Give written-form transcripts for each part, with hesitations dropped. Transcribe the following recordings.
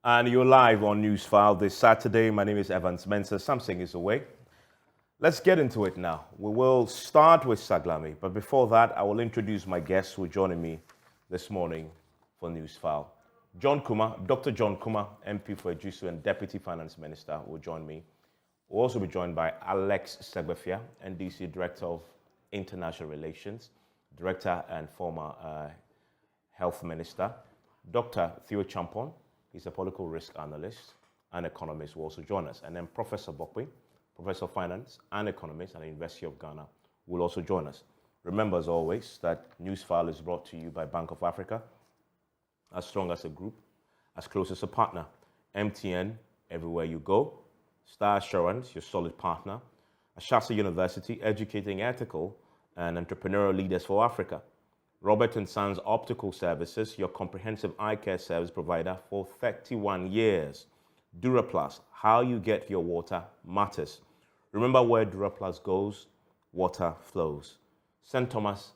And you're live on Newsfile this Saturday. My name is Evans Mensah. Something is away. Let's get into it now. We will start with Saglemi, but before that, I will introduce my guests who are joining me this morning for Newsfile. Dr. John Kumah, MP for Ejisu and Deputy Finance Minister, will join me. We'll also be joined by Alex Segbefia, NDC Director of International Relations, Director and former Health Minister. Dr. Theo Champon, he's a political risk analyst and economist, will also join us. And then Professor Bokwe, Professor of Finance and Economist at the University of Ghana, will also join us. Remember, as always, that Newsfile is brought to you by Bank of Africa, as strong as a group, as close as a partner. MTN, everywhere you go. Star Assurance, your solid partner. Ashasa University, educating ethical and entrepreneurial leaders for Africa. Robert & Sons Optical Services, your comprehensive eye care service provider for 31 years. Duraplus, how you get your water matters. Remember, where Duraplus goes, water flows. St. Thomas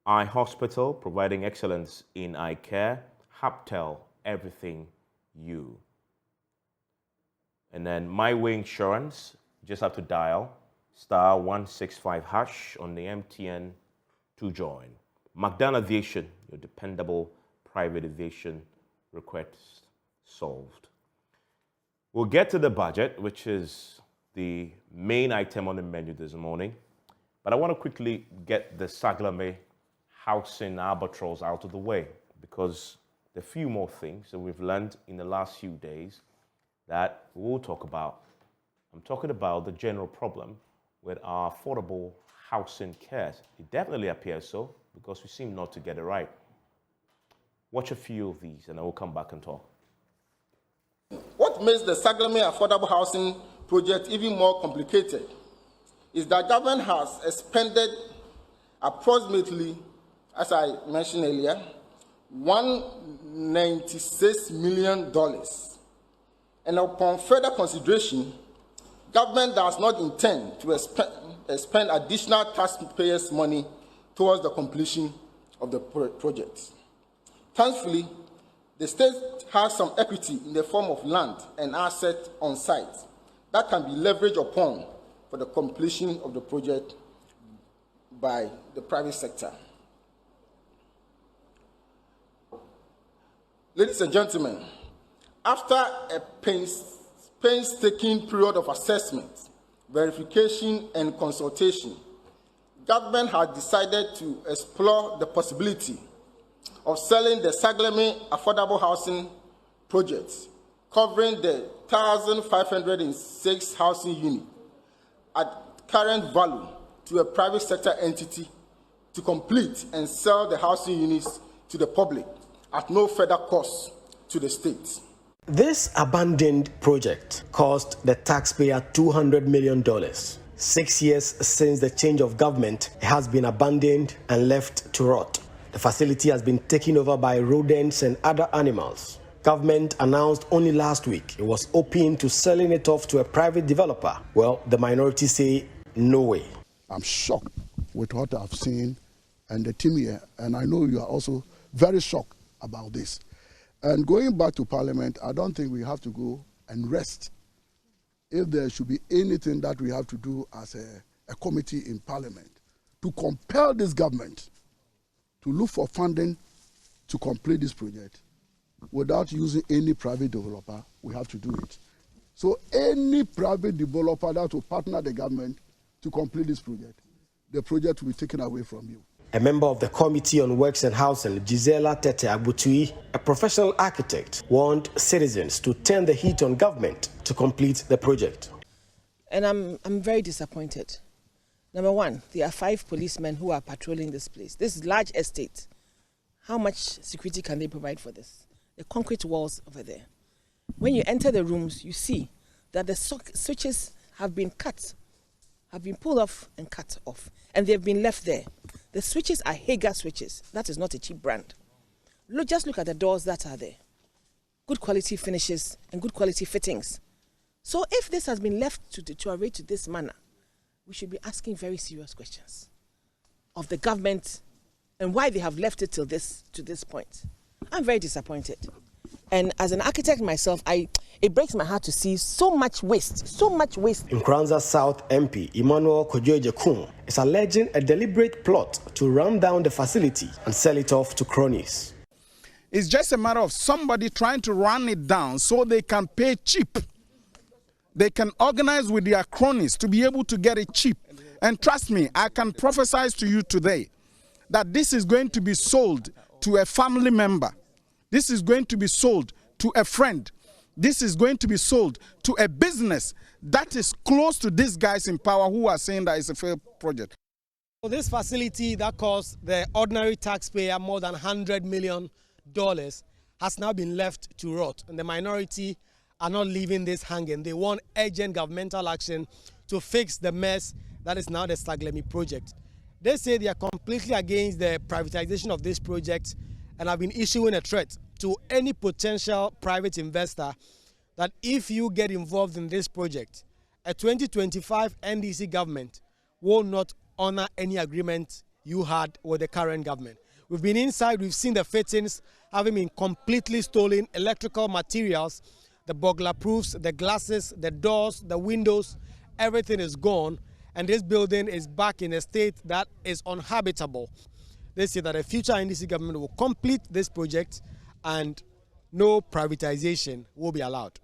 Eye Hospital, providing excellence in eye care. Haptel, everything you. And then My Way Insurance, you just have to dial *165# on the MTN to join. McDan Aviation, your dependable private aviation request solved. We'll get to the budget, which is the main item on the menu this morning. But I want to quickly get the Saglemi housing albatross out of the way, because there are a few more things that we've learned in the last few days that we'll talk about. I'm talking about the general problem with our affordable housing care. It definitely appears so, because we seem not to get it right. Watch a few of these and I will come back and talk. What makes the Saglemi affordable housing project even more complicated is that government has expended approximately, as I mentioned earlier, $196 million. And upon further consideration, government does not intend to expend additional taxpayers' money towards the completion of the project. Thankfully, the state has some equity in the form of land and assets on site that can be leveraged upon for the completion of the project by the private sector. Ladies and gentlemen, after a painstaking period of assessment, verification, and consultation, government has decided to explore the possibility of selling the Saglemi affordable housing project, covering the 1,506 housing units at current value, to a private sector entity to complete and sell the housing units to the public at no further cost to the state. This abandoned project cost the taxpayer $200 million. 6 years since the change of government, it has been abandoned and left to rot. The facility has been taken over by rodents and other animals. Government announced only last week it was open to selling it off to a private developer. Well, the minority say no way. I'm shocked with what I've seen and the team here, and I know you are also very shocked about this. And going back to Parliament, I don't think we have to go and rest. If there should be anything that we have to do as a committee in Parliament to compel this government to look for funding to complete this project without using any private developer, we have to do it. So any private developer that will partner the government to complete this project, the project will be taken away from you. A member of the Committee on Works and Housing, Gisela Tete Abutui, a professional architect, warned citizens to turn the heat on government to complete the project. And I'm very disappointed. Number one, there are 5 policemen who are patrolling this place. This is large estate. How much security can they provide for this? The concrete walls over there. When you enter the rooms, you see that the switches have been cut, have been pulled off and cut off, and they've been left there. The switches are Hager switches. That is not a cheap brand. Just look at the doors that are there. Good quality finishes and good quality fittings. So if this has been left to arrange to this manner, we should be asking very serious questions of the government and why they have left it to this point. I'm very disappointed. And as an architect myself, it breaks my heart to see so much waste. Nkranza South MP Emmanuel Kojo-Ejekun is alleging a deliberate plot to run down the facility and sell it off to cronies. It's just a matter of somebody trying to run it down so they can pay cheap. They can organize with their cronies to be able to get it cheap. And trust me, I can prophesy to you today that this is going to be sold to a family member. This is going to be sold to a friend. This is going to be sold to a business that is close to these guys in power who are saying that it's a failed project. So this facility that cost the ordinary taxpayer more than $100 million has now been left to rot, and the minority are not leaving this hanging. They want urgent governmental action to fix the mess that is now the Saglemi project. They say they are completely against the privatization of this project and have been issuing a threat to any potential private investor that if you get involved in this project, a 2025 NDC government will not honor any agreement you had with the current government. We've been inside, we've seen the fittings having been completely stolen, electrical materials, the burglar proofs, the glasses, the doors, the windows, everything is gone, and this building is back in a state that is uninhabitable. They say that a future NDC government will complete this project and no privatization will be allowed.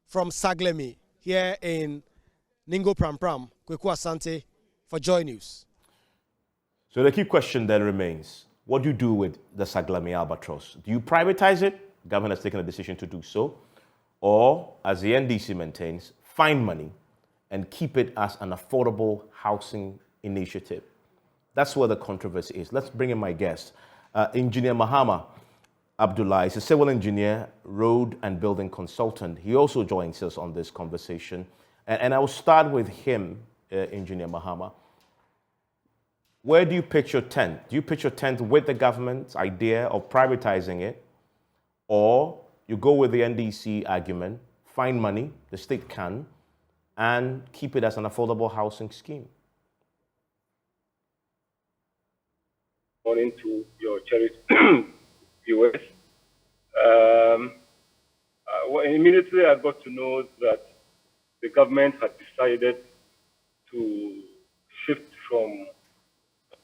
From Saglemi, here in Ningo Pram Pram, Kweku Asante for JoyNews. So the key question then remains, what do you do with the Saglemi albatross? Do you privatize it? The government has taken a decision to do so. Or, as the NDC maintains, find money and keep it as an affordable housing initiative. That's where the controversy is. Let's bring in my guest. Engineer Mahama Abdullah is a civil engineer, road and building consultant. He also joins us on this conversation. And I will start with him, Engineer Mahama. Where do you pitch your tent? Do you pitch your tent with the government's idea of privatizing it? Or you go with the NDC argument, find money, the state can, and keep it as an affordable housing scheme? Morning to your cherished viewers. Immediately I got to know that the government had decided to shift from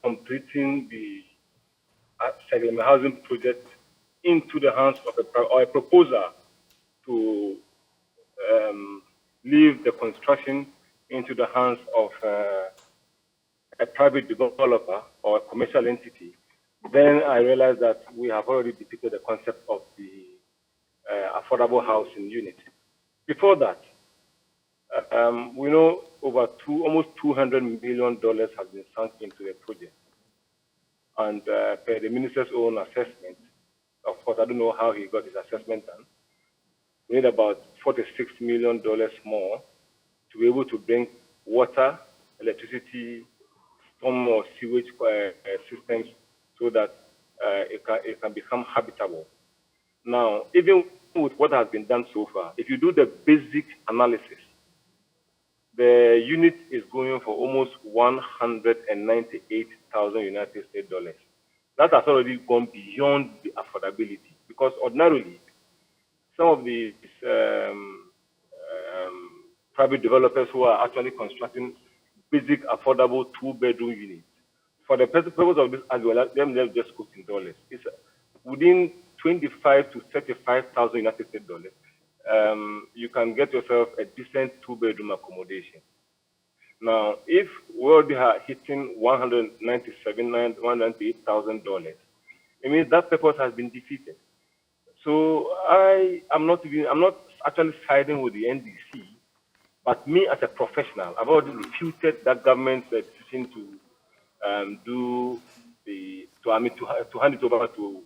completing the Saglemi housing project into the hands of a proposer to leave the construction into the hands of a private developer or a commercial entity. Then I realized that we have already defeated the concept of the affordable housing unit. Before that, we know almost $200 million has been sunk into the project. And per the minister's own assessment, of course, I don't know how he got his assessment done, we need about $46 million more to be able to bring water, electricity, storm or sewage systems so that it can become habitable. Now, even with what has been done so far, if you do the basic analysis, the unit is going for almost $198,000 United States dollars. That has already gone beyond the affordability, because ordinarily, some of these private developers who are actually constructing basic affordable two-bedroom units, for the purpose of this as well, them just quote in dollars. It's within 25 to 35,000 United States dollars. You can get yourself a decent two-bedroom accommodation. Now, if we already are hitting $198,000, it means that purpose has been defeated. So I'm not actually siding with the NDC, but me as a professional, I've already refuted that government's decision to hand it over to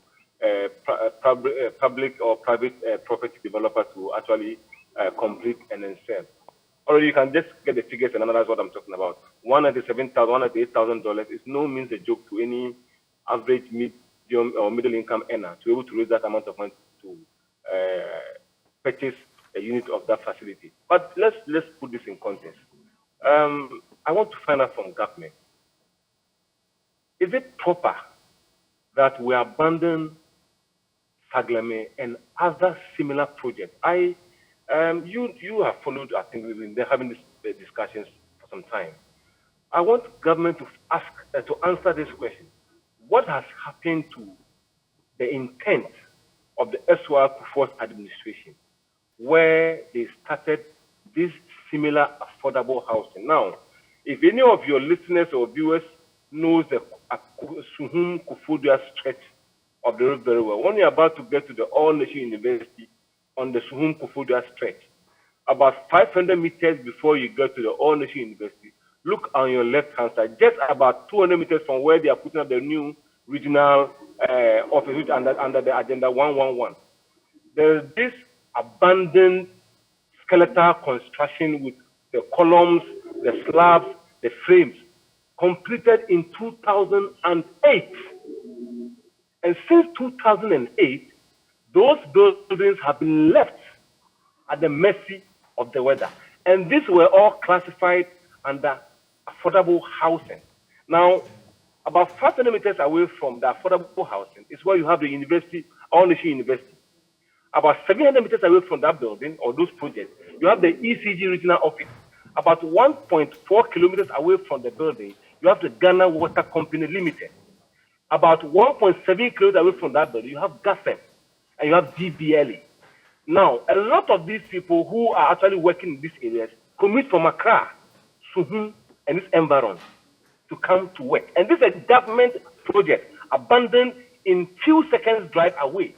public or private property developer to actually complete and then sell. Or you can just get the figures and analyze what I'm talking about. $197,000, $198,000 is no means a joke to any average medium or middle income earner to be able to raise that amount of money to purchase a unit of that facility. But let's put this in context. I want to find out from government, is it proper that we abandon Saglemi, and other similar projects. You have followed. I think we've been having these discussions for some time. I want government to answer this question: what has happened to the intent of the SY Kufuor's administration, where they started this similar affordable housing? Now, if any of your listeners or viewers knows the Suhum Kufuor stretch of the road very well, when you're about to get to the All Nation University on the Suhum Kufuor stretch, about 500 meters before you get to the All Nation University, look on your left-hand side, just about 200 meters from where they are putting up the new regional office under the Agenda 111. There is this abandoned skeletal construction with the columns, the slabs, the frames, completed in 2008. And since 2008, those buildings have been left at the mercy of the weather. And these were all classified under affordable housing. Now, about 500 meters away from the affordable housing is where you have the university, All Nation University. About 700 meters away from that building or those projects, you have the ECG regional office. About 1.4 kilometers away from the building, you have the Ghana Water Company Limited. About 1.7 kilometers away from that building, you have GASEM and you have GBLE. Now, a lot of these people who are actually working in these areas commute from Accra, Suhum, and its environs to come to work. And this is a government project abandoned in few seconds drive away,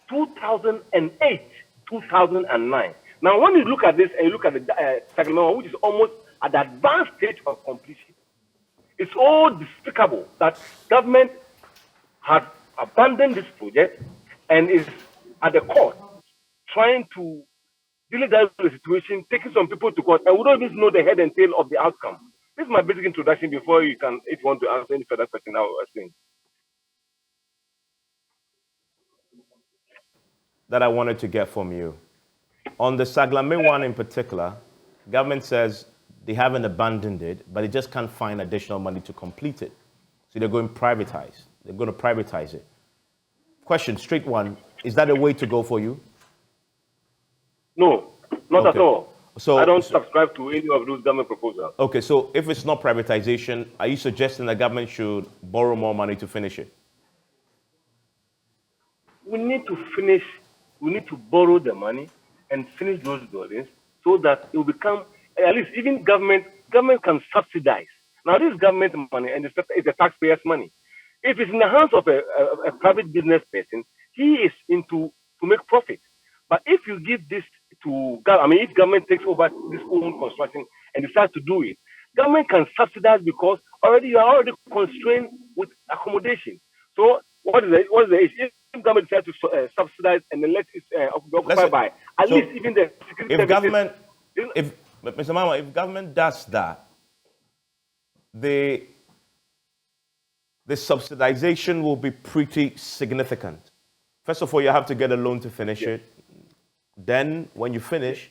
2008, 2009. Now, when you look at this and you look at the Saglemi, which is almost at the advanced stage of completion, it's all despicable that government has abandoned this project and is at the court trying to deal with the situation, taking some people to court, and we don't even know the head and tail of the outcome. This is my basic introduction before you can, if you want to answer any further question, I was saying. That I wanted to get from you. On the Saglemi one in particular, government says they haven't abandoned it, but they just can't find additional money to complete it. So they're going to privatize. They're going to privatize it. Question, straight one, is that a way to go for you? No, not Okay. at all. So I don't subscribe to any of those government proposals. Okay, so if it's not privatization, are you suggesting the government should borrow more money to finish it? We need to borrow the money and finish those buildings so that it will become, at least even government can subsidize. Now this government money and it's the taxpayers' money. If it's in the hands of a private business person, he is into to make profit. But if you give this to, if government takes over this own construction and decides to do it, government can subsidize because you are already constrained with accommodation. So what is the issue? If government decides to subsidize and then let it be occupied by, at least even the security services. Mr. Mama, if government does that, the subsidization will be pretty significant. First of all, you have to get a loan to finish it. Then, when you finish,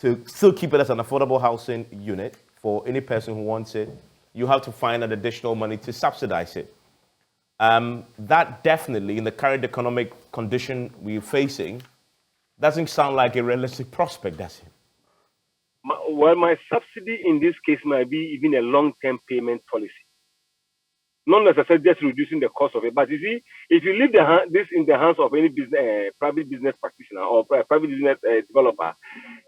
to still keep it as an affordable housing unit for any person who wants it, you have to find an additional money to subsidize it. That definitely, in the current economic condition we're facing, doesn't sound like a realistic prospect, does it? Well, my subsidy in this case might be even a long-term payment policy. Not necessarily just reducing the cost of it, but you see, if you leave this in the hands of any private business practitioner or private business developer,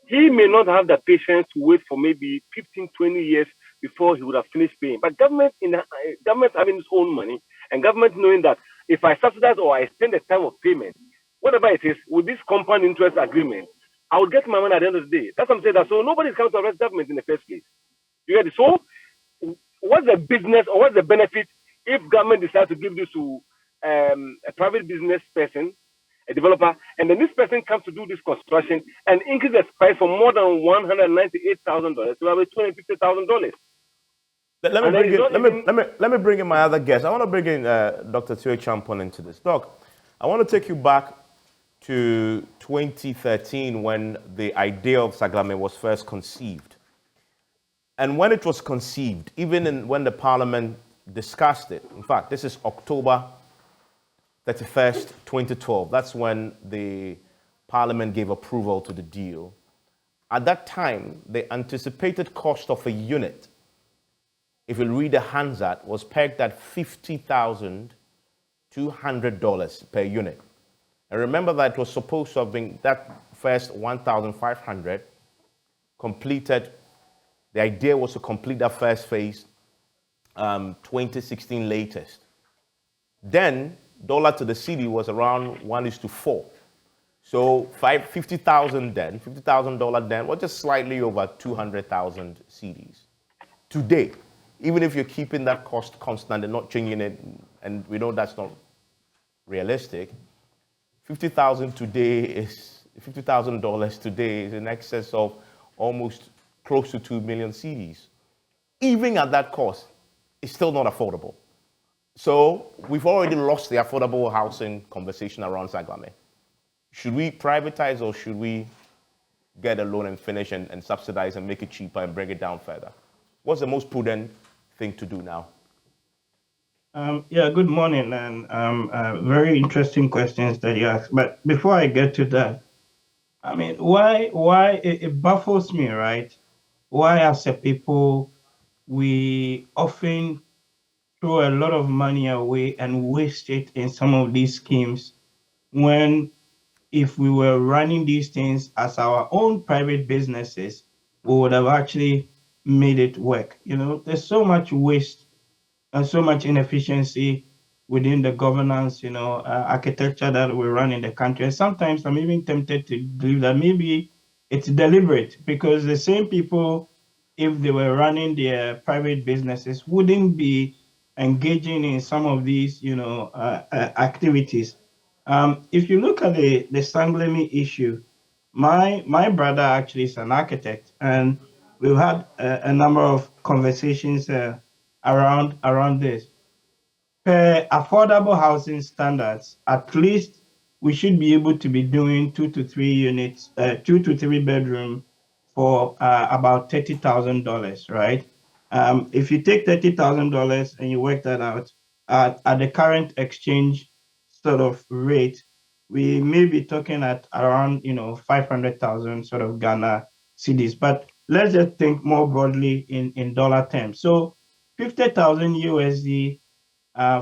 he may not have the patience to wait for maybe 15, 20 years before he would have finished paying. But government having its own money and government knowing that if I subsidize or I extend the time of payment, whatever it is, with this compound interest agreement, I will get my money at the end of the day. That's what I'm saying. So nobody's coming to arrest government in the first place. You get it? So what's the business or what's the benefit if government decides to give this to a private business person, a developer, and then this person comes to do this construction and increase the price from more than $198,000 to about $250,000? Let me bring in my other guest. I want to bring in Dr. Tue Champon into this. Doc, I want to take you back to 2013 when the idea of Saglemi was first conceived. And when it was conceived, even when the Parliament discussed it, in fact, this is October 31st, 2012. That's when the Parliament gave approval to the deal. At that time, the anticipated cost of a unit, if you read the Hansard, was pegged at $50,200 per unit. And remember that it was supposed to have been that first 1,500 completed. The idea was to complete that first phase 2016 latest. Then dollar to the cedi was around 1:4. So $50,000 then, $50,000 then, was just slightly over 200,000 cedis. Today, even if you're keeping that cost constant and not changing it, and we know that's not realistic, $50,000 today is in excess of almost close to 2 million cedis. Even at that cost, it's still not affordable. So we've already lost the affordable housing conversation around Saglemi. Should we privatize or should we get a loan and finish and subsidize and make it cheaper and bring it down further? What's the most prudent thing to do now? Yeah, good morning, and very interesting questions that you asked. But before I get to that, I mean, why it baffles me, right? Why, as a people, we often throw a lot of money away and waste it in some of these schemes, when if we were running these things as our own private businesses, we would have actually made it work. You know, there's so much waste and so much inefficiency within the governance, architecture that we run in the country. And sometimes I'm even tempted to believe that maybe it's deliberate, because the same people, if they were running their private businesses, wouldn't be engaging in some of these, activities. If you look at the Saglemi issue, my brother actually is an architect, and we've had a number of conversations around this. Per affordable housing standards, at least we should be able to be doing 2 to 3 units, 2 to 3 bedroom for about $30,000, right? If you take $30,000 and you work that out at the current exchange sort of rate, we may be talking at around 500,000 sort of Ghana cedis. But let's just think more broadly in dollar terms. So 50,000 USD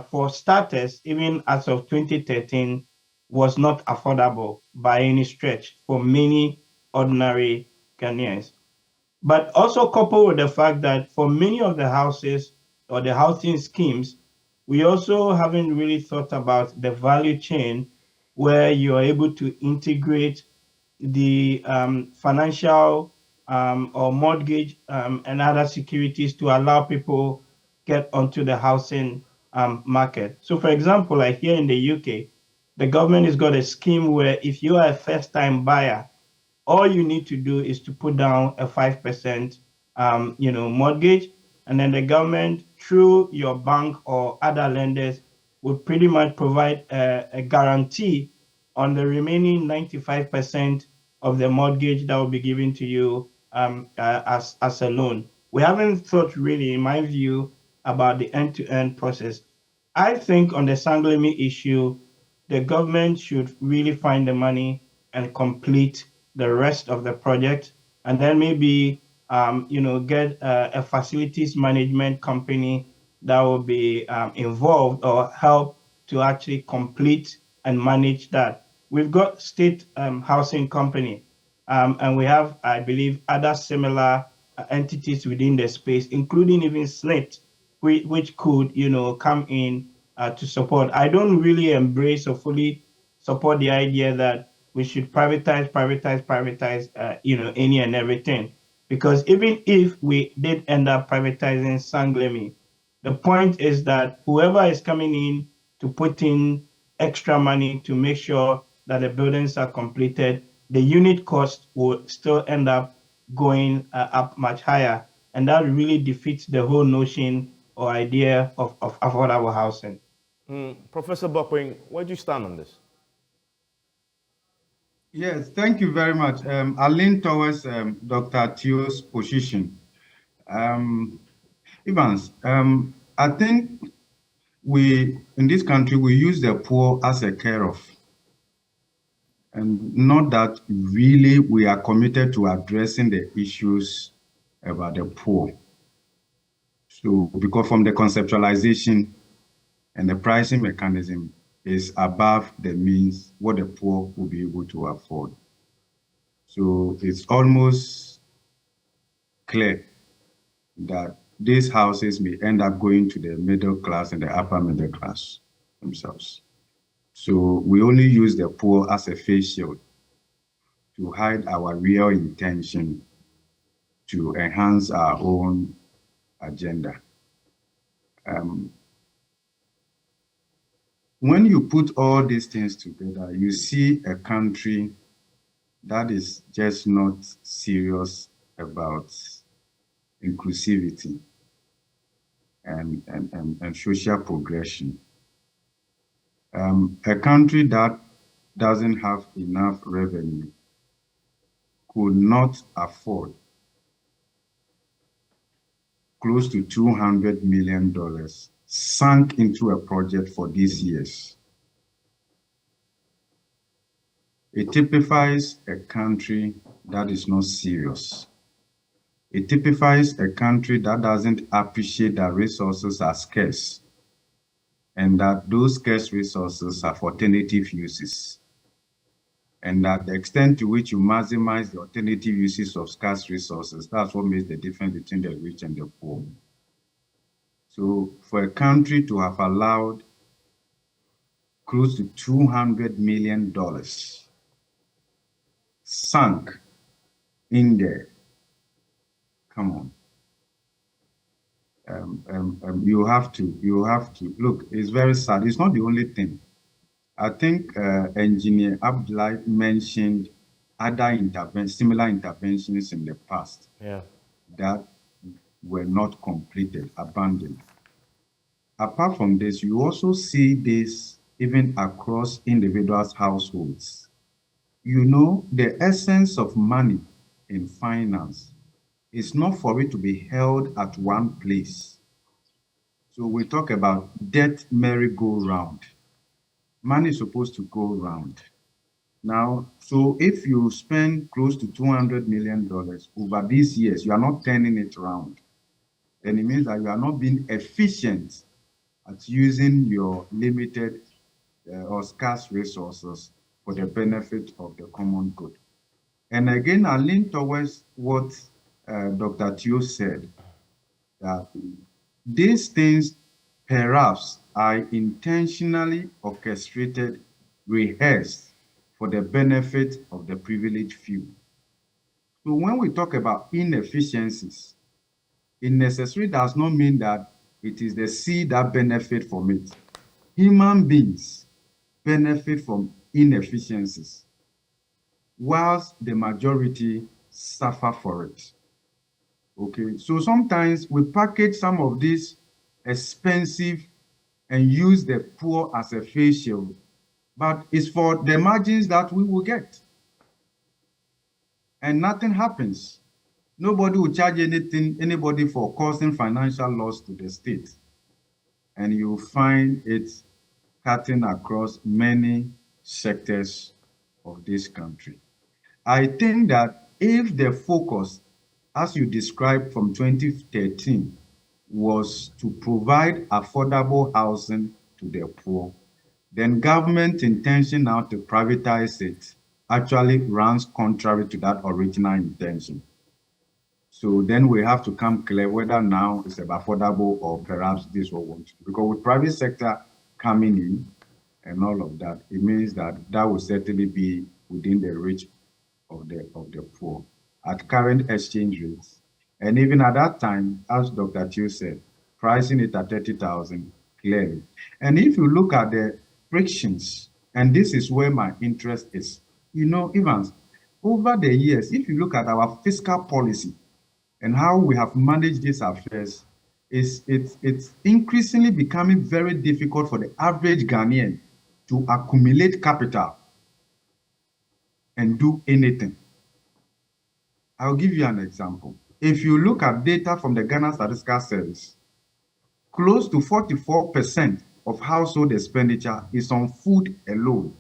for starters, even as of 2013, was not affordable by any stretch for many ordinary Ghanaians. But also coupled with the fact that for many of the houses or the housing schemes, we also haven't really thought about the value chain where you are able to integrate the financial or mortgage and other securities to allow people get onto the housing market. So for example, like here in the UK, the government has got a scheme where if you are a first-time buyer, all you need to do is to put down a 5% mortgage, and then the government, through your bank or other lenders, would pretty much provide a guarantee on the remaining 95% of the mortgage that will be given to you as a loan. We haven't thought really, in my view, about the end-to-end process. I think on the Saglemi issue, the government should really find the money and complete the rest of the project, and then maybe get a facilities management company that will be involved or help to actually complete and manage that. We've got state housing company, and we have, I believe, other similar entities within the space, including even SNIT, which could come in to support. I don't really embrace or fully support the idea that we should privatize, any and everything. Because even if we did end up privatizing Saglemi, the point is that whoever is coming in to put in extra money to make sure that the buildings are completed, the unit cost will still end up going up much higher. And that really defeats the whole notion or idea of affordable housing. Professor Bokwing, where do you stand on this? Yes, thank you very much. I lean towards Dr. Tio's position. Evans, I think in this country, we use the poor as a care of. And not that really we are committed to addressing the issues about the poor. So, because from the conceptualization and the pricing mechanism is above the means what the poor will be able to afford. So it's almost clear that these houses may end up going to the middle class and the upper middle class themselves. So we only use the poor as a face shield to hide our real intention to enhance our own agenda. When you put all these things together, you see a country that is just not serious about inclusivity and social progression. A country that doesn't have enough revenue could not afford close to $200 million sunk into a project for these years. It typifies a country that is not serious. It typifies a country that doesn't appreciate that resources are scarce and that those scarce resources have alternative uses. And that the extent to which you maximize the alternative uses of scarce resources, that's what makes the difference between the rich and the poor. So for a country to have allowed close to $200 million sunk in there, come on. You have to look, it's very sad. It's not the only thing. I think Engineer Abdullahi mentioned other similar interventions in the past that were not completed, abandoned. Apart from this, you also see this even across individuals' households. You know, the essence of money in finance is not for it to be held at one place. So we talk about debt merry-go-round. Money is supposed to go round. Now, so if you spend close to $200 million over these years, you are not turning it around. Then it means that you are not being efficient at using your limited or scarce resources for the benefit of the common good. And again, I lean towards what Dr. Teo said, that these things perhaps are intentionally orchestrated, rehearsed for the benefit of the privileged few. So when we talk about inefficiencies, it necessarily does not mean that it is the seed that benefit from it. Human beings benefit from inefficiencies, whilst the majority suffer for it. Okay, so sometimes we package some of these expensive and use the poor as a face shield, but it's for the margins that we will get. And nothing happens. Nobody will charge anybody for causing financial loss to the state. And you find it cutting across many sectors of this country. I think that if the focus, as you described from 2013, was to provide affordable housing to the poor, then government intention now to privatize it actually runs contrary to that original intention. So then we have to come clear whether now it's about affordable or perhaps this will want to. Because with private sector coming in and all of that, it means that that will certainly be within the reach of the poor at current exchange rates. And even at that time, as Dr. Teo said, pricing it at 30,000 clearly. And if you look at the frictions, and this is where my interest is, you know, Evans, over the years, if you look at our fiscal policy and how we have managed these affairs, it's increasingly becoming very difficult for the average Ghanaian to accumulate capital and do anything. I'll give you an example. If you look at data from the Ghana Statistical Service, close to 44% of household expenditure is on food alone.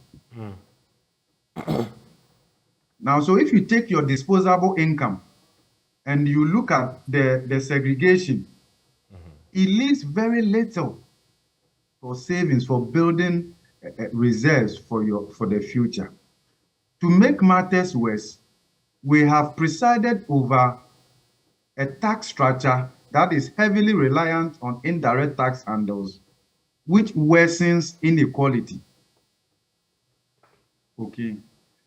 Now, so if you take your disposable income and you look at the segregation, it leaves very little for savings, for building reserves for the future. To make matters worse, we have presided over a tax structure that is heavily reliant on indirect tax handles, which worsens inequality. Okay.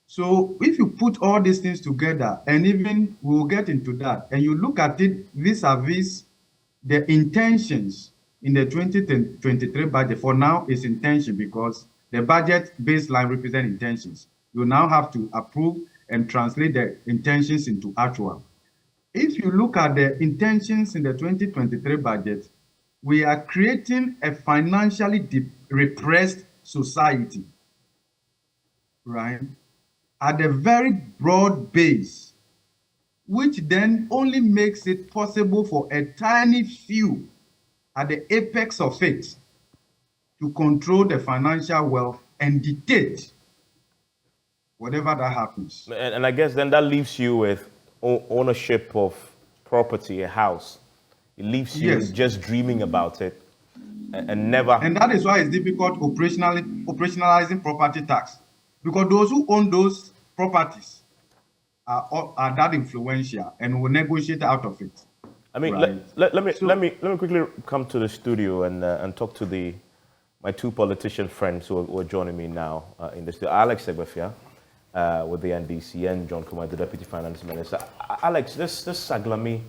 So if you put all these things together, and even we'll get into that, and you look at it vis-a-vis the intentions in the 2023 budget, for now it's intention because the budget baseline represents intentions. You now have to approve and translate the intentions into actual. If you look at the intentions in the 2023 budget, we are creating a financially repressed society, right? At a very broad base, which then only makes it possible for a tiny few at the apex of it to control the financial wealth and dictate whatever that happens. And I guess then that leaves you with ownership of property, a house. It leaves you just dreaming about it and never. And that is why it's difficult operationalizing property tax, because those who own those properties are that influential and will negotiate out of it. I mean, right? let me quickly come to the studio and talk to my two politician friends who are joining me now in the studio. Alex Egbefia with the NDC and John Kumar, the Deputy Finance Minister. Alex, this Saglemi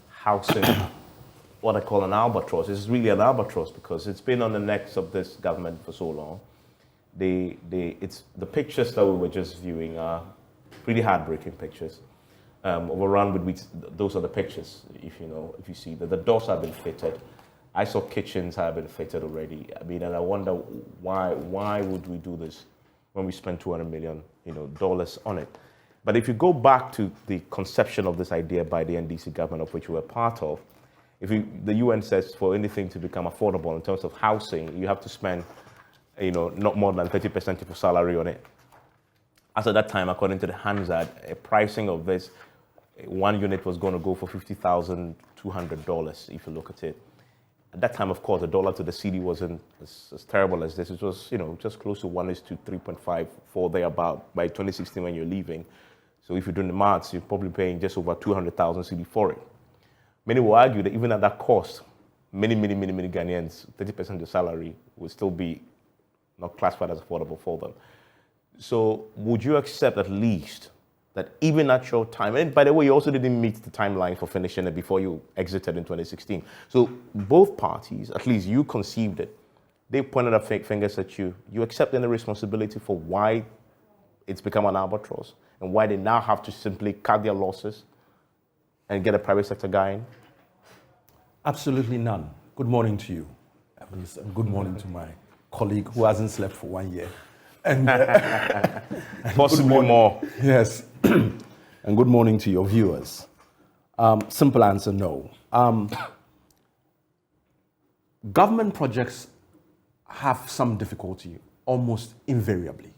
housing, what I call an albatross, is really an albatross because it's been on the necks of this government for so long. The pictures that we were just viewing are pretty heartbreaking pictures. Overrun with weeds, those are the pictures. If you see that the doors have been fitted, I saw kitchens have been fitted already. I mean, and I wonder why would we do this when we spend $200 million, dollars on it? But if you go back to the conception of this idea by the NDC government, of which we were part of, the UN says for anything to become affordable in terms of housing, you have to spend, not more than 30% of your salary on it. As at that time, according to the Hansard, a pricing of this, one unit was going to go for $50,200 if you look at it. At that time, of course, the dollar to the CD wasn't as terrible as this. It was, just close to 1:3.5, 4 thereabout by 2016 when you're leaving. So if you're doing the maths, you're probably paying just over 200,000 CD for it. Many will argue that even at that cost, many Ghanaians, 30% of the salary would still be not classified as affordable for them. So would you accept at least that even at your time, and by the way, you also didn't meet the timeline for finishing it before you exited in 2016. So both parties, at least you conceived it, they pointed up fingers at you. You accept any responsibility for why it's become an albatross and why they now have to simply cut their losses and get a private sector guy in? Absolutely none. Good morning to you, Evans, and good morning to my colleague who hasn't slept for 1 year. And possibly more. Yes. And good morning to your viewers. Simple answer, no. Government projects have some difficulty almost invariably.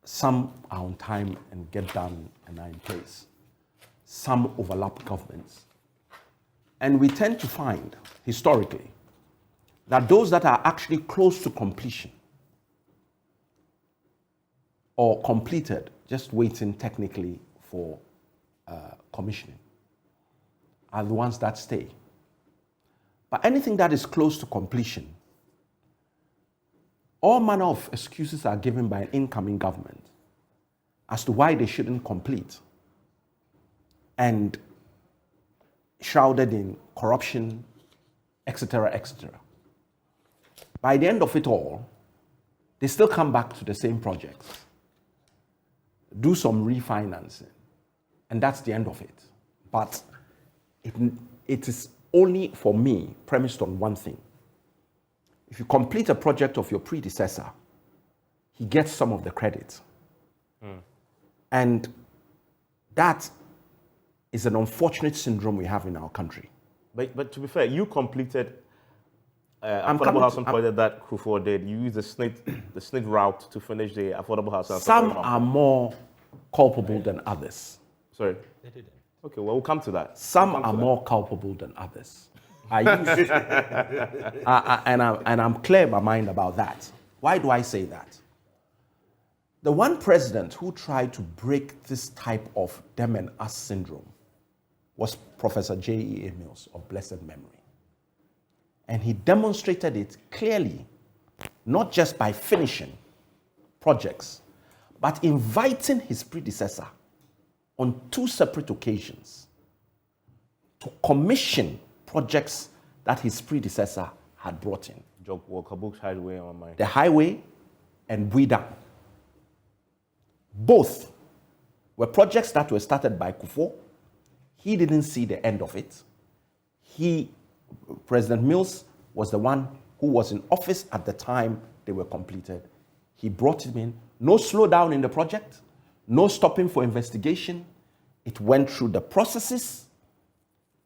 Some are on time and get done and are in place. Some overlap governments. And we tend to find, historically, that those that are actually close to completion or completed, just waiting technically for commissioning, are the ones that stay. But anything that is close to completion, all manner of excuses are given by an incoming government as to why they shouldn't complete, and shrouded in corruption, etc., etc. By the end of it all, they still come back to the same projects, do some refinancing, and that's the end of it. But it is only, for me, premised on one thing. If you complete a project of your predecessor, he gets some of the credit. And that is an unfortunate syndrome we have in our country. But to be fair, you completed affordable housing project that Kufuor did, you used the SNIT route to finish the affordable housing. Some are more culpable than others. Sorry? They didn't. Okay, well, we'll come to that. Some are more culpable than others. And I'm clear in my mind about that. Why do I say that? The one president who tried to break this type of them and us syndrome was Professor J.E.A. Mills of blessed memory. And he demonstrated it clearly, not just by finishing projects, but inviting his predecessor on 2 separate occasions to commission projects that his predecessor had brought in. Highway on my... The highway and Buida. Both were projects that were started by Kufuor. He didn't see the end of it. President Mills was the one who was in office at the time they were completed. He brought him in. No slowdown in the project, no stopping for investigation. It went through the processes.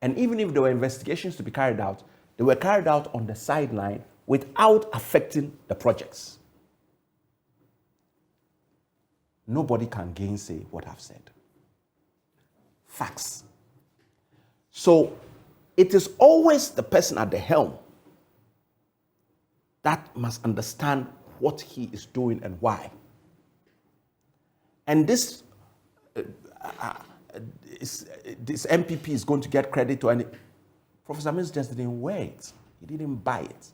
And even if there were investigations to be carried out, they were carried out on the sideline without affecting the projects. Nobody can gainsay what I've said. Facts. So it is always the person at the helm that must understand what he is doing and why. And this MPP is going to get credit to any. Professor Mills just didn't wear it. He didn't buy it.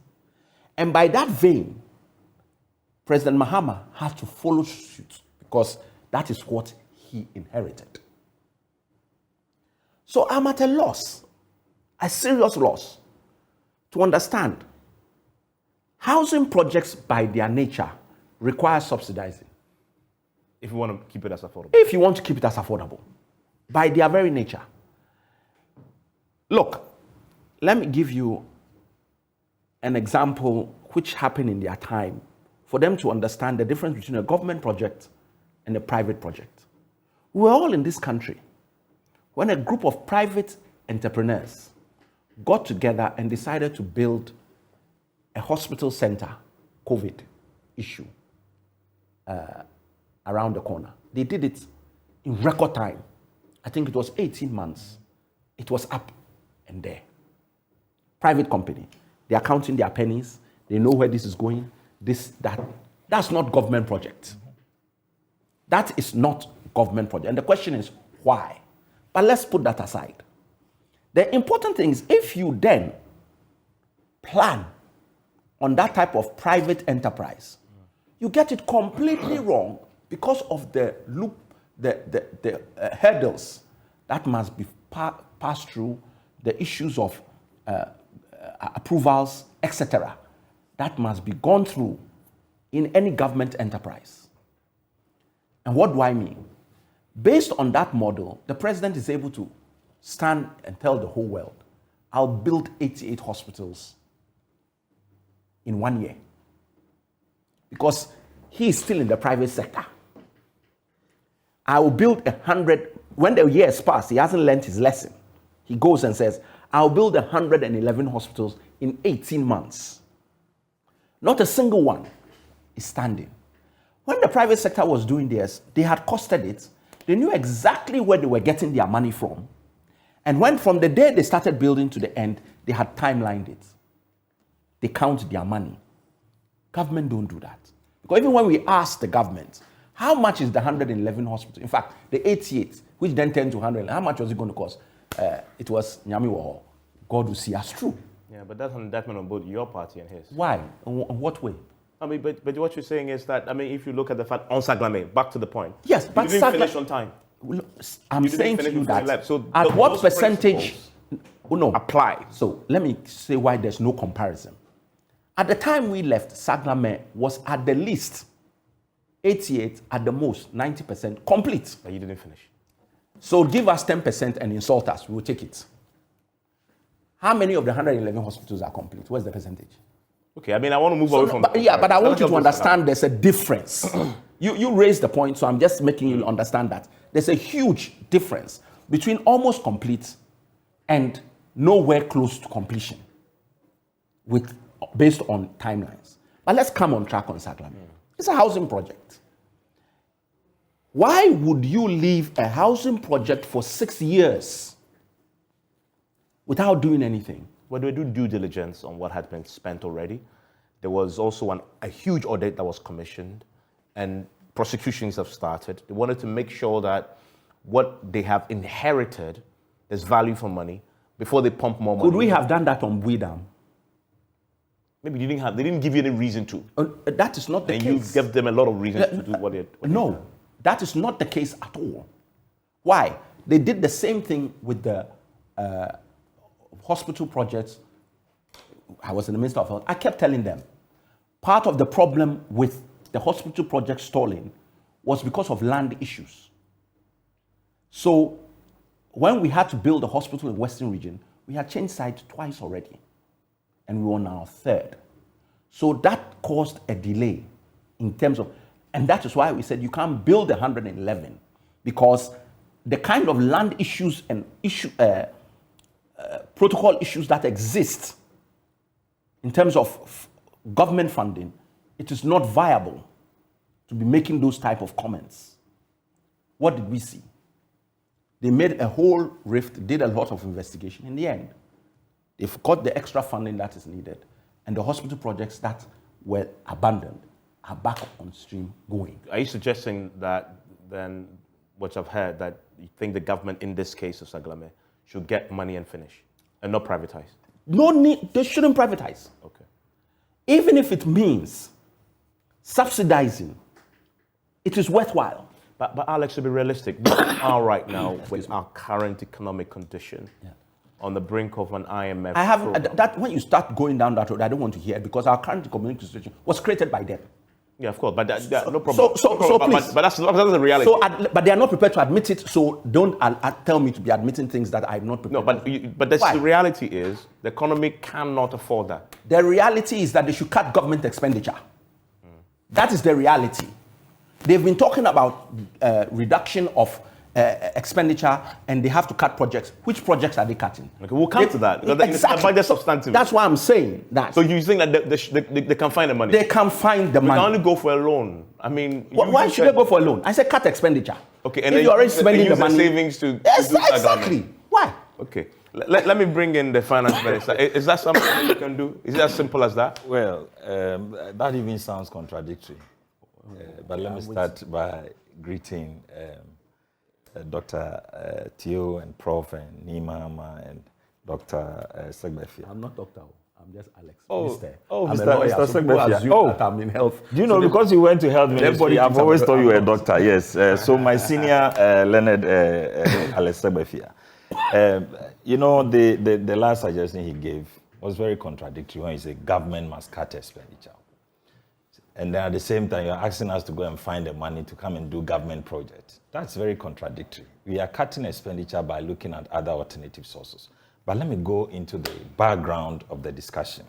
And by that vein, President Mahama had to follow suit because that is what he inherited. So I'm at a loss, a serious loss, to understand housing projects by their nature require subsidizing. If you want to keep it as affordable. If you want to keep it as affordable, by their very nature. Look, let me give you an example which happened in their time for them to understand the difference between a government project and a private project. We're all in this country when a group of private entrepreneurs got together and decided to build a hospital center, COVID issue, around the corner. They did it in record time. I think it was 18 months. It was up and there. Private company. They are counting their pennies. They know where this is going. This, that. That's not government project. That is not government project. And the question is, why? But let's put that aside. The important thing is, if you then plan on that type of private enterprise, you get it completely wrong because of the loop, the hurdles that must be passed through, the issues of approvals, etc., that must be gone through in any government enterprise. And what do I mean? Based on that model, the president is able to stand and tell the whole world, I'll build 88 hospitals in 1 year. Because he is still in the private sector. I will build 100, when the years pass, he hasn't learned his lesson. He goes and says, I'll build 111 hospitals in 18 months. Not a single one is standing. When the private sector was doing theirs, they had costed it. They knew exactly where they were getting their money from. And when from the day they started building to the end, they had timelined it. They count their money. Government don't do that. Because even when we ask the government, how much is the 111 hospitals? In fact, the 88, which then turned to 100, how much was it going to cost? It was Nyami Woho. God will see us through. Yeah, but that's an indictment on both your party and his. Why? In what way? I mean, but what you're saying is that, I mean, if you look at the fact, on Saglemi, back to the point. Yes, but you didn't finish on time. I'm saying to you that, so at what percentage apply? So let me say why there's no comparison. At the time we left, Saglemi was at the least 88, at the most 90% complete. But you didn't finish. So give us 10% and insult us, we will take it. How many of the 111 hospitals are complete? What's the percentage? Okay, I mean, I want to move away from... But I want you to understand there's a difference. You raised the point, so I'm just making you understand that. There's a huge difference between almost complete and nowhere close to completion with based on timelines. But let's come on track on Saglemi. It's a housing project. Why would you leave a housing project for 6 years without doing anything? Well, they do due diligence on what had been spent already. There was also a huge audit that was commissioned, and prosecutions have started. They wanted to make sure that what they have inherited is value for money before they pump more money. Could we have done that on Bui-Dam? Maybe they didn't give you any reason to. That is not the case. And you gave them a lot of reasons to do what they No, that is not the case at all. Why? They did the same thing with the hospital projects. I was in the Minister of Health. I kept telling them, part of the problem with the hospital project stalling was because of land issues. So when we had to build a hospital in Western Region, we had changed site twice already, and we were on our third. So that caused a delay in terms of, and that is why we said you can't build 111, because the kind of land issues and protocol issues that exist in terms of government funding, it is not viable to be making those type of comments. What did we see? They made a whole rift, did a lot of investigation. In the end, they've got the extra funding that is needed, and the hospital projects that were abandoned are back on stream going. Are you suggesting that then, what I've heard, that you think the government in this case of Saglemi should get money and finish and not privatize? No need, they shouldn't privatize. Okay. Even if it means subsidizing, it is worthwhile. But Alex, to be realistic, we are right now with our current economic condition on the brink of an IMF. I have that when you start going down that road, I don't want to hear it, because our current economic situation was created by them. Yeah, of course, but no problem. Please. But that's the reality. But they are not prepared to admit it. So don't tell me to be admitting things that I'm not prepared. No, but the reality is the economy cannot afford that. The reality is that they should cut government expenditure. That is the reality. They've been talking about reduction of expenditure, and they have to cut projects. Which projects are they cutting? Okay, we'll come to that. Exactly. Budget substantive. That's why I'm saying that. So you think that they can find the money? They can find the money. They can only go for a loan. I mean, why should they go for a loan? I said cut expenditure. Okay, and if then you're already spending the money, savings to yes, do exactly. Why? Okay. Let me bring in the finance minister. Is that something that you can do? Is it as simple as that? Well, that even sounds contradictory. But let me start by greeting Dr. Theo and Prof. and Nima and Dr. Saglemi. I'm not doctor. I'm just Alex. Mr. Mr. Saglemi. I'm in health. Do you know, because you went to health ministry, I've always thought you were a doctor. Yes. So my senior learned Alex Saglemi. You know, the last suggestion he gave was very contradictory when he said government must cut expenditure. And then at the same time, you're asking us to go and find the money to come and do government projects. That's very contradictory. We are cutting expenditure by looking at other alternative sources. But let me go into the background of the discussion.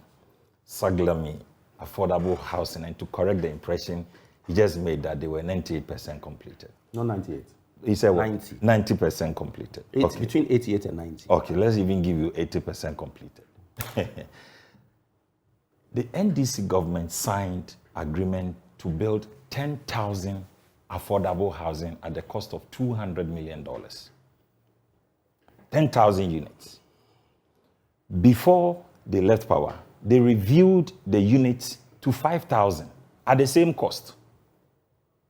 Saglemi, affordable housing, and to correct the impression he just made that they were 98% completed. Not 98. He said what? 90. 90% completed. Okay. Between 88 and 90. Okay, let's even give you 80% completed. The NDC government signed agreement to build 10,000 affordable housing at the cost of $200 million. 10,000 units. Before they left power, they reviewed the units to 5,000 at the same cost.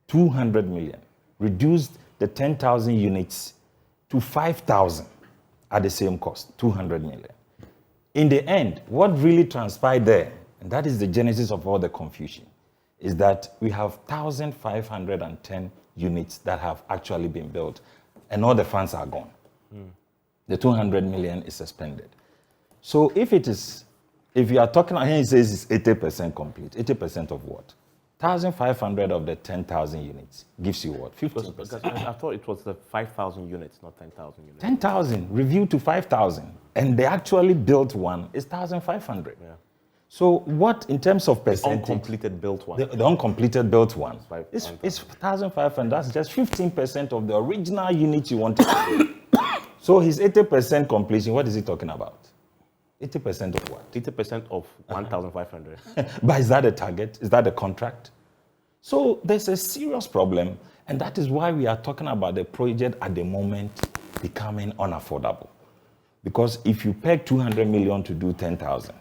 200 million. Reduced the 10,000 units to 5,000 at the same cost, 200 million. In the end, what really transpired there, and that is the genesis of all the confusion, is that we have 1,510 units that have actually been built, and all the funds are gone. The 200 million is suspended. So if you are talking, here he says it's 80% complete. 80% of what? 1,500 of the 10,000 units gives you what? 50%. I thought it was the 5,000 units, not 10,000 units. 10,000 reviewed to 5,000, and they actually built one is 1,500. Yeah. So what, in terms of percentage? Uncompleted built one. The uncompleted built one. It's 1,500. That's just 15% of the original unit you wanted to build. So his 80% completion, what is he talking about? 80% of what? 80% of 1,500. But is that a target? Is that a contract? So there's a serious problem, and that is why we are talking about the project at the moment becoming unaffordable. Because if you peg 200 million to do 10,000,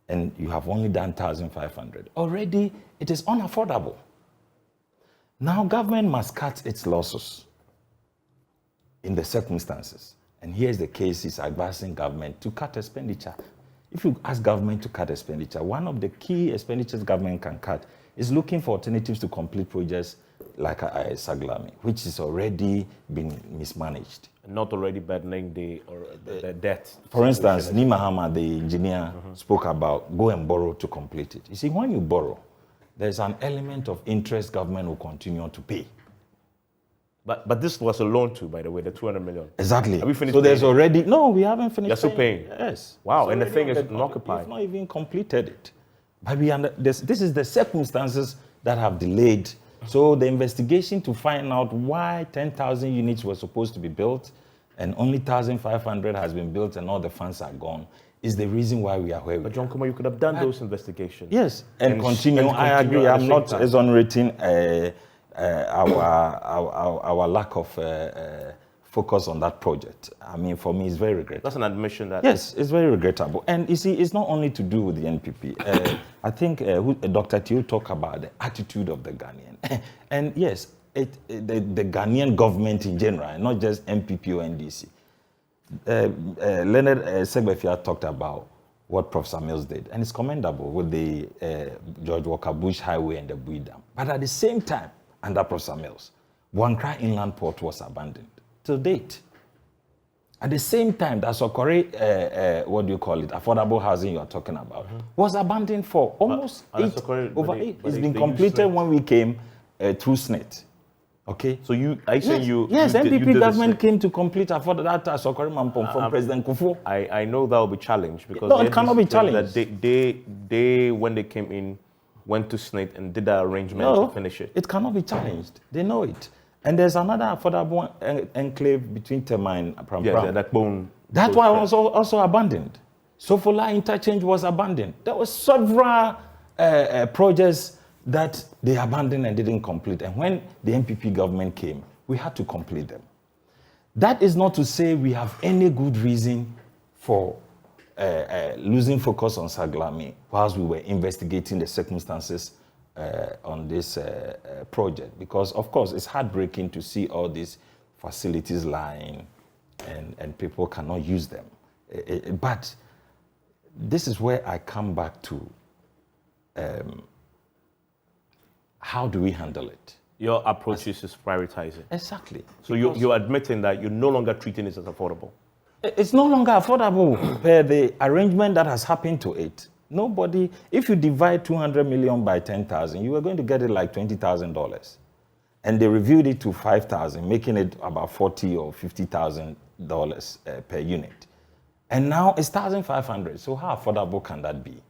and you have only done 1,500, already it is unaffordable. Now government must cut its losses in the circumstances. And here's the case is advising government to cut expenditure. If you ask government to cut expenditure, one of the key expenditures government can cut is looking for alternatives to complete projects like Saglemi, which is already been mismanaged. Not already burdening the debt. For instance, Nima Hama, the engineer, spoke about go and borrow to complete it. You see, when you borrow, there's an element of interest government will continue to pay. But this was a loan too, by the way, the 200 million. Exactly. Have we finished so there's paying? already, no, we haven't finished. You're still paying? Yes. Wow, It's and the already thing is on occupied. We've not even completed it. But this is the circumstances that have delayed. So the investigation to find out why 10,000 units were supposed to be built and only 1,500 has been built and all the funds are gone is the reason why we are where we are. But John Kumar, you could have done those investigations. Yes, and continue. I agree. I'm not exonerating our lack of focus on that project. I mean, for me, it's very regrettable. That's an admission that... Yes, it's very regrettable. And you see, it's not only to do with the NPP. I think Dr. Teo talked about the attitude of the Ghanaian. And yes, the Ghanaian government in general, not just NPP or NDC. Leonard Segbefia talked about what Professor Mills did, and it's commendable with the George Walker Bush Highway and the Bui Dam. But at the same time, under Professor Mills, Wankra Inland Port was abandoned till date. At the same time, that Sokore, what do you call it, affordable housing you are talking about, was abandoned for almost over 8. It's been completed when we came through SNET. Okay. So are you saying you... Yes, NPP government came to complete affordable that Sokore Mampong from President Kufuor. I know that will be challenged because... No, it cannot be challenged. They, when they came in, went to SNET and did that arrangement to finish it. It cannot be challenged. They know it. And there's another affordable enclave between Tema and Pram. Yeah, that one was also abandoned. Sofola interchange was abandoned. There were several projects that they abandoned and didn't complete. And when the NPP government came, we had to complete them. That is not to say we have any good reason for losing focus on Saglemi whilst we were investigating the circumstances on this project, because of course it's heartbreaking to see all these facilities lying and people cannot use them. But this is where I come back to how do we handle it? Your approach is prioritizing. Exactly. So you're admitting that you're no longer treating it as affordable. It's no longer affordable per the arrangement that has happened to it. Nobody, if you divide 200 million by 10,000, you are going to get it like $20,000. And they reviewed it to 5,000, making it about $40,000 or $50,000 per unit. And now it's 1,500. So how affordable can that be?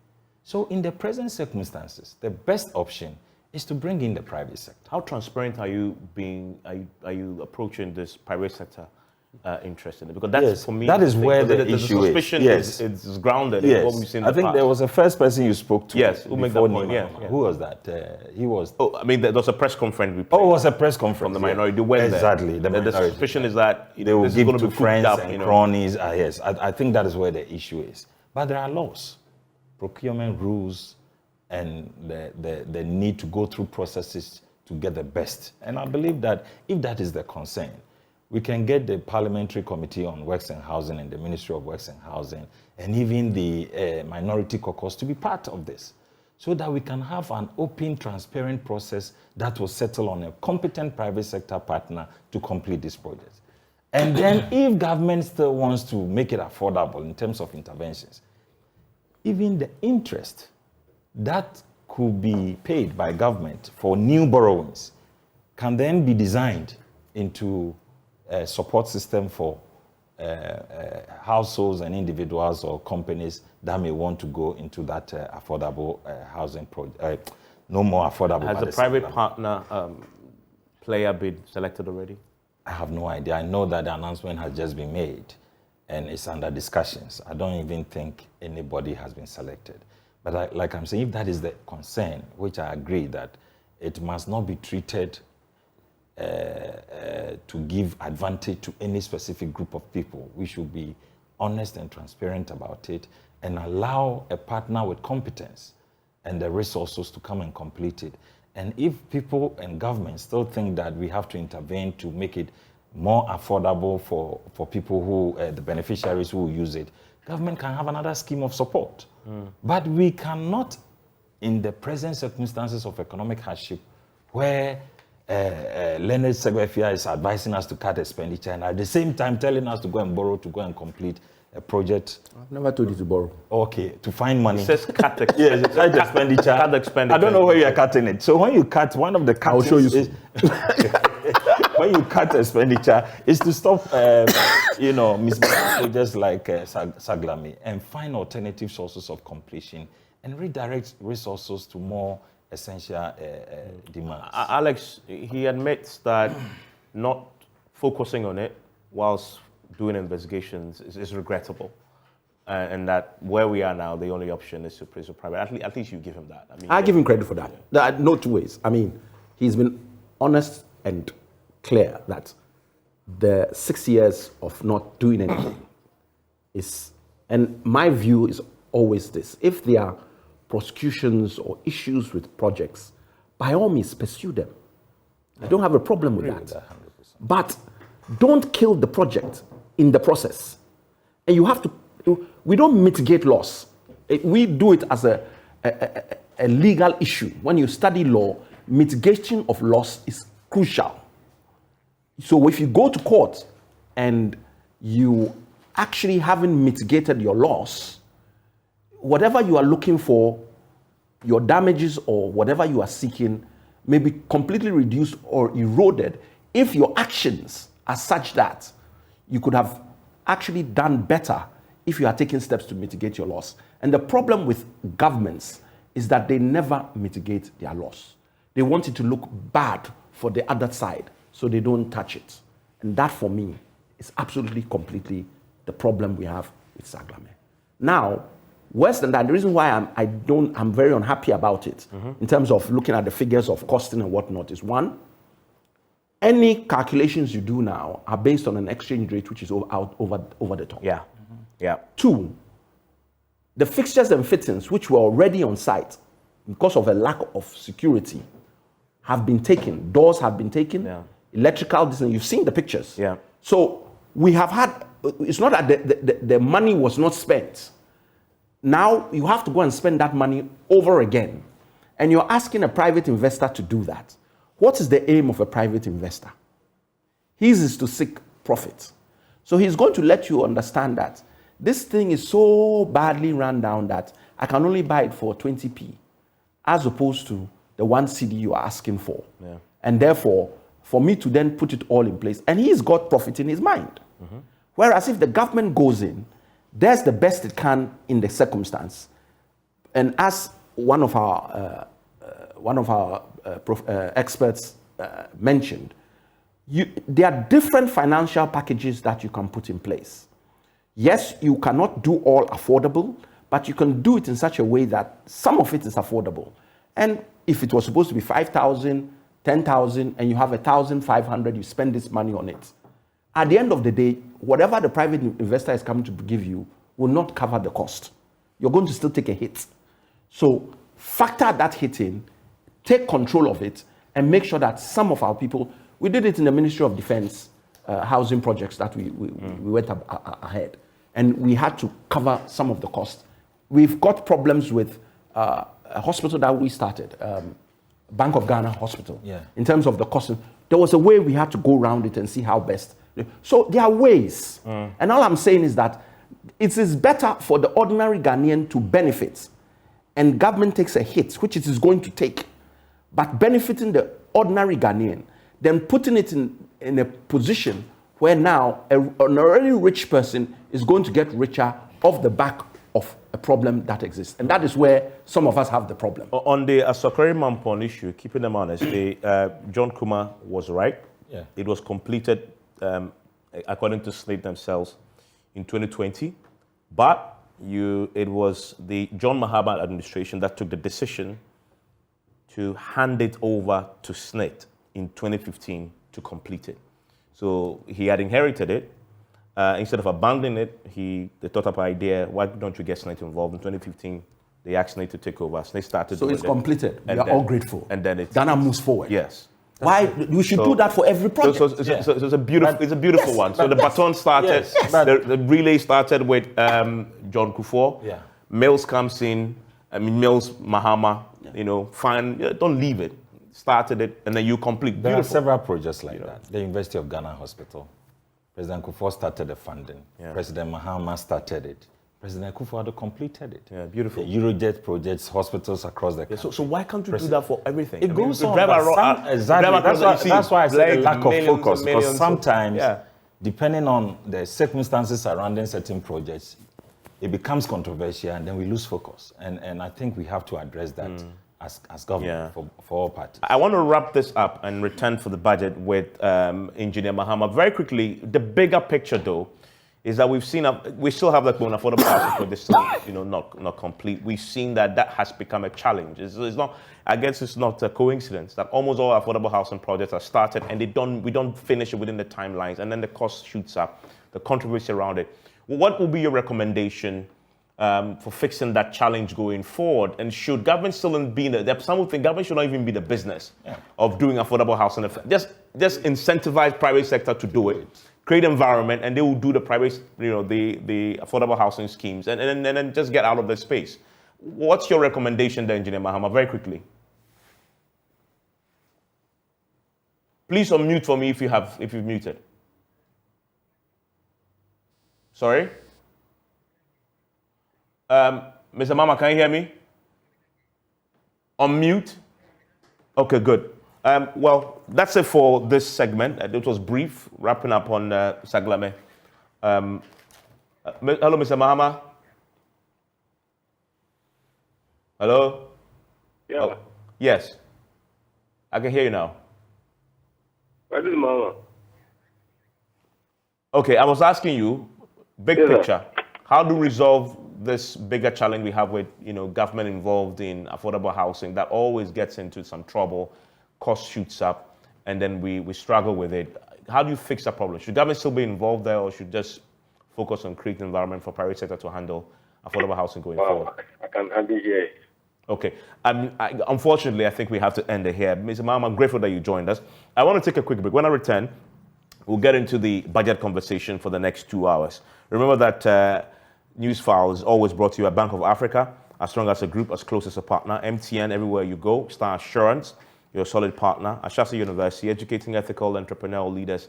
So in the present circumstances, the best option is to bring in the private sector. How transparent are you approaching this private sector interest in it? Because that's, for me, that is where the issue is. Yes, it's grounded in what we've seen in the past. I think there was a first person you spoke to. Yes, who made that point. Yeah. Who was that? He was. Oh, I mean, there was a press conference. It was a press conference from the minority. They went exactly. There. The suspicion is that they will give to friends and cronies. Yes, I think that is where the issue is. But there are laws, procurement rules, and the need to go through processes to get the best. And I believe that if that is the concern, we can get the Parliamentary Committee on Works and Housing and the Ministry of Works and Housing and even the Minority Caucus to be part of this so that we can have an open, transparent process that will settle on a competent private sector partner to complete this project. And then if government still wants to make it affordable in terms of interventions, even the interest that could be paid by government for new borrowings can then be designed into a support system for households and individuals or companies that may want to go into that affordable housing project. No more affordable. Has the private partner player been selected already? I have no idea. I know that the announcement has just been made. and it's under discussions. I don't even think anybody has been selected. But like I'm saying, if that is the concern, which I agree that it must not be treated to give advantage to any specific group of people. We should be honest and transparent about it and allow a partner with competence and the resources to come and complete it. And if people and government still think that we have to intervene to make it more affordable for people who, the beneficiaries who use it, government can have another scheme of support. But we cannot, in the present circumstances of economic hardship, where Leonard Segbefia is advising us to cut expenditure and at the same time telling us to go and borrow to go and complete a project. I've never told you to borrow. Okay, to find money. It says cut expenditure. Yes, cut expenditure. Cut expenditure. I don't know where you are cutting it. So when you cut, one of the cuts I'll show you. when you cut expenditure, is to stop, mismanaged projects like Saglemi and find alternative sources of completion and redirect resources to more essential demands. Alex, he admits that not focusing on it whilst doing investigations is regrettable, and that where we are now, the only option is to pursue private. At least you give him that. I give him credit for that. There are no two ways. I mean, he's been honest and clear that the 6 years of not doing anything is, and my view is always this: if there are prosecutions or issues with projects, by all means pursue them. I don't have a problem with that. But don't kill the project in the process. And you have to, we don't mitigate loss. We do it as a legal issue. When you study law, mitigation of loss is crucial. So if you go to court and you actually haven't mitigated your loss, whatever you are looking for, your damages or whatever you are seeking may be completely reduced or eroded if your actions are such that you could have actually done better if you are taking steps to mitigate your loss. And the problem with governments is that they never mitigate their loss. They want it to look bad for the other side, so they don't touch it. And that, for me, is absolutely, completely the problem we have with Saglemi. Now, worse than that, the reason why I'm very unhappy about it, in terms of looking at the figures of costing and whatnot, is one, any calculations you do now are based on an exchange rate which is over the top. Yeah. Yeah. Two, the fixtures and fittings which were already on site because of a lack of security have been taken. Doors have been taken. Yeah. Electrical, you've seen the pictures. Yeah. So we have had, it's not that the money was not spent. Now you have to go and spend that money over again. And you're asking a private investor to do that. What is the aim of a private investor? His is to seek profit. So he's going to let you understand that this thing is so badly run down that I can only buy it for 20p, as opposed to the 1 CD you are asking for. Yeah. And therefore, for me to then put it all in place, and he's got profit in his mind. Whereas if the government goes in, does the best it can in the circumstance, and as one of our experts mentioned, there are different financial packages that you can put in place. Yes, you cannot do all affordable, but you can do it in such a way that some of it is affordable. And if it was supposed to be 5,000, 10,000, and you have 1,500, you spend this money on it. At the end of the day, whatever the private investor is coming to give you will not cover the cost. You're going to still take a hit. So factor that hit in, take control of it, and make sure that some of our people, we did it in the Ministry of Defense housing projects that we went ahead, and we had to cover some of the cost. We've got problems with a hospital that we started, Bank of Ghana Hospital, in terms of the cost. There was a way we had to go around it and see how best. So there are ways. And all I'm saying is that it is better for the ordinary Ghanaian to benefit, and government takes a hit, which it is going to take, but benefiting the ordinary Ghanaian, then putting it in a position where now an already rich person is going to get richer off the back of a problem that exists. And that is where some of us have the problem. On the Asokore Mampon issue, keeping them honest, John Kuma was right. Yeah. It was completed, according to Slate themselves, in 2020, but it was the John Mahama administration that took the decision to hand it over to SNIT in 2015 to complete it. So he had inherited it. Instead of abandoning it, they thought up an idea, why don't you get SNIT involved? In 2015, they asked SNIT to take over. SNIT started So doing it's it. completed. We are all grateful. And then Ghana moves forward. Yes. Why? We should do that for every project. So it's a beautiful one. So the baton started, the relay started with John Kufuor. Yeah. Mills comes in, Mills, Mahama, fine, don't leave it. Started it, and then you complete. There are several projects like that. The University of Ghana Hospital. President Kufuor started the funding. Yeah. President Mahama started it. President Kufuor completed it. Yeah, beautiful. The Eurojet projects, hospitals across the country. So why can't you do that for everything? It goes on. Exactly. That's why I said a lack of focus. Because sometimes, depending on the circumstances surrounding certain projects, it becomes controversial and then we lose focus. And I think we have to address that as government for all parties. I want to wrap this up and return for the budget with Engineer Mahama. Very quickly, the bigger picture though, is that we still have that affordable housing, but it's still not complete. We've seen that has become a challenge. It's not. I guess it's not a coincidence that almost all affordable housing projects are started and we don't finish it within the timelines, and then the cost shoots up, the controversy around it. What would be your recommendation for fixing that challenge going forward? And should government still be some would think government should not even be the business of doing affordable housing. Just incentivize private sector to do it. Create environment, and they will do the private, the affordable housing schemes, and then just get out of the space. What's your recommendation there, Engineer Mahama, very quickly? Please unmute for me if you've muted. Sorry? Mr. Mama, can you hear me? Unmute? Okay, good. Well, that's it for this segment. It was brief, wrapping up on Saglemi. Hello, Mr. Mahama. Hello? Yeah. Oh, yes. I can hear you now. Where is Mama? Okay, I was asking you, big picture, how do we resolve this bigger challenge we have with government involved in affordable housing that always gets into some trouble, cost shoots up, and then we struggle with it? How do you fix that problem? Should government still be involved there, or should just focus on creating an environment for private sector to handle affordable housing going forward? I can handle here. Okay. Unfortunately, I think we have to end it here. Mr. Mahama, I'm grateful that you joined us. I want to take a quick break. When I return, we'll get into the budget conversation for the next 2 hours. Remember that Newsfile is always brought to you by Bank of Africa, as strong as a group, as close as a partner. MTN, everywhere you go. Star Assurance, your solid partner. Ashasa University, educating ethical entrepreneurial leaders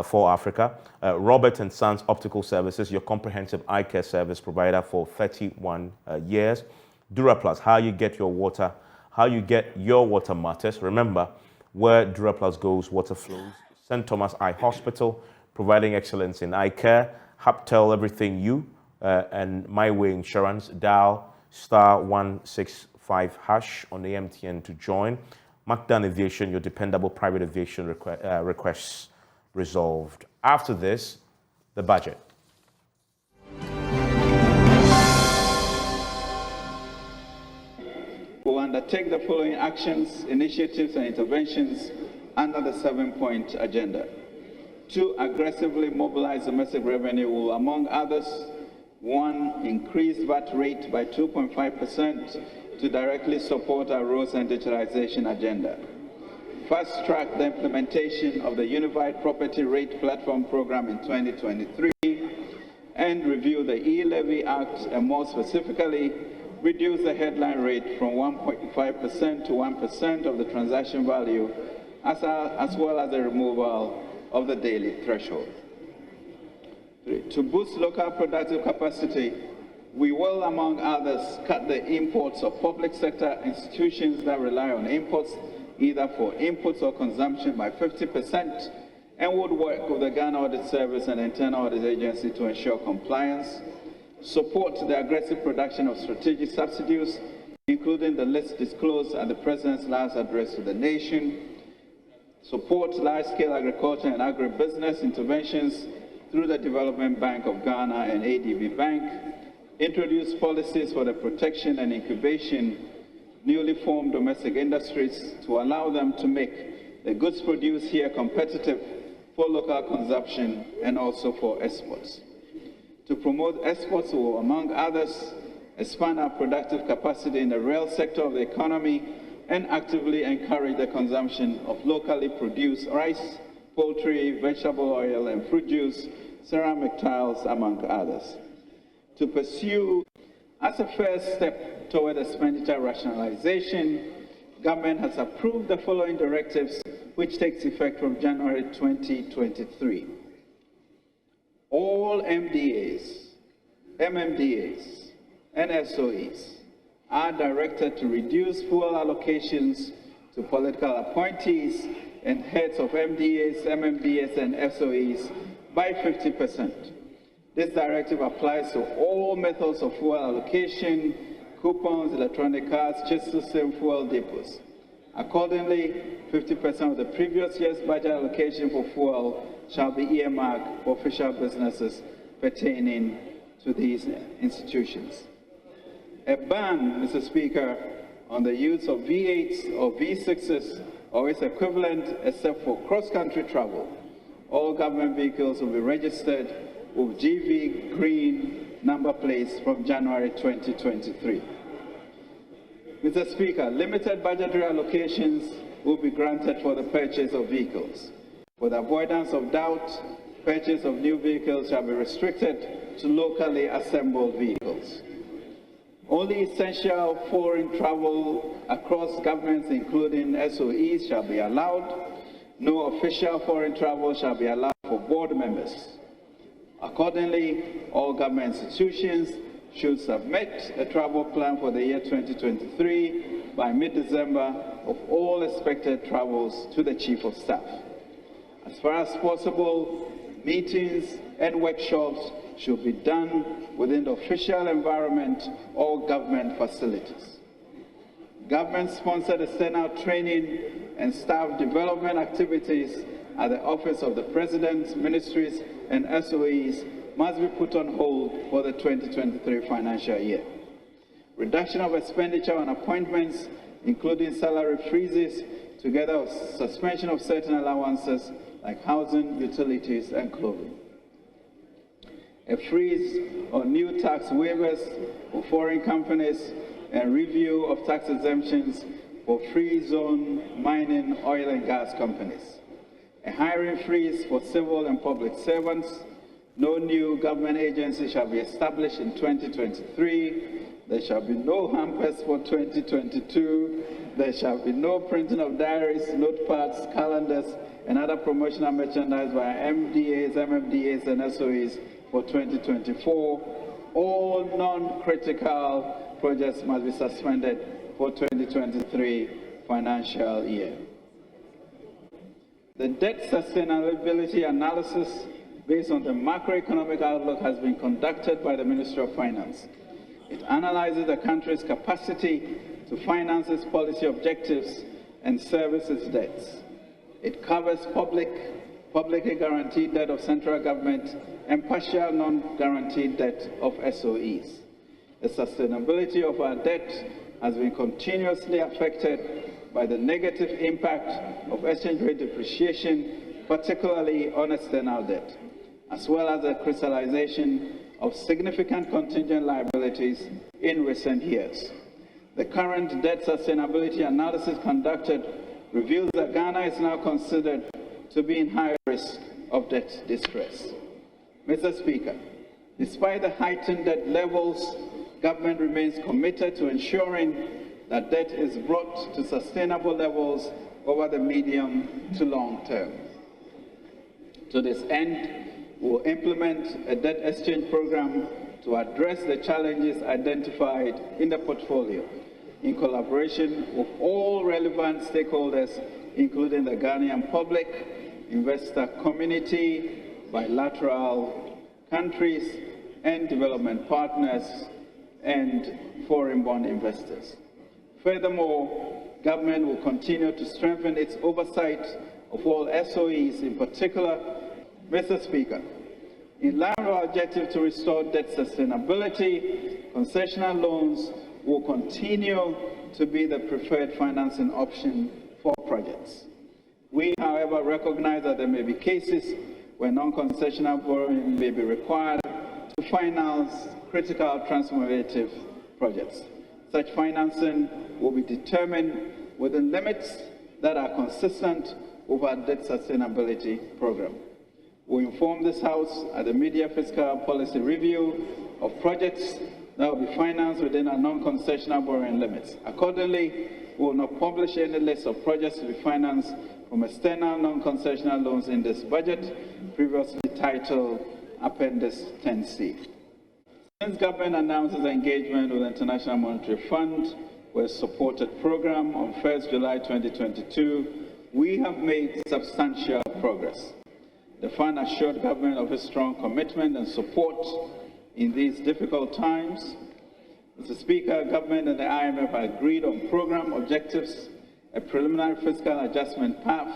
for Africa. Robert & Sons Optical Services, your comprehensive eye care service provider for 31 years. Duraplus, how you get your water matters. Remember, where Duraplus goes, water flows. St. Thomas Eye Hospital, providing excellence in eye care. Haptel, everything you. And My Way Insurance, dial *165# on the MTN to join. Macdan Aviation, your dependable private aviation requests resolved. After this, the budget. Will undertake the following actions, initiatives, and interventions under the 7-point agenda. To aggressively mobilize domestic revenue will, among others, 1, increase VAT rate by 2.5% to directly support our roads and digitalization agenda. Fast track the implementation of the Unified Property Rate Platform Program in 2023 and review the E-Levy Act, and more specifically, reduce the headline rate from 1.5% to 1% of the transaction value, as well as the removal of the daily threshold. 3, to boost local productive capacity, we will, among others, cut the imports of public sector institutions that rely on imports, either for inputs or consumption, by 50%, and would work with the Ghana Audit Service and Internal Audit Agency to ensure compliance. Support the aggressive production of strategic subsidies, including the list disclosed at the President's last address to the nation. Support large-scale agriculture and agribusiness interventions through the Development Bank of Ghana and ADB Bank, introduce policies for the protection and incubation of newly formed domestic industries to allow them to make the goods produced here competitive for local consumption and also for exports. To promote exports will, among others, expand our productive capacity in the rail sector of the economy and actively encourage the consumption of locally produced rice, poultry, vegetable oil, and fruit juice, ceramic tiles, among others. To pursue, as a first step toward expenditure rationalization, government has approved the following directives, which takes effect from January 2023. All MDAs, MMDAs, and SOEs are directed to reduce fuel allocations to political appointees and heads of MDAs, MMDAs, and SOEs by 50%. This directive applies to all methods of fuel allocation, coupons, electronic cards, chip system, fuel depots. Accordingly, 50% of the previous year's budget allocation for fuel shall be earmarked for official businesses pertaining to these institutions. A ban, Mr. Speaker, on the use of V8s or V6s or its equivalent except for cross-country travel. All government vehicles will be registered with GV green number plates from January 2023. Mr. Speaker, limited budgetary allocations will be granted for the purchase of vehicles. For the avoidance of doubt, purchase of new vehicles shall be restricted to locally assembled vehicles. Only essential foreign travel across governments, including SOEs, shall be allowed. No official foreign travel shall be allowed for board members. Accordingly, all government institutions should submit a travel plan for the year 2023 by mid-December of all expected travels to the Chief of Staff. As far as possible, meetings and workshops should be done within the official environment or government facilities. Government-sponsored external training and staff development activities at the Office of the President, ministries, and SOEs must be put on hold for the 2023 financial year. Reduction of expenditure on appointments, including salary freezes, together with suspension of certain allowances like housing, utilities, and clothing. A freeze on new tax waivers for foreign companies and review of tax exemptions for free zone mining, oil and gas companies. A hiring freeze for civil and public servants. No new government agency shall be established in 2023. There shall be no hampers for 2022. There shall be no printing of diaries, notepads, calendars, and other promotional merchandise by MDAs, MMDAs, and SOEs for 2024. All non-critical projects must be suspended for 2023 financial year. The debt sustainability analysis based on the macroeconomic outlook has been conducted by the Ministry of Finance. It analyzes the country's capacity to finance its policy objectives and service its debts. It covers publicly guaranteed debt of central government and partial non-guaranteed debt of SOEs. The sustainability of our debt has been continuously affected by the negative impact of exchange rate depreciation, particularly on external debt, as well as the crystallization of significant contingent liabilities in recent years. The current debt sustainability analysis conducted reveals that Ghana is now considered to be in high risk of debt distress. Mr. Speaker, despite the heightened debt levels, government remains committed to ensuring that debt is brought to sustainable levels over the medium to long term. To this end, we will implement a debt exchange program to address the challenges identified in the portfolio in collaboration with all relevant stakeholders, including the Ghanaian public, investor community, bilateral countries, and development partners, and foreign bond investors. Furthermore, government will continue to strengthen its oversight of all SOEs in particular. Mr. Speaker, In line with our objective to restore debt sustainability, concessional loans will continue to be the preferred financing option for projects. We, however, recognize that there may be cases where non-concessional borrowing may be required to finance critical transformative projects. Such financing will be determined within limits that are consistent with our debt sustainability program. We inform this House at the mid-year fiscal policy review of projects that will be financed within our non-concessional borrowing limits. Accordingly, we will not publish any list of projects to be financed from external non-concessional loans in this budget, previously titled Appendix 10C. Since government announced its engagement with the International Monetary Fund with a supported program on 1st July 2022, we have made substantial progress. The fund assured government of its strong commitment and support in these difficult times. Mr. Speaker, government and the IMF agreed on program objectives, a preliminary fiscal adjustment path,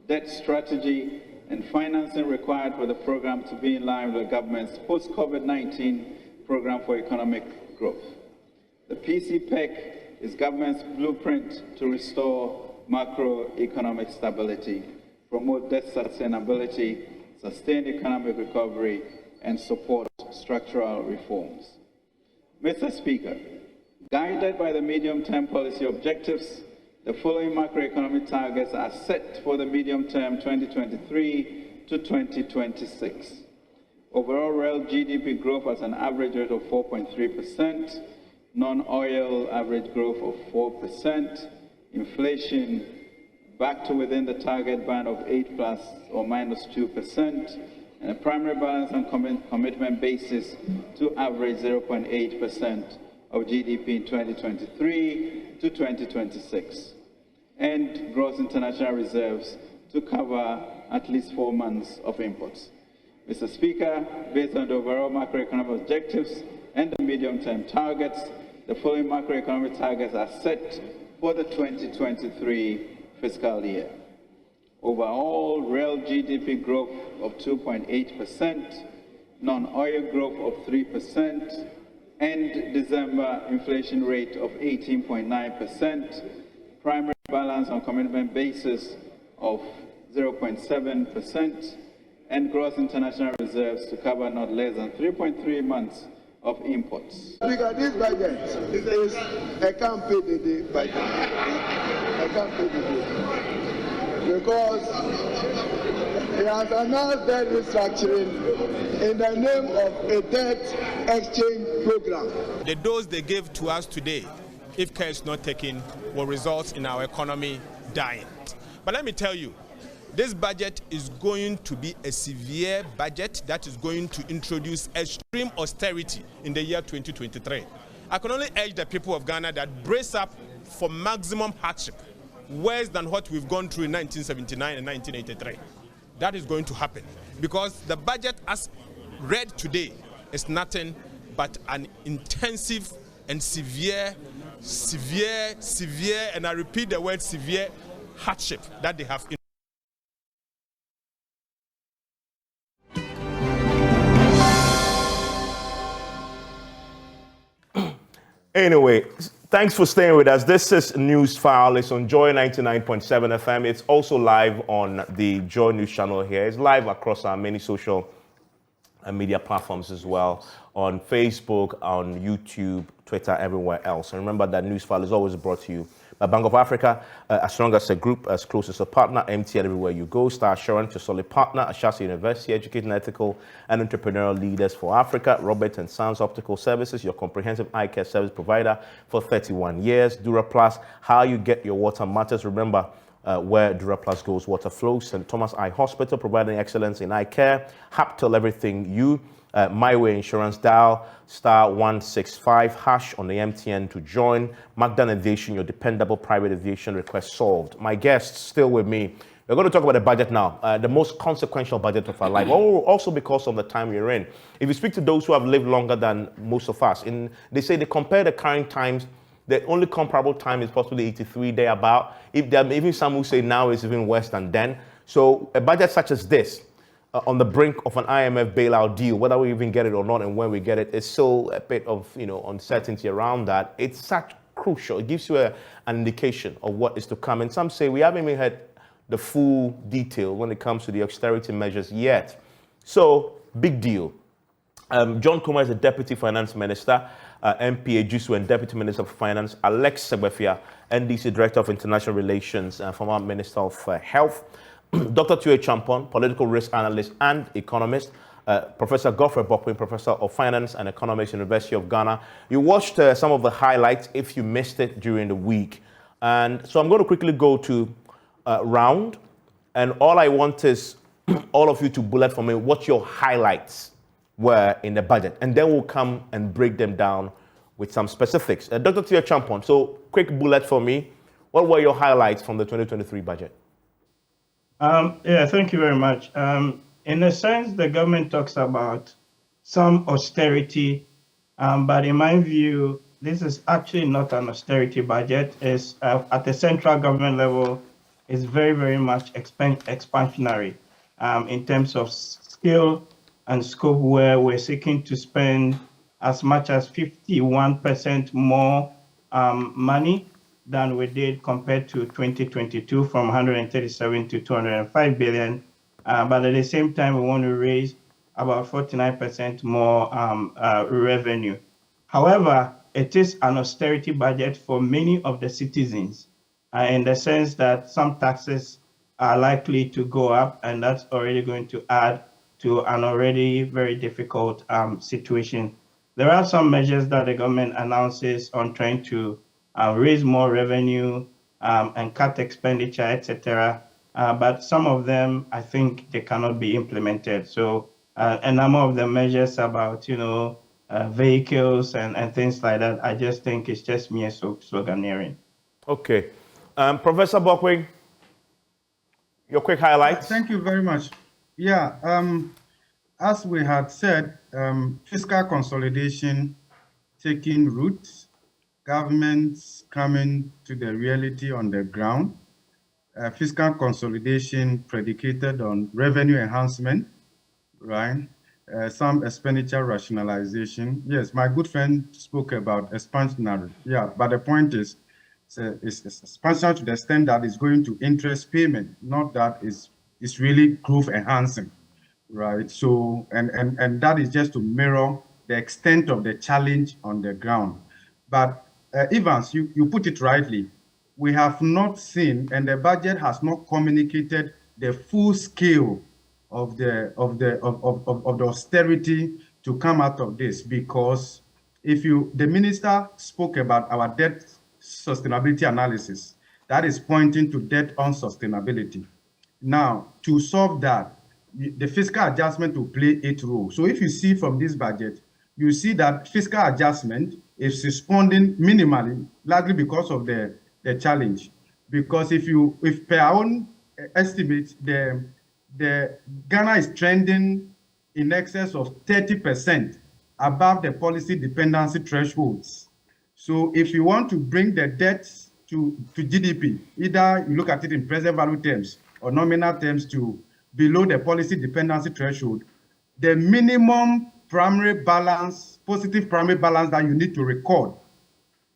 debt strategy, and financing required for the program to be in line with the government's post-COVID-19 program for economic growth. The PCPEC is government's blueprint to restore macroeconomic stability, promote debt sustainability, sustain economic recovery, and support structural reforms. Mr. Speaker, guided by the medium-term policy objectives, the following macroeconomic targets are set for the medium term 2023 to 2026. Overall real GDP growth at an average rate of 4.3%, non-oil average growth of 4%, inflation back to within the target band of 8 plus or minus 2%, and a primary balance on commitment basis to average 0.8% of GDP in 2023 to 2026, and gross international reserves to cover at least 4 months of imports. Mr. Speaker, based on the overall macroeconomic objectives and the medium-term targets, the following macroeconomic targets are set for the 2023 fiscal year. Overall real GDP growth of 2.8%, non-oil growth of 3%, end December inflation rate of 18.9%, primary balance on commitment basis of 0.7%, and gross international reserves to cover not less than 3.3 months of imports. Because this budget is a campaign budget. I can't pay the bill. Because he has announced debt restructuring in the name of a debt exchange program. The dose they gave to us today, if care is not taken, will result in our economy dying. But let me tell you, this budget is going to be a severe budget that is going to introduce extreme austerity in the year 2023. I can only urge the people of Ghana that brace up for maximum hardship, worse than what we've gone through in 1979 and 1983. That is going to happen because the budget as read today is nothing but an intensive and severe, and I repeat the word severe, hardship that they have. Anyway, thanks for staying with us. This is Newsfile. It's on Joy 99.7 FM. It's also live on the Joy News channel here. It's live across our many social and media platforms as well, on Facebook, on YouTube, Twitter, everywhere else. And remember that Newsfile is always brought to you by Bank of Africa, as strong as a group, as close as a partner, MTN everywhere you go, Star Assurance, your solid partner, Ashasi University, educating ethical and entrepreneurial leaders for Africa, Robert and Sons Optical Services, your comprehensive eye care service provider for 31 years, Duraplus, how you get your water matters. Remember, where Duraplus goes, water flows. St. Thomas Eye Hospital, providing excellence in eye care. Haptel, everything you. My Way Insurance, dial *165# on the MTN to join. Magdan Aviation, your dependable private aviation request solved. My guests still with me. We're going to talk about the budget now, the most consequential budget of our life, also because of the time we're in. If you speak to those who have lived longer than most of us, they say they compare the current times. The only comparable time is possibly 83 thereabout. If there are even some who say now is even worse than then. So a budget such as this, on the brink of an IMF bailout deal. Whether we even get it or not, and when we get it, it's still a bit of uncertainty around that. It's such crucial. It gives you an indication of what is to come. And some say we haven't even had the full detail when it comes to the austerity measures yet. So big deal. John Kumar is the Deputy Finance Minister. MPA Jusu and Deputy Minister for Finance. Alex Segbefia, NDC Director of International Relations and former Minister of Health. Dr. Tue Champon, Political Risk Analyst and Economist. Professor Godfrey Bokwin, Professor of Finance and Economics, University of Ghana. You watched some of the highlights if you missed it during the week. And so I'm going to quickly go to round. And all I want is all of you to bullet for me what your highlights were in the budget. And then we'll come and break them down with some specifics. Dr. Tue Champon, so quick bullet for me. What were your highlights from the 2023 budget? Yeah, thank you very much. In a sense, the government talks about some austerity, but in my view, this is actually not an austerity budget. It's at the central government level, it's very, very much expansionary in terms of scale and scope, where we're seeking to spend as much as 51% more money than we did compared to 2022, from 137 to 205 billion. But at the same time, we want to raise about 49% more revenue. However, it is an austerity budget for many of the citizens, in the sense that some taxes are likely to go up, and that's already going to add to an already very difficult situation. There are some measures that the government announces on trying to raise more revenue and cut expenditure, etc. But some of them, I think, they cannot be implemented. So a number of the measures about, vehicles and things like that, I just think it's just mere sloganeering. Okay. Professor Bokwin, your quick highlights. Thank you very much. Yeah, as we had said, fiscal consolidation taking root, governments coming to the reality on the ground, fiscal consolidation predicated on revenue enhancement, right? Some expenditure rationalization. Yes, my good friend spoke about expansionary. Yeah, but the point is, it's expansionary to the extent that it's going to interest payment, not that it's really growth enhancing, right? So, and that is just to mirror the extent of the challenge on the ground. But Evans, you put it rightly. We have not seen, and the budget has not communicated the full scale of the austerity to come out of this, because the minister spoke about our debt sustainability analysis, that is pointing to debt unsustainability. Now, to solve that, the fiscal adjustment will play its role. So if you see from this budget, you see that fiscal adjustment is responding minimally, largely because of the challenge. Because if per our own estimate, the Ghana is trending in excess of 30% above the policy dependency thresholds. So if you want to bring the debt to GDP, either you look at it in present value terms or nominal terms to below the policy dependency threshold, the minimum primary balance, positive primary balance that you need to record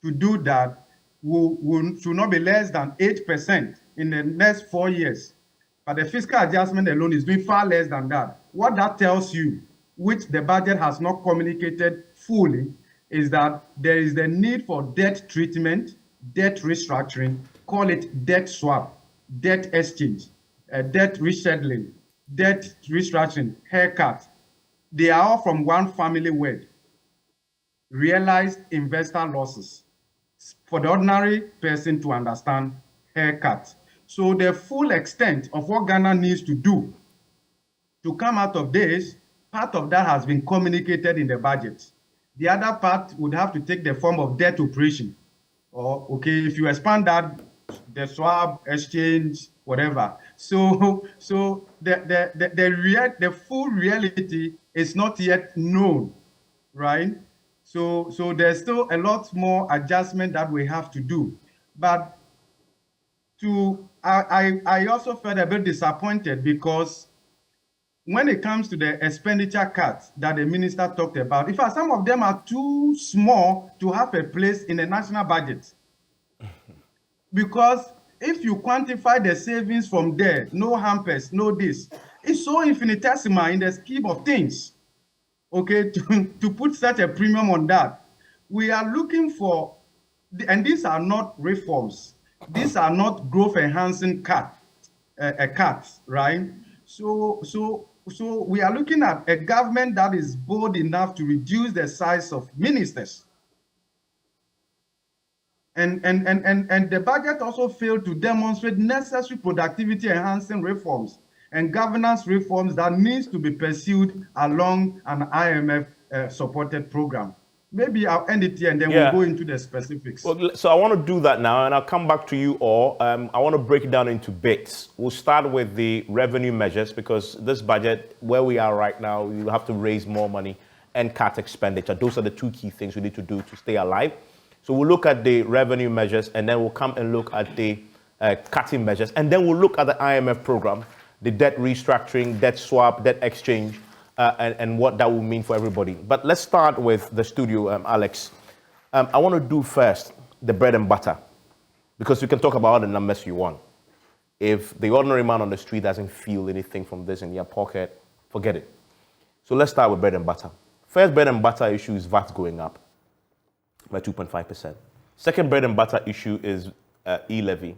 to do that should not be less than 8% in the next 4 years. But the fiscal adjustment alone is doing far less than that. What that tells you, which the budget has not communicated fully, is that there is the need for debt treatment, debt restructuring, call it debt swap, debt exchange, debt rescheduling, debt restructuring, haircut. They are all from one family word: realized investor losses. For the ordinary person to understand, haircut. So the full extent of what Ghana needs to do to come out of this, part of that has been communicated in the budget. The other part would have to take the form of debt operation. Or, okay, if you expand that, the swap, exchange, whatever. So the full reality is not yet known, right? So there's still a lot more adjustment that we have to do. But I also felt a bit disappointed because when it comes to the expenditure cuts that the minister talked about, in fact, some of them are too small to have a place in the national budget. Because if you quantify the savings from there, no hampers, no this, it's so infinitesimal in the scheme of things, okay, to put such a premium on that. We are looking for, and these are not reforms, these are not growth-enhancing cuts, right? So we are looking at a government that is bold enough to reduce the size of ministers. And the budget also failed to demonstrate necessary productivity-enhancing reforms and governance reforms that needs to be pursued along an IMF-supported program. Maybe I'll end it here and then we'll go into the specifics. Well, so I want to do that now, and I'll come back to you all. I want to break it down into bits. We'll start with the revenue measures, because this budget, where we are right now, we have to raise more money and cut expenditure. Those are the two key things we need to do to stay alive. So we'll look at the revenue measures, and then we'll come and look at the cutting measures, and then we'll look at the IMF program, the debt restructuring, debt swap, debt exchange, and what that will mean for everybody. But let's start with the studio, Alex. I want to do first the bread and butter, because you can talk about all the numbers you want. If the ordinary man on the street doesn't feel anything from this in their pocket, forget it. So let's start with bread and butter. First bread and butter issue is VAT going up by 2.5%. Second bread and butter issue is e-levy.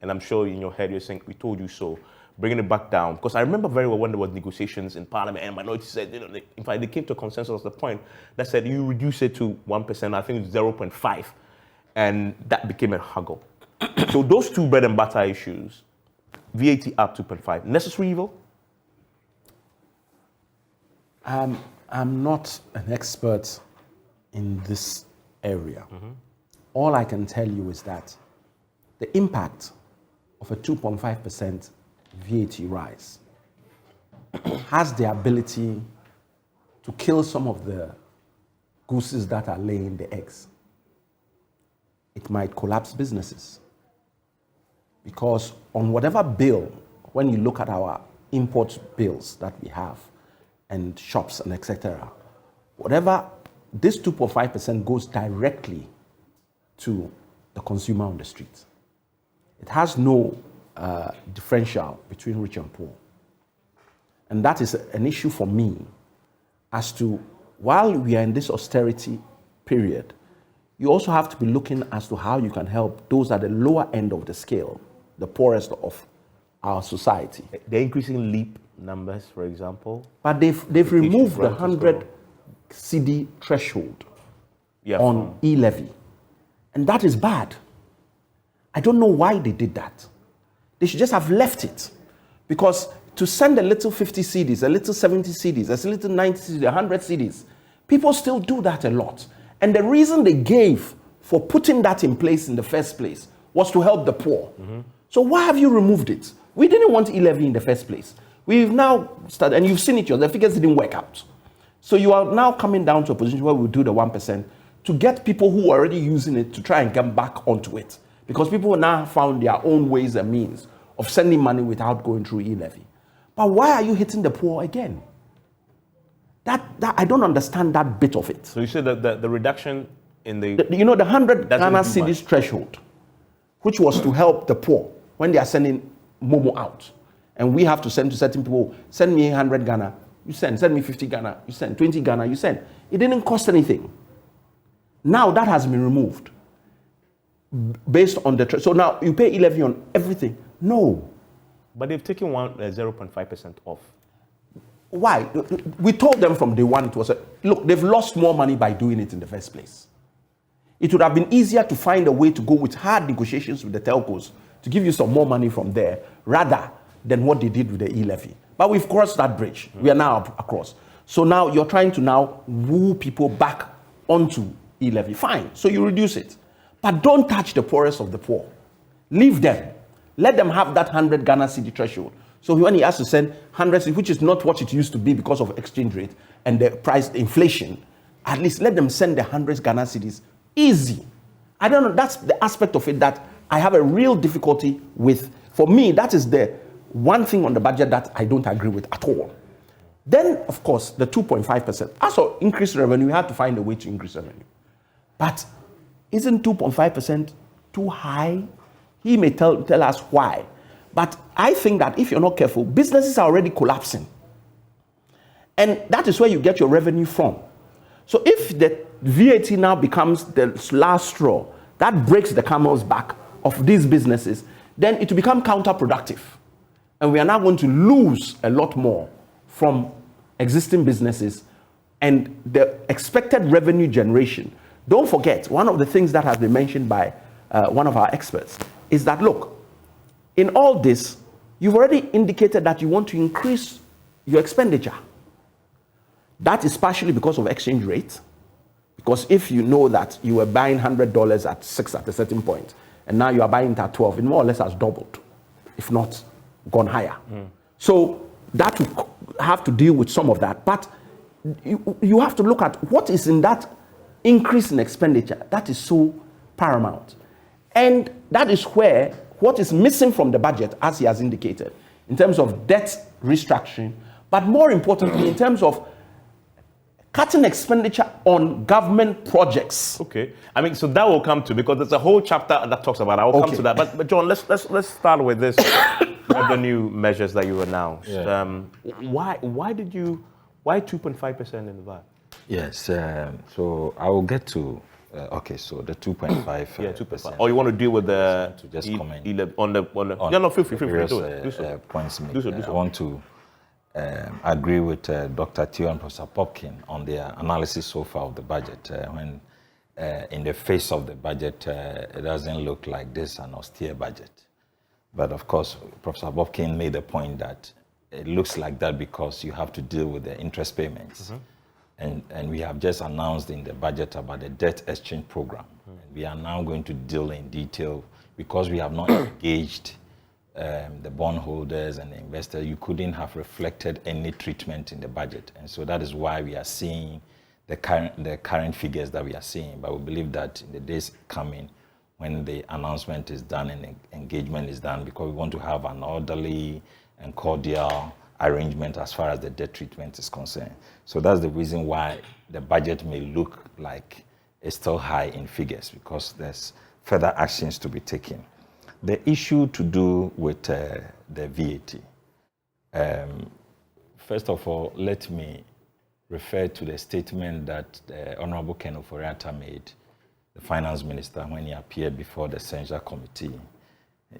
And I'm sure in your head you're saying, we told you so. Bringing it back down. Because I remember very well when there were negotiations in Parliament and minorities said, in fact, they came to a consensus at the point that said you reduce it to 1%, I think it's 0.5%. And that became a haggle. So those two bread and butter issues, VAT up 2.5%. Necessary evil? I'm not an expert in this area. All I can tell you is that the impact of a 2.5% VAT rise has the ability to kill some of the gooses that are laying the eggs. It might collapse businesses, because on whatever bill, when you look at our import bills that we have and shops and etc., whatever, this 2.5% goes directly to the consumer on the street. It has no differential between rich and poor. And that is an issue for me as to, while we are in this austerity period, you also have to be looking as to how you can help those at the lower end of the scale, the poorest of our society. They're increasing LEAP numbers, for example. But they've removed the 100 CD threshold on e-levy. And that is bad. I don't know why they did that. They should just have left it. Because to send a little 50 CDs, a little 70 CDs, a little 90 CDs, 100 CDs, people still do that a lot. And the reason they gave for putting that in place in the first place was to help the poor. So why have you removed it? We didn't want e-levy in the first place. We've now started, and you've seen it, the figures didn't work out. So you are now coming down to a position where we'll do the 1% to get people who are already using it to try and come back onto it. Because people now found their own ways and means of sending money without going through e-levy. But why are you hitting the poor again? That I don't understand that bit of it. So you said that the reduction in the 100 Ghana cedis threshold, which was to help the poor when they are sending Momo out. And we have to send to certain people, send me 100 Ghana, you send me 50 Ghana, you send 20 Ghana, you send. It didn't cost anything. Now that has been removed based on the, so now you pay e-levy on everything. No. But they've taken 0.5% off. Why? We told them from day one, it was look, they've lost more money by doing it in the first place. It would have been easier to find a way to go with hard negotiations with the telcos to give you some more money from there rather than what they did with the e-levy. But we've crossed that bridge. We are now across. So now you're trying to now woo people back onto e-levy. Fine, so you reduce it. But don't touch the poorest of the poor. Leave them. Let them have that 100 Ghana cedi threshold. So when he has to send 100, which is not what it used to be because of exchange rate and the price inflation, at least let them send the 100 Ghana cedis easy. I don't know, that's the aspect of it that I have a real difficulty with. For me, that is the one thing on the budget that I don't agree with at all. Then, of course, the 2.5%. As for increased revenue, we have to find a way to increase revenue. But isn't 2.5% too high? He may tell us why. But I think that if you're not careful, businesses are already collapsing. And that is where you get your revenue from. So if the VAT now becomes the last straw, that breaks the camel's back of these businesses, then it will become counterproductive. And we are now going to lose a lot more from existing businesses and the expected revenue generation. Don't forget, one of the things that has been mentioned by one of our experts is that, look, in all this, you've already indicated that you want to increase your expenditure. That is partially because of exchange rate. Because if you know that you were buying $100 at 6 at a certain point, and now you are buying it at 12, it more or less has doubled, if not gone higher. So that will have to deal with some of that. But you have to look at what is in that increase in expenditure that is so paramount. And that is where what is missing from the budget, as he has indicated, in terms of debt restructuring, but more importantly, in terms of cutting expenditure on government projects. Okay, I mean, so that will come to, because there's a whole chapter that talks about it. I will come to that. But John, let's start with this revenue measures that you announced. Yeah. Why 2.5% in the VAT? Yes, so I will get to, so the 2.5. Yeah, 2.5. Or you want to deal with the to just comment on the feel free to do it. Do so. Points made. Do so. I want to agree with Dr. Theo and Professor Popkin on their analysis so far of the budget. When in the face of the budget, it doesn't look like this an austere budget. But of course, Professor Popkin made the point that it looks like that because you have to deal with the interest payments. And we have just announced in the budget about the debt exchange program. And we are now going to deal in detail because we have not engaged the bondholders and the investors. You couldn't have reflected any treatment in the budget. And so that is why we are seeing the current figures that we are seeing. But we believe that in the days coming, when the announcement is done and engagement is done, because we want to have an orderly and cordial arrangement as far as the debt treatment is concerned. So that's the reason why the budget may look like it's still high in figures, because there's further actions to be taken. The issue to do with the VAT. First of all, let me refer to the statement that Honorable Ken Ofori-Atta made, the finance minister, when he appeared before the Censure Committee.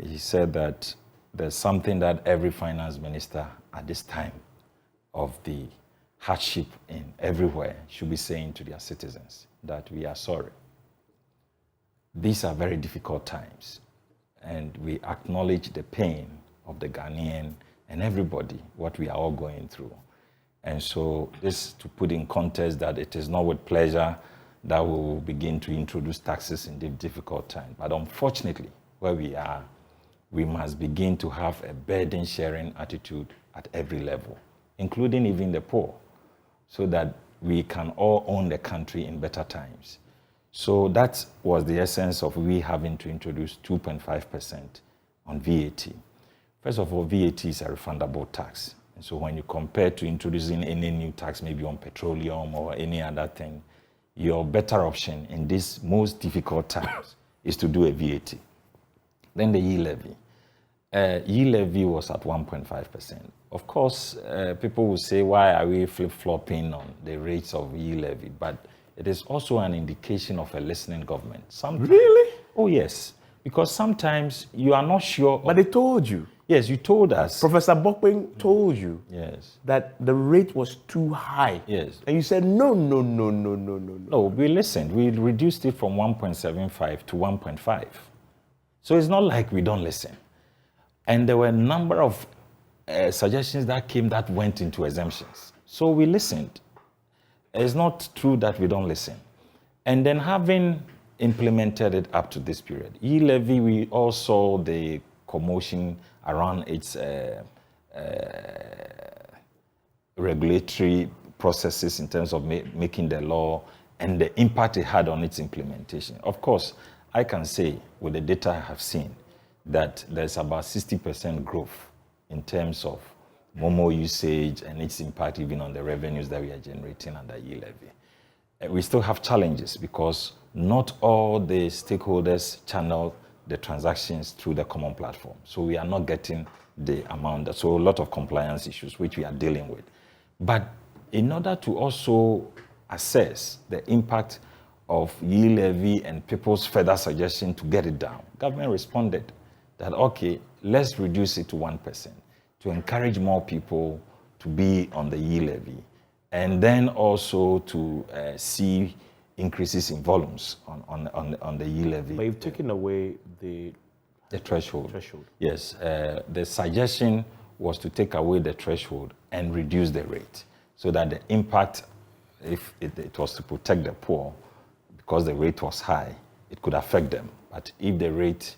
He said that there's something that every finance minister at this time of the hardship in everywhere should be saying to their citizens, that we are sorry. These are very difficult times, and we acknowledge the pain of the Ghanaian and everybody, what we are all going through. And so this to put in context that it is not with pleasure that we will begin to introduce taxes in the difficult time. But unfortunately, where we are, we must begin to have a burden-sharing attitude at every level, including even the poor, so that we can all own the country in better times. So that was the essence of we having to introduce 2.5% on VAT. First of all, VAT is a refundable tax. And so when you compare to introducing any new tax, maybe on petroleum or any other thing, your better option in these most difficult times is to do a VAT. Then the e-levy. E-levy was at 1.5%. Of course, people will say, why are we flip-flopping on the rates of e-levy? But it is also an indication of a listening government. Really? Oh, yes. Because sometimes you are not sure. But they told you. Yes, you told us. Professor Bokpeng told you. Yes. That the rate was too high. Yes. And you said, no. No, we listened. We reduced it from 1.75 to 1.5. So it's not like we don't listen. And there were a number of suggestions that came that went into exemptions. So we listened. It's not true that we don't listen. And then having implemented it up to this period, e-levy, we all saw the commotion around its regulatory processes in terms of making the law and the impact it had on its implementation. Of course, I can say with the data I have seen that there's about 60% growth in terms of Momo usage, and its impact even on the revenues that we are generating under e-levy. We still have challenges because not all the stakeholders channel the transactions through the common platform. So we are not getting the amount. So a lot of compliance issues which we are dealing with. But in order to also assess the impact of e-levy and people's further suggestion to get it down, government responded that, okay, let's reduce it to 1% to encourage more people to be on the e-levy, and then also to see increases in volumes on the e-levy. But you've taken away the threshold. Yes, the suggestion was to take away the threshold and reduce the rate so that the impact, if it was to protect the poor, because the rate was high, it could affect them. But if the rate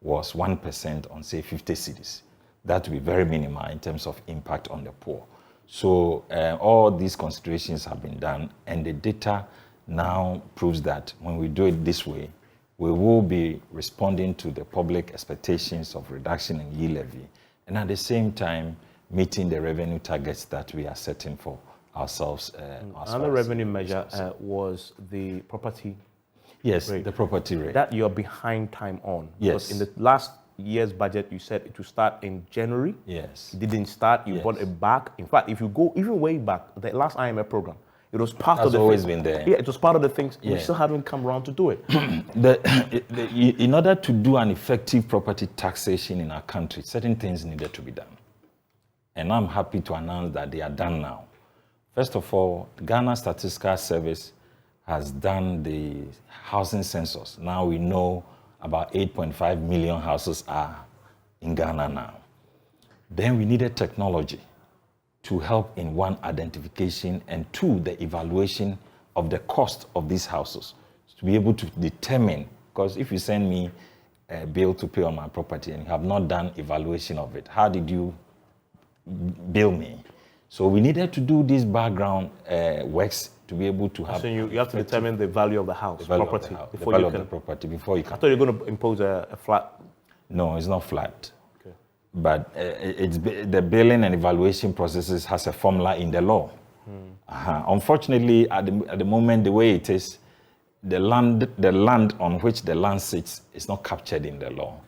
was 1% on, say, 50 cedis, that would be very minimal in terms of impact on the poor. So all these considerations have been done, and the data now proves that when we do it this way, we will be responding to the public expectations of reduction in e-levy, and at the same time meeting the revenue targets that we are setting for ourselves. Another revenue measure was the property rate. The property rate. That you're behind time on. Yes. Because in the last year's budget, you said it would start in January. Yes. It didn't start. You brought it back. In fact, if you go even way back, the last IMF program, it was part of the always things. been there. Yeah, it was part of the things. Yeah. We still haven't come around to do it. In order to do an effective property taxation in our country, certain things needed to be done. And I'm happy to announce that they are done now. First of all, Ghana Statistical Service has done the housing census. Now we know about 8.5 million houses are in Ghana now. Then we needed technology to help in one, identification, and two, the evaluation of the cost of these houses, to be able to determine, because if you send me a bill to pay on my property and you have not done evaluation of it, how did you bill me? So we needed to do these background works to be able to have. So you have to determine the value of the house, the value property, of the house, before the value you can. of the property before you can. I thought you were going to impose a flat. No, it's not flat. Okay. But it's the billing and evaluation processes has a formula in the law. Unfortunately, at the moment, the way it is, the land on which the land sits is not captured in the law.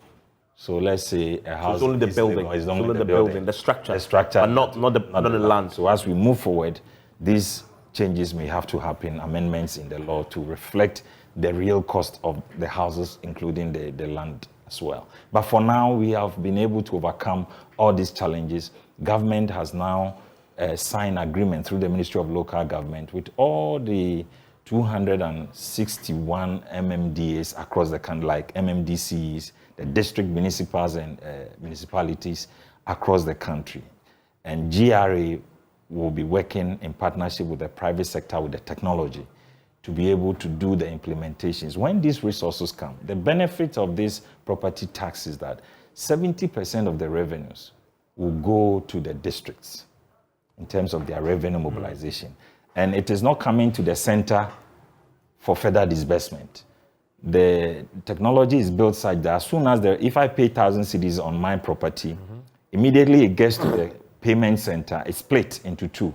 So let's say a house. So it's only the building. It's only the building, the structure. The structure. But not the land. So as we move forward, these changes may have to happen, amendments in the law to reflect the real cost of the houses, including the land as well. But for now, we have been able to overcome all these challenges. Government has now signed agreement through the Ministry of Local Government with all the 261 MMDAs across the country, like MMDCs, the district municipals and municipalities across the country. And GRA will be working in partnership with the private sector with the technology to be able to do the implementations. When these resources come, the benefit of this property tax is that 70% of the revenues will go to the districts in terms of their revenue mobilization. And it is not coming to the center for further disbursement. The technology is built such that as soon as if I pay 1,000 cedis on my property, immediately it gets to the payment center. It's split into two.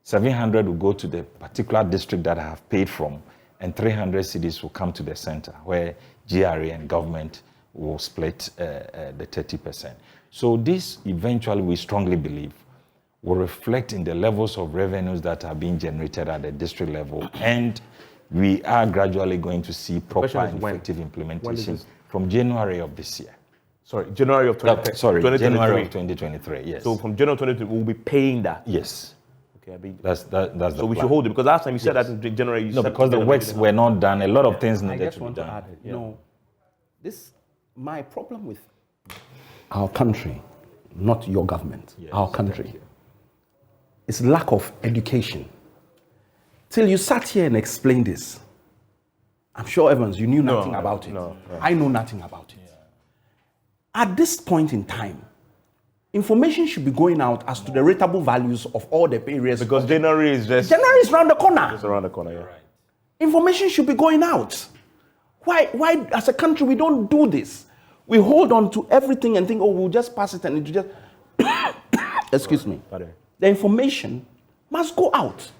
700 will go to the particular district that I have paid from, and 300 cedis will come to the center, where GRA and government will split the 30%. So this eventually, we strongly believe, will reflect in the levels of revenues that are being generated at the district level, and we are gradually going to see proper and effective implementation from January of this year. Sorry, January of 2023. January of 2023, yes. So from January 2023, we'll be paying that? Yes. Okay, that's the So we should hold it, because last time you said that in January. No, because the works were not done. A lot of things needed to be done. Add, my problem with our country, not your government, our country, is lack of education. Till you sat here and explained this, I'm sure, Evans, you knew nothing about it. I know nothing about it. At this point in time, information should be going out as to the rateable values of all the areas. Because January is around the corner. Just around the corner, yeah. Right. Information should be going out. Why, as a country, we don't do this? We hold on to everything and think, oh, we'll just pass it and it will just excuse me, the information must go out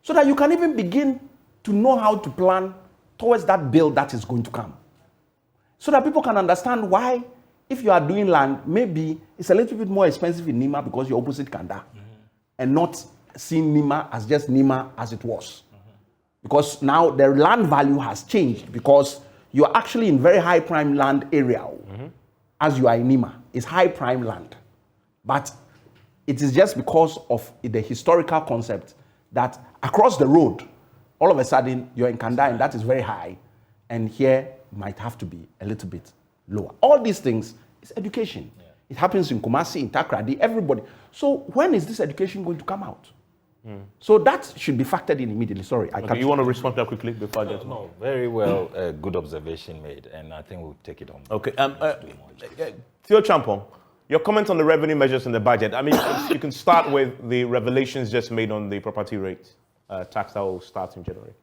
so that you can even begin to know how to plan towards that bill that is going to come. So that people can understand why, if you are doing land, maybe it's a little bit more expensive in Nima because you're opposite Kanda, and not seeing Nima as just Nima as it was. Because now the land value has changed because you're actually in very high prime land area as you are in Nima. It's high prime land. But it is just because of the historical concept that across the road, all of a sudden you're in Kanda and that is very high, and here might have to be a little bit lower. All these things is education. Yeah. It happens in Kumasi, in Takrady, everybody. So when is this education going to come out? So that should be factored in immediately. Sorry, okay, you want to respond to that quickly before I get to No, very well, good observation made, and I think we'll take it on. Okay, Theo Champong, your comment on the revenue measures in the budget. I mean, you can start with the revelations just made on the property rate tax that will start in January.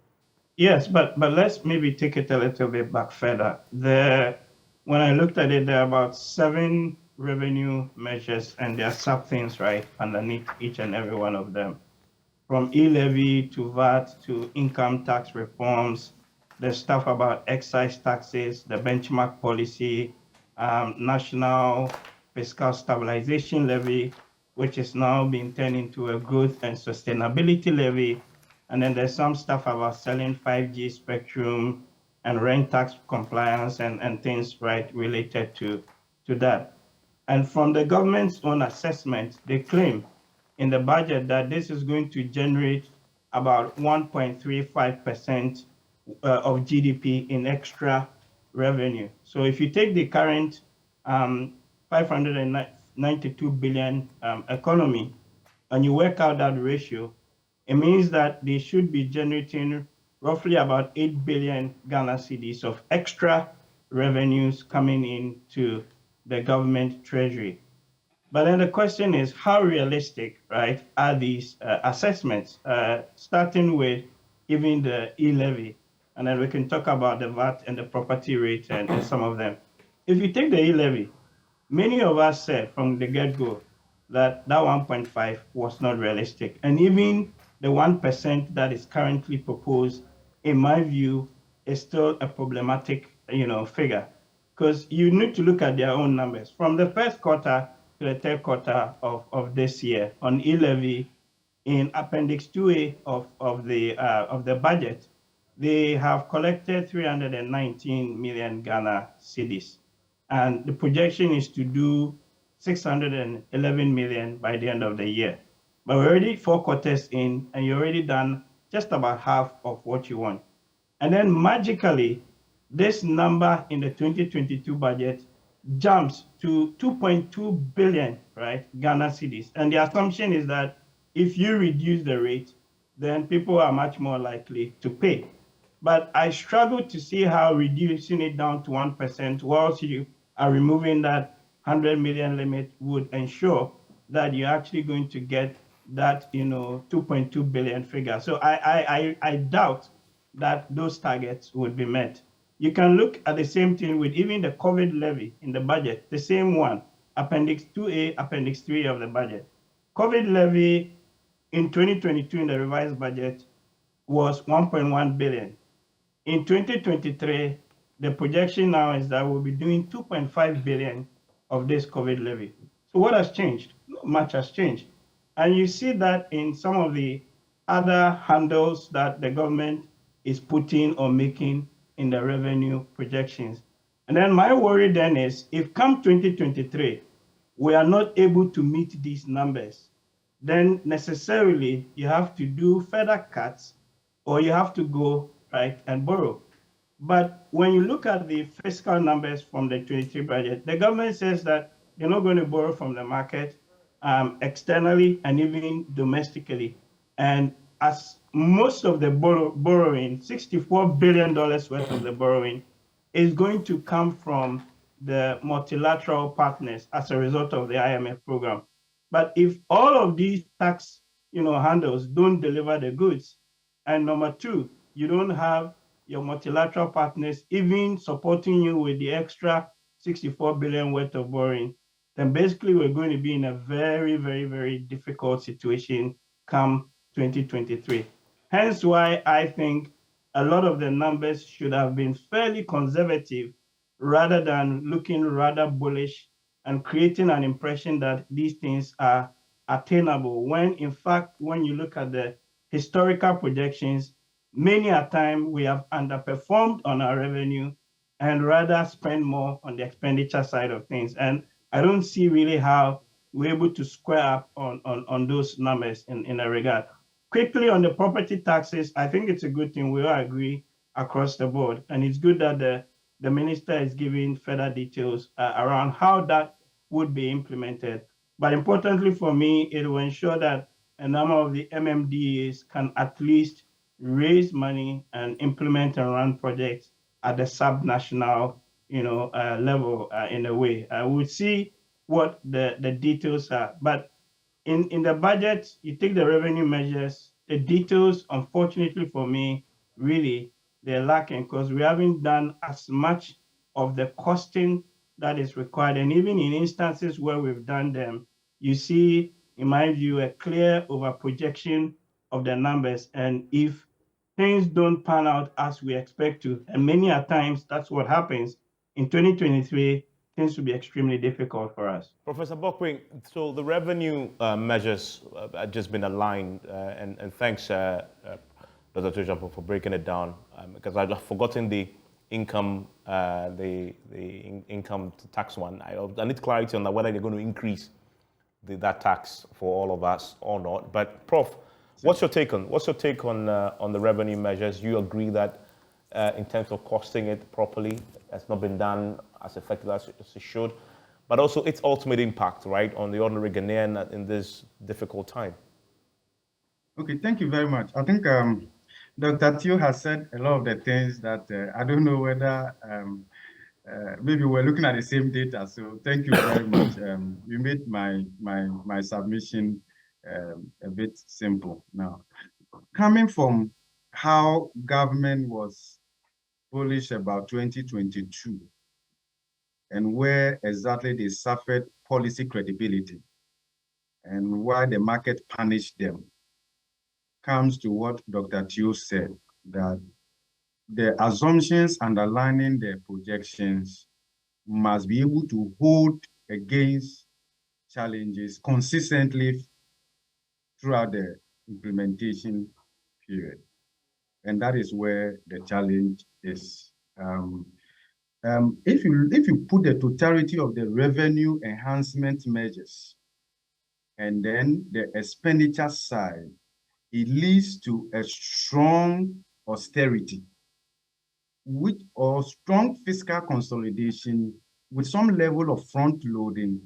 Yes, but let's maybe take it a little bit back further. When I looked at it, there are about 7 revenue measures, and there are sub-things, right, underneath each and every one of them. From e-levy to VAT to income tax reforms, there's stuff about excise taxes, the benchmark policy, national fiscal stabilization levy, which is now being turned into a growth and sustainability levy. And then there's some stuff about selling 5G spectrum and rent tax compliance and things, right, related to that. And from the government's own assessment, they claim in the budget that this is going to generate about 1.35% of GDP in extra revenue. So if you take the current 592 billion economy and you work out that ratio, it means that they should be generating roughly about 8 billion Ghana cedis of extra revenues coming into the government treasury. But then the question is, how realistic, right, are these assessments, starting with even the e-levy, and then we can talk about the VAT and the property rate and some of them. If you take the e-levy, many of us said from the get-go that 1.5 was not realistic. And even the 1% that is currently proposed, in my view, is still a problematic, figure, because you need to look at their own numbers. From the first quarter to the third quarter of this year on e-levy, in Appendix 2A of the budget, they have collected 319 million Ghana cedis, and the projection is to do 611 million by the end of the year. But we're already 4 quarters in, and you're already done just about half of what you want. And then magically, this number in the 2022 budget jumps to 2.2 billion, right, Ghana cedis. And the assumption is that if you reduce the rate, then people are much more likely to pay. But I struggle to see how reducing it down to 1% whilst you are removing that 100 million limit would ensure that you're actually going to get that 2.2 billion figure. So I doubt that those targets would be met. You can look at the same thing with even the COVID levy in the budget, the same one, Appendix 2A, Appendix 3 of the budget. COVID levy in 2022 in the revised budget was 1.1 billion. In 2023, the projection now is that we'll be doing 2.5 billion of this COVID levy. So what has changed? Not much has changed. And you see that in some of the other handles that the government is putting or making in the revenue projections. And then my worry then is, if come 2023, we are not able to meet these numbers, then necessarily you have to do further cuts or you have to go, right, and borrow. But when you look at the fiscal numbers from the 23 budget, the government says that you're not going to borrow from the market externally and even domestically. And as most of the borrowing, $64 billion worth of the borrowing, is going to come from the multilateral partners as a result of the IMF program. But if all of these tax handles don't deliver the goods, and number two, you don't have your multilateral partners even supporting you with the extra 64 billion worth of borrowing, then basically we're going to be in a very, very, very difficult situation come 2023. Hence why I think a lot of the numbers should have been fairly conservative rather than looking rather bullish and creating an impression that these things are attainable, when in fact, when you look at the historical projections, many a time we have underperformed on our revenue and rather spend more on the expenditure side of things. And I don't see really how we're able to square up on those numbers in a regard. Quickly on the property taxes, I think it's a good thing. We all agree across the board. And it's good that the minister is giving further details around how that would be implemented. But importantly for me, it will ensure that a number of the MMDAs can at least raise money and implement and run projects at the sub-national level in a way. We'll see what the details are. But in the budget, you take the revenue measures, the details, unfortunately for me, really, they're lacking because we haven't done as much of the costing that is required. And even in instances where we've done them, you see, in my view, a clear over-projection of the numbers. And if things don't pan out as we expect to, and many a times that's what happens, in 2023, things will be extremely difficult for us. Professor Bokwing, so the revenue measures have just been aligned, and thanks, Dr. Tujapo, for breaking it down, because I'd forgotten the income, income tax one. I need clarity on that, whether they're going to increase that tax for all of us or not. But Prof, what's your take on the revenue measures? You agree that in terms of costing it properly, it's not been done as effectively as it should, but also its ultimate impact, right, on the ordinary Ghanaian in this difficult time? Okay, thank you very much. I think Dr. Teo has said a lot of the things that I don't know whether maybe we're looking at the same data. So thank you very much. You made my submission a bit simple. Now, coming from how government was bullish about 2022 and where exactly they suffered policy credibility and why the market punished them, comes to what Dr. Teo said, that the assumptions underlining the projections must be able to hold against challenges consistently throughout the implementation period. And that is where the challenge is. If you put the totality of the revenue enhancement measures and then the expenditure side, it leads to a strong austerity or strong fiscal consolidation with some level of front loading.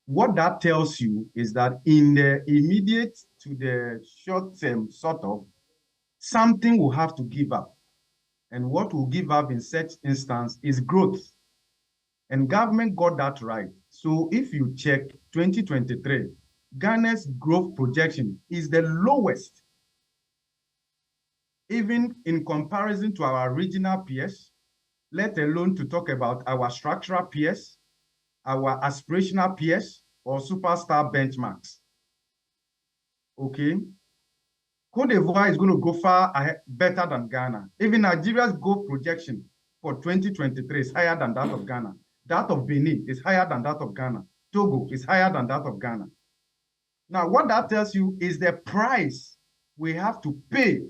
What that tells you is that in the immediate to the short term, sort of, something will have to give up. And what will give up in such instance is growth. And government got that right. So if you check 2023, Ghana's growth projection is the lowest, even in comparison to our regional peers, let alone to talk about our structural peers, our aspirational peers, or superstar benchmarks. Okay? Cote d'Ivoire is going to go far ahead, better than Ghana. Even Nigeria's growth projection for 2023 is higher than that of Ghana. That of Benin is higher than that of Ghana. Togo is higher than that of Ghana. Now, what that tells you is the price we have to pay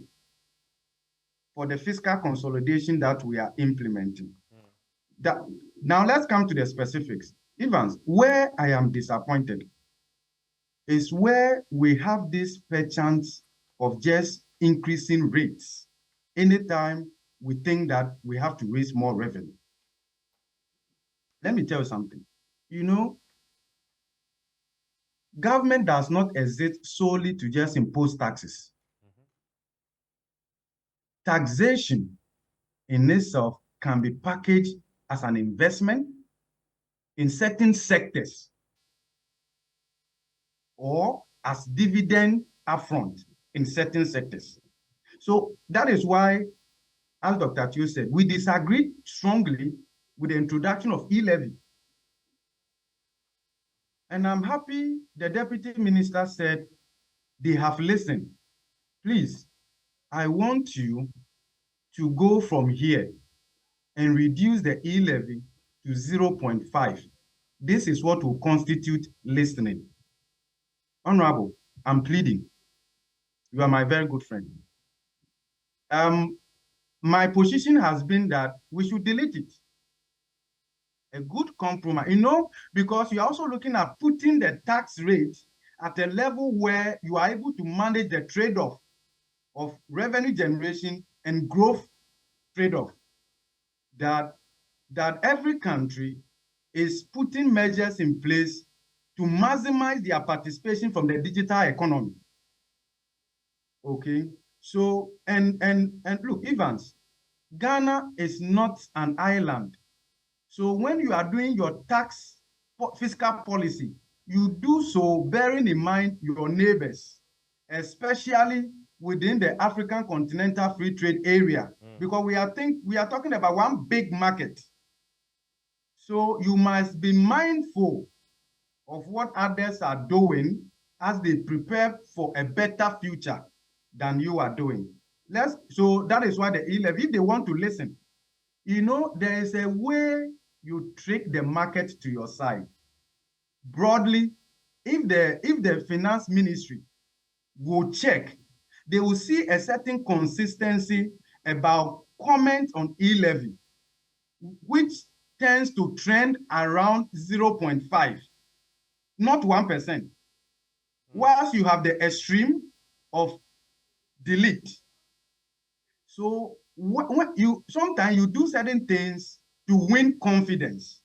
for the fiscal consolidation that we are implementing. Now, let's come to the specifics. Evans, where I am disappointed is where we have this perchance of just increasing rates anytime we think that we have to raise more revenue. Let me tell you something. You know, government does not exist solely to just impose taxes. Taxation in itself can be packaged as an investment in certain sectors or as dividend upfront in certain sectors. So that is why, as Dr. Teo said, we disagree strongly with the introduction of e-levy. And I'm happy the deputy minister said they have listened. Please, I want you to go from here and reduce the e-levy to 0.5. This is what will constitute listening. Honorable, I'm pleading. You are my very good friend. My position has been that we should delete it. A good compromise, because you're also looking at putting the tax rate at a level where you are able to manage the trade-off of revenue generation and growth trade-off. That every country is putting measures in place to maximize their participation from the digital economy. Okay, so and look, Evans, Ghana is not an island. So when you are doing your tax fiscal policy, you do so bearing in mind your neighbors, especially within the African Continental Free Trade Area, because we are talking about one big market. So you must be mindful of what others are doing as they prepare for a better future than you are doing. So that is why the e-levy, if they want to listen, there is a way you trick the market to your side. Broadly, if the finance ministry will check, they will see a certain consistency about comment on e-levy, which tends to trend around 0.5, not 1%. Whilst you have the extreme of delete. So sometimes you do certain things to win confidence.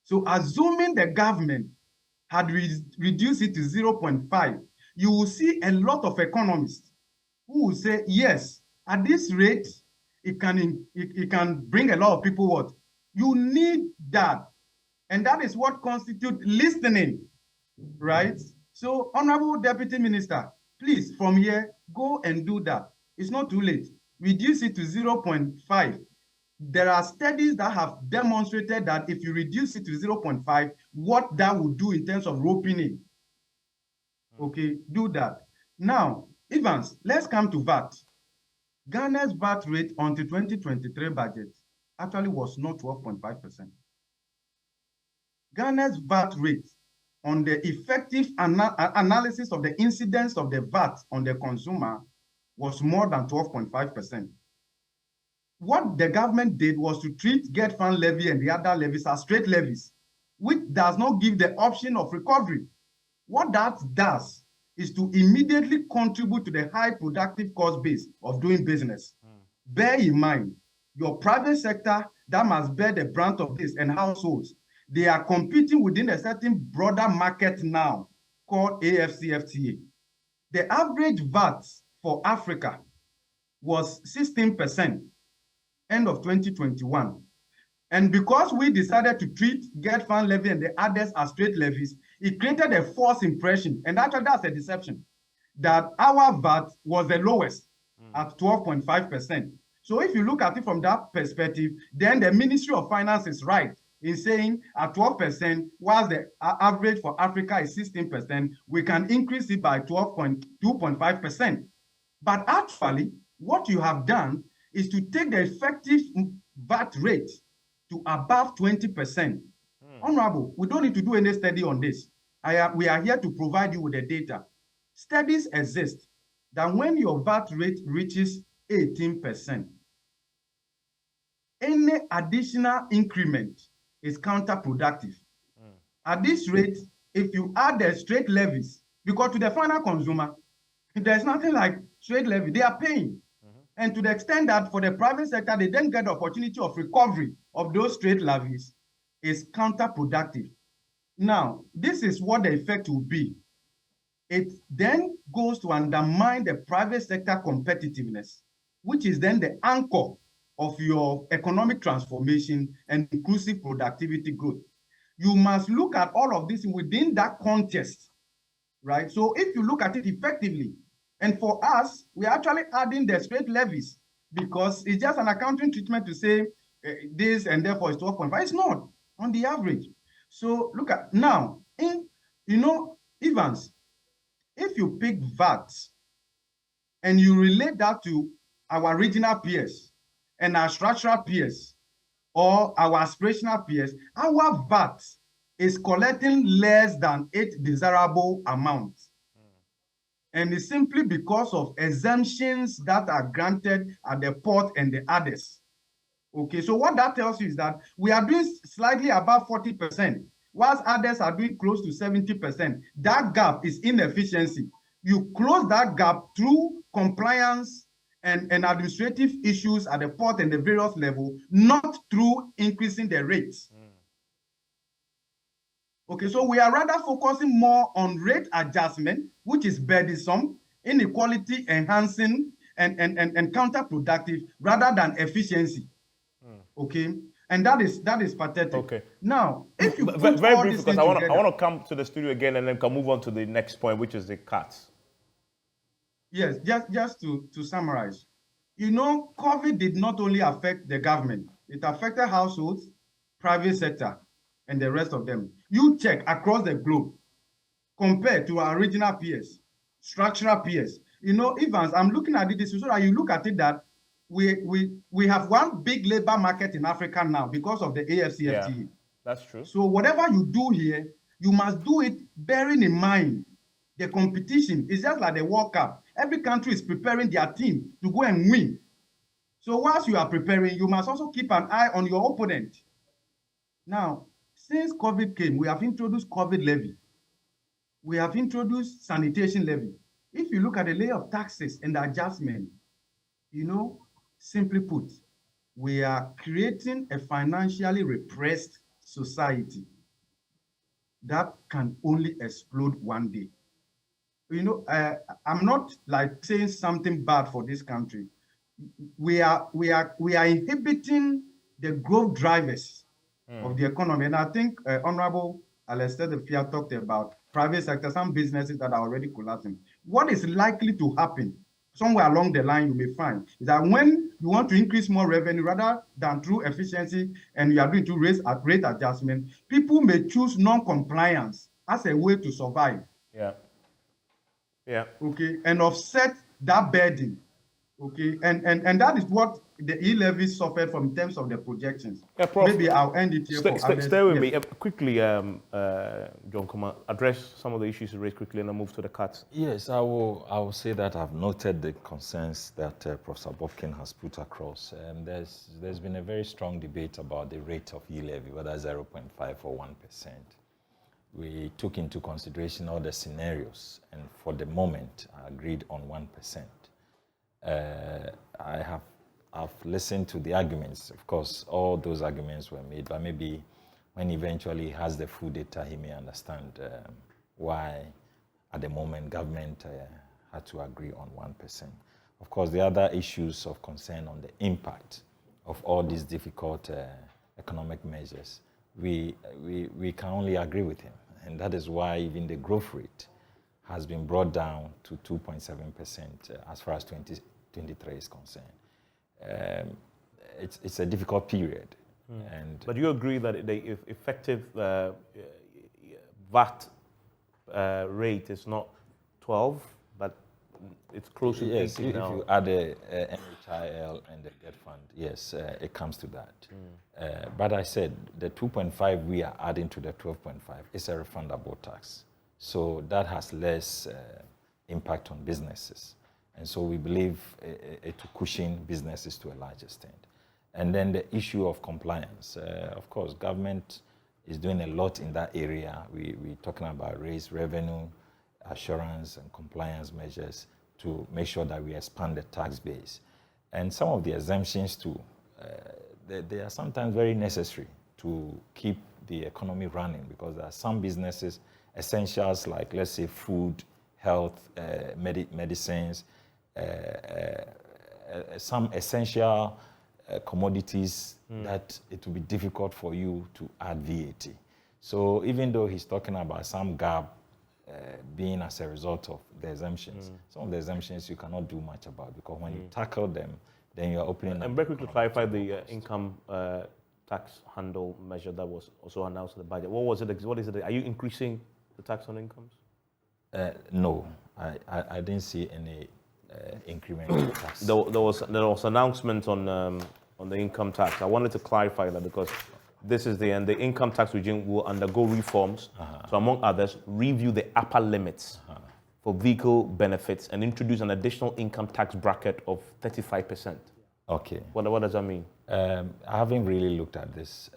So assuming the government had reduced it to 0.5, you will see a lot of economists who will say, yes, at this rate, it can bring a lot of people what? You need that. And that is what constitutes listening, right? So, Honorable Deputy Minister, please, from here, go and do that. It's not too late. Reduce it to 0.5. There are studies that have demonstrated that if you reduce it to 0.5, what that will do in terms of roping in. Okay, do that. Now, Evans, let's come to VAT. Ghana's VAT rate until 2023 budget actually was not 12.5%. Ghana's VAT rate on the effective analysis of the incidence of the VAT on the consumer was more than 12.5%. What the government did was to treat Get Fund levy and the other levies as straight levies, which does not give the option of recovery. What that does is to immediately contribute to the high productive cost base of doing business. Bear in mind, your private sector that must bear the brunt of this and households, they are competing within a certain broader market now called AFCFTA. The average VAT for Africa was 16%, end of 2021. And because we decided to treat Get Fund levy and the others as straight levies, it created a false impression, and actually that's a deception, that our VAT was the lowest at 12.5%. So if you look at it from that perspective, then the Ministry of Finance is right in saying at 12%, whilst the average for Africa is 16%, we can increase it by 2.5%. But actually, what you have done is to take the effective VAT rate to above 20%. Honorable, we don't need to do any study on this. We are here to provide you with the data. Studies exist that when your VAT rate reaches 18%, any additional increment is counterproductive. At this rate, if you add the straight levies, because to the final consumer, there's nothing like straight levy, they are paying. And to the extent that for the private sector, they then get the opportunity of recovery of those straight levies is counterproductive. Now, this is what the effect will be. It then goes to undermine the private sector competitiveness, which is then the anchor of your economic transformation and inclusive productivity growth. You must look at all of this within that context, right? So if you look at it effectively, and for us, we're actually adding the straight levies because it's just an accounting treatment to say this and therefore it's 12.5. It's not on the average. So look at now, in You know, Evans, if you pick VAT and you relate that to our regional peers and our structural peers or our aspirational peers, our VAT is collecting less than 8 desirable amounts. And it's simply because of exemptions that are granted at the port and the others. Okay, so what that tells you is that we are doing slightly above 40%, whilst others are doing close to 70%. That gap is inefficiency. You close that gap through compliance and administrative issues at the port and the various level, not through increasing the rates. Okay, so we are rather focusing more on rate adjustment, which is burdensome, inequality enhancing, and counterproductive, rather than efficiency. Okay, and that is pathetic. Okay. Now, if you very put all briefly, these because things I want to come to the studio again and then can move on to the next point, which is the cuts. Yes, just to summarize, you know, COVID did not only affect the government; it affected households, private sector, and the rest of them. You check across the globe, compared to our regional peers, structural peers. You know, Evans, I'm looking at it so that you look at it that we have one big labor market in Africa now because of the AFCFTA. Yeah, that's true. So whatever you do here, you must do it bearing in mind the competition. It's just like the World Cup. Every country is preparing their team to go and win. So whilst you are preparing, you must also keep an eye on your opponent. Now, since COVID came, we have introduced COVID levy. We have introduced sanitation levy. If you look at the layer of taxes and the adjustment, you know, simply put, we are creating a financially repressed society that can only explode one day. You know, I'm not like saying something bad for this country. We are inhibiting the growth drivers of the economy. And I think Honorable Alastair Fiat talked about private sector, some businesses that are already collapsing. What is likely to happen somewhere along the line, you may find, is that when you want to increase more revenue rather than through efficiency and you are going to raise at rate adjustment, people may choose non-compliance as a way to survive. Yeah. Yeah. Okay, and offset that burden. Okay, and that is what the e-levy suffered from in terms of the projections. Yeah, Prof, maybe I'll end it here. Stay with me. Quickly, John Kuma, address some of the issues you raised quickly and then move to the cuts. Yes, I will say that I've noted the concerns that Professor Bobkin has put across. There's been a very strong debate about the rate of e-levy, whether 0.5 or 1%. We took into consideration all the scenarios, and for the moment, I agreed on 1%. I've listened to the arguments. Of course, all those arguments were made, but maybe when eventually he has the full data, he may understand why, at the moment, government had to agree on 1%. Of course, the other issues of concern on the impact of all these difficult economic measures, we can only agree with him. And that is why even the growth rate has been brought down to 2.7% as far as 2023 is concerned. It's a difficult period. But you agree that the effective VAT rate is not 12, but it's close to 18 now. If you add the NHIL and the debt fund, yes, it comes to that. But I said the 2.5 we are adding to the 12.5 is a refundable tax. So that has less impact on businesses. And so we believe it to cushion businesses to a large extent. And then the issue of compliance. Of course, government is doing a lot in that area. We're talking about raised revenue, assurance and compliance measures to make sure that we expand the tax base. And some of the exemptions too, they are sometimes very necessary to keep the economy running, because there are some businesses, essentials like, let's say, food, health, medicines, some essential commodities that it will be difficult for you to add VAT. So even though he's talking about some gap being as a result of the exemptions, some of the exemptions you cannot do much about, because when you tackle them, then you're opening And very quickly clarify the income tax handle measure that was also announced in the budget. What was it? What is it? Are you increasing the tax on incomes? No, I didn't see any incremental tax. There was announcement on the income tax. I wanted to clarify that because this is the end. The income tax regime will undergo reforms. So among others, review the upper limits for vehicle benefits and introduce an additional income tax bracket of 35%. Okay. What does that mean? I haven't really looked at this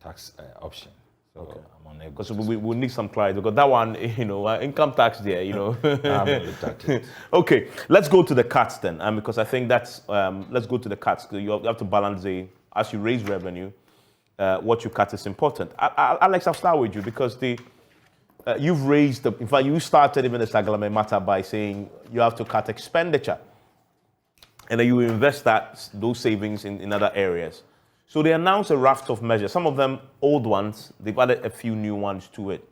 tax option. So I'm unable. Because we need some clarity because that one, income tax there, I haven't looked at it. Okay, let's go to the cuts then, because I think that's, let's go to the cuts. You have to balance as you raise revenue, what you cut is important. Alex, I'll start with you because you've raised, in fact, you started even the Saglemi matter by saying you have to cut expenditure. And then you invest those savings in other areas. So they announced a raft of measures. Some of them old ones. They've added a few new ones to it.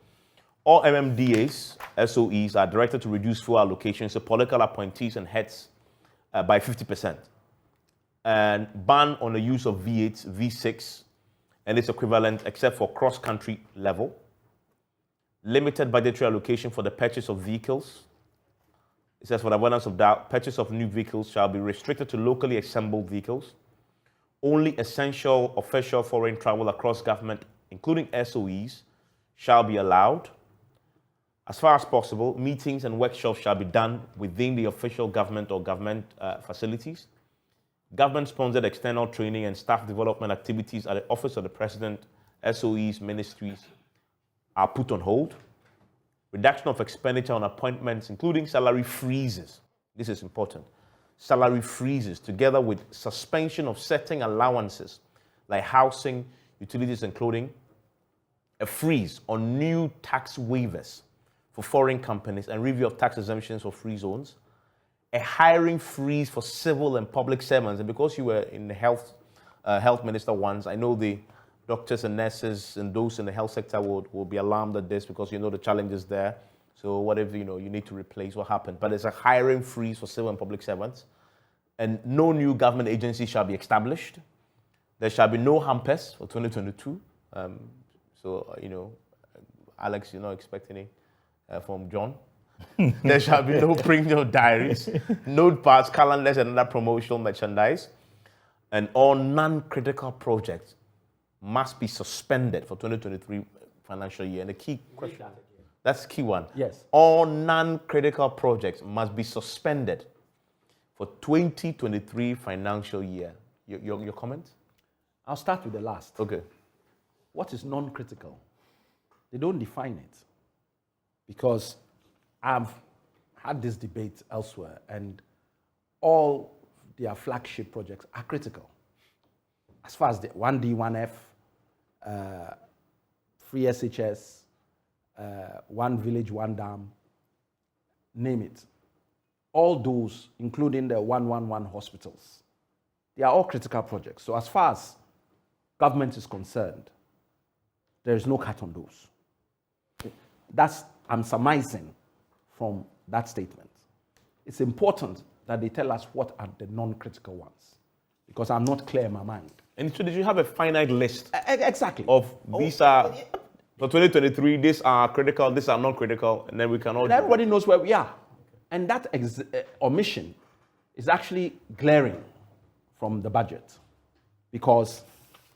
All MMDAs, SOEs, are directed to reduce fuel allocations to political appointees and heads by 50%. And ban on the use of V8, V6, and its equivalent, except for cross-country level. Limited budgetary allocation for the purchase of vehicles. It says, for the avoidance of doubt, purchase of new vehicles shall be restricted to locally assembled vehicles. Only essential official foreign travel across government, including SOEs, shall be allowed. As far as possible, meetings and workshops shall be done within the official government or government facilities. Government-sponsored external training and staff development activities at the Office of the President, SOEs, ministries are put on hold. Reduction of expenditure on appointments, including salary freezes. This is important. Salary freezes, together with suspension of certain allowances like housing, utilities, and clothing. A freeze on new tax waivers for foreign companies and review of tax exemptions for free zones. A hiring freeze for civil and public servants. And because you were in the health minister once, I know the doctors and nurses and those in the health sector will be alarmed at this because the challenges there. So whatever, you need to replace what happened. But there's a hiring freeze for civil and public servants. And no new government agency shall be established. There shall be no hampers for 2022. Alex, you're not expecting it from John. There shall be no bring your diaries, notepads, calendars, and other promotional merchandise. And all non-critical projects must be suspended for 2023 financial year. And the key question, that's the key one. Yes. All non-critical projects must be suspended for 2023 financial year. Your comment? I'll start with the last. Okay. What is non-critical? They don't define it. Because I've had this debate elsewhere, and all their flagship projects are critical. As far as the 1D, 1F, free SHS, one village, one dam, name it. All those, including the 111 hospitals, they are all critical projects. So as far as government is concerned, there is no cut on those. I'm surmising from that statement. It's important that they tell us what are the non-critical ones, because I'm not clear in my mind. And so did you have a finite list? Exactly. Of these are, for 2023, these are critical, these are non-critical, and then we can all... And everybody knows where we are. And that omission is actually glaring from the budget, because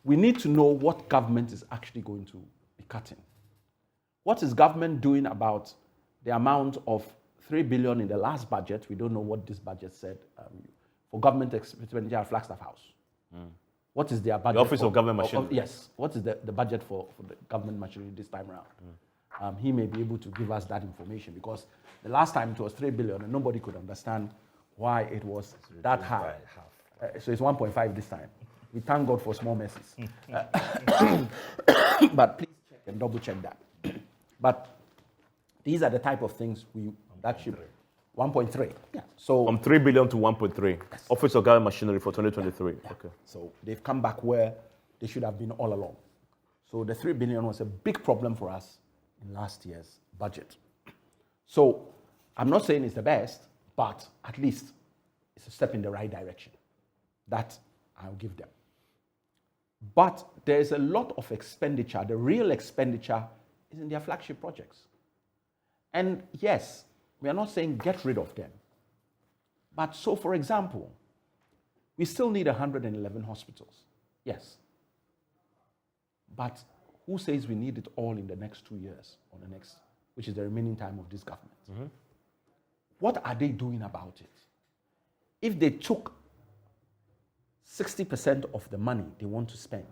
we need to know what government is actually going to be cutting. What is government doing about the amount of 3 billion in the last budget? We don't know what this budget said for government expenditure at Flagstaff House. What is their budget? The Office of Government Machinery. Yes. What is the budget for the government machinery this time around? He may be able to give us that information, because the last time it was 3 billion and nobody could understand why it was that high. So it's 1.5 this time. We thank God for small messes. But please check and double check that. But these are the type of things that should 1.3. Yeah. So from 3 billion to 1.3. Yes. Office of Government Machinery for 2023. Yeah. Okay. So they've come back where they should have been all along. So the 3 billion was a big problem for us in last year's budget. So I'm not saying it's the best, but at least it's a step in the right direction. That I'll give them. But there's a lot of expenditure. The real expenditure is in their flagship projects. And yes, we are not saying get rid of them. But so, for example, we still need 111 hospitals. Yes. But who says we need it all in the next 2 years or the next, which is the remaining time of this government? Mm-hmm. What are they doing about it? If they took 60% of the money they want to spend,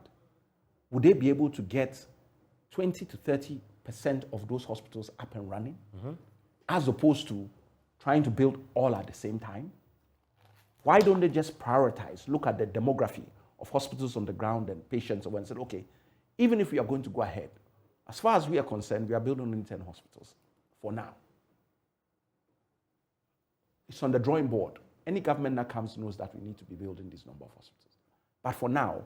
would they be able to get 20 to 30% of those hospitals up and running, as opposed to trying to build all at the same time? Why don't they just prioritize, look at the demography of hospitals on the ground and patients, and say, okay, even if we are going to go ahead, as far as we are concerned, we are building only 10 hospitals for now. It's on the drawing board. Any government that comes knows that we need to be building this number of hospitals. But for now,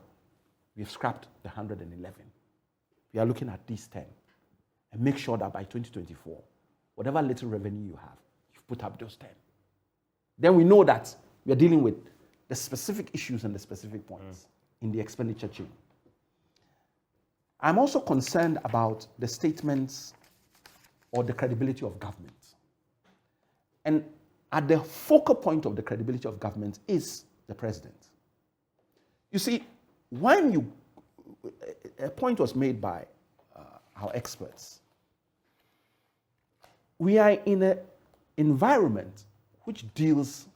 we've scrapped the 111. We are looking at these 10. And make sure that by 2024, whatever little revenue you have, you've put up those 10. Then we know that we are dealing with the specific issues and the specific points in the expenditure chain. I'm also concerned about the statements or the credibility of government. And at the focal point of the credibility of government is the president. You see, when a point was made by our experts, we are in an environment which deals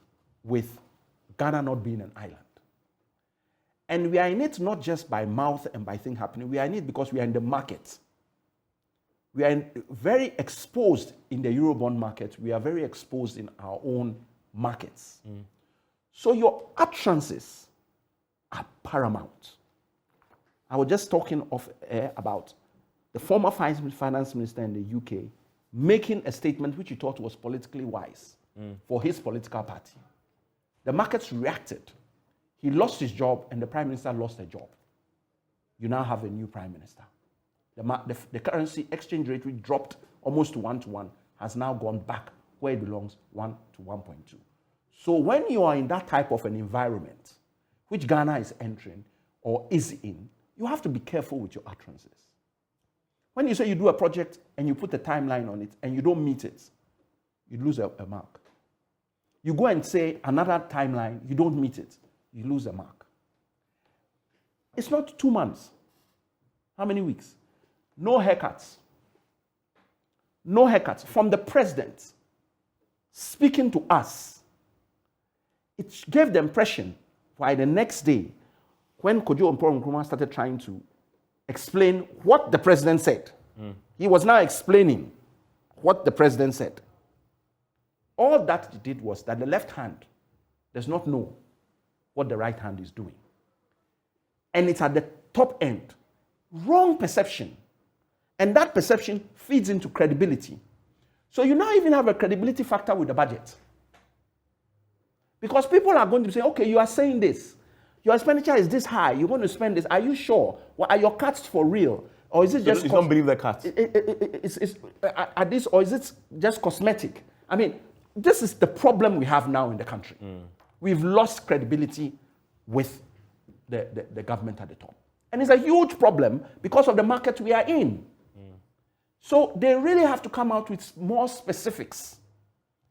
with Ghana not being an island. And we are in it not just by mouth and by things happening, we are in it because we are in the market. We are very exposed in the Eurobond market. We are very exposed in our own markets. So your utterances are paramount. I was just talking about the former finance minister in the UK making a statement which he thought was politically wise for his political party. The markets reacted. He lost his job and the prime minister lost a job. You now have a new prime minister. The currency exchange rate, which dropped almost to 1-to-1, has now gone back where it belongs, 1 to 1.2. So when you are in that type of an environment, which Ghana is entering or is in, you have to be careful with your utterances. When you say you do a project and you put a timeline on it and you don't meet it, you lose a mark. You go and say another timeline, you don't meet it, you lose a mark. It's not 2 months. How many weeks? No haircuts. No haircuts. From the president speaking to us, it gave the impression by the next day, when Kojo Omporo-Nkrumah started trying to explain what the president said, he was now explaining what the president said. All that he did was that the left hand does not know what the right hand is doing. And it's at the top end. Wrong perception. And that perception feeds into credibility. So you now even have a credibility factor with the budget. Because people are going to say, okay, you are saying this. Your expenditure is this high. You're going to spend this. Are you sure? Well, are your cuts for real? Or is it just... You don't believe the cuts? Are this, or is it just cosmetic? I mean, this is the problem we have now in the country. We've lost credibility with the government at the top. And it's a huge problem because of the market we are in. So they really have to come out with more specifics.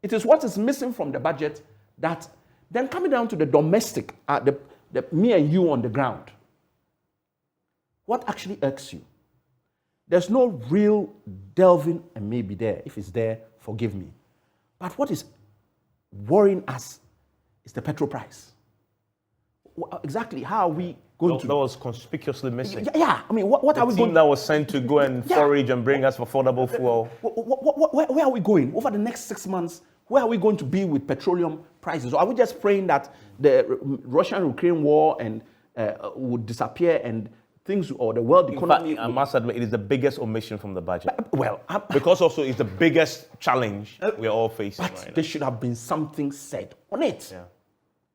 It is what is missing from the budget that then coming down to the domestic, the me and you on the ground. What actually irks you? There's no real delving, and maybe there. If it's there, forgive me. But what is worrying us is the petrol price. Exactly how are we going to... That was conspicuously missing. Yeah, I mean, what are we going... The team that was sent to go and forage and bring us affordable fuel. Where are we going? Over the next 6 months, where are we going to be with petroleum prices? Or are we just praying that the Russian-Ukraine war and would disappear and things, or the world economy... In fact, I must admit, it is the biggest omission from the budget. Because also it's the biggest challenge we are all facing right now. There should have been something said on it. Yeah.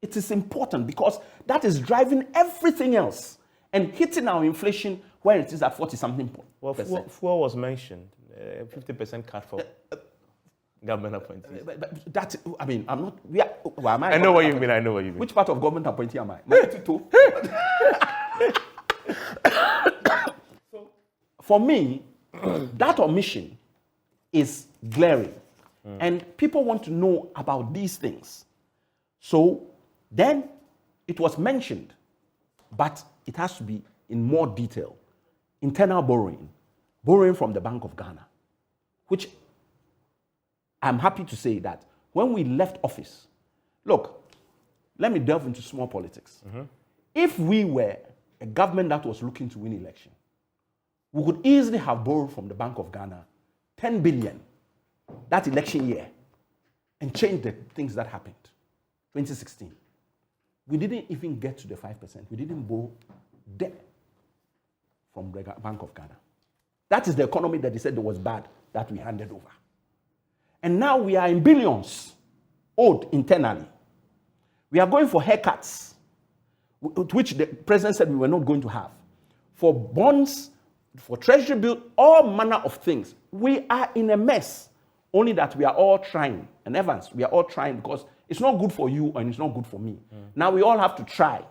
It is important because that is driving everything else and hitting our inflation where it is at 40-something percent. Well, fuel was mentioned, 50% cut for government appointees. But that, I mean, I'm not... Well, I know what you mean, I know what you mean. Which part of government appointee am I? So, for me, that omission is glaring. And people want to know about these things. So then it was mentioned, but it has to be in more detail. Internal borrowing from the Bank of Ghana, which I'm happy to say that when we left office, look, let me delve into small politics. If we were a government that was looking to win election, we could easily have borrowed from the Bank of Ghana 10 billion that election year and change the things that happened. 2016. We didn't even get to the 5%. We didn't borrow debt from the Bank of Ghana. That is the economy that they said was bad that we handed over. And now we are in billions owed internally. We are going for haircuts, which the president said we were not going to have. For bonds, for treasury bill, all manner of things. We are in a mess. Only that we are all trying. And Evans, we are all trying because it's not good for you and it's not good for me. Now we all have to try,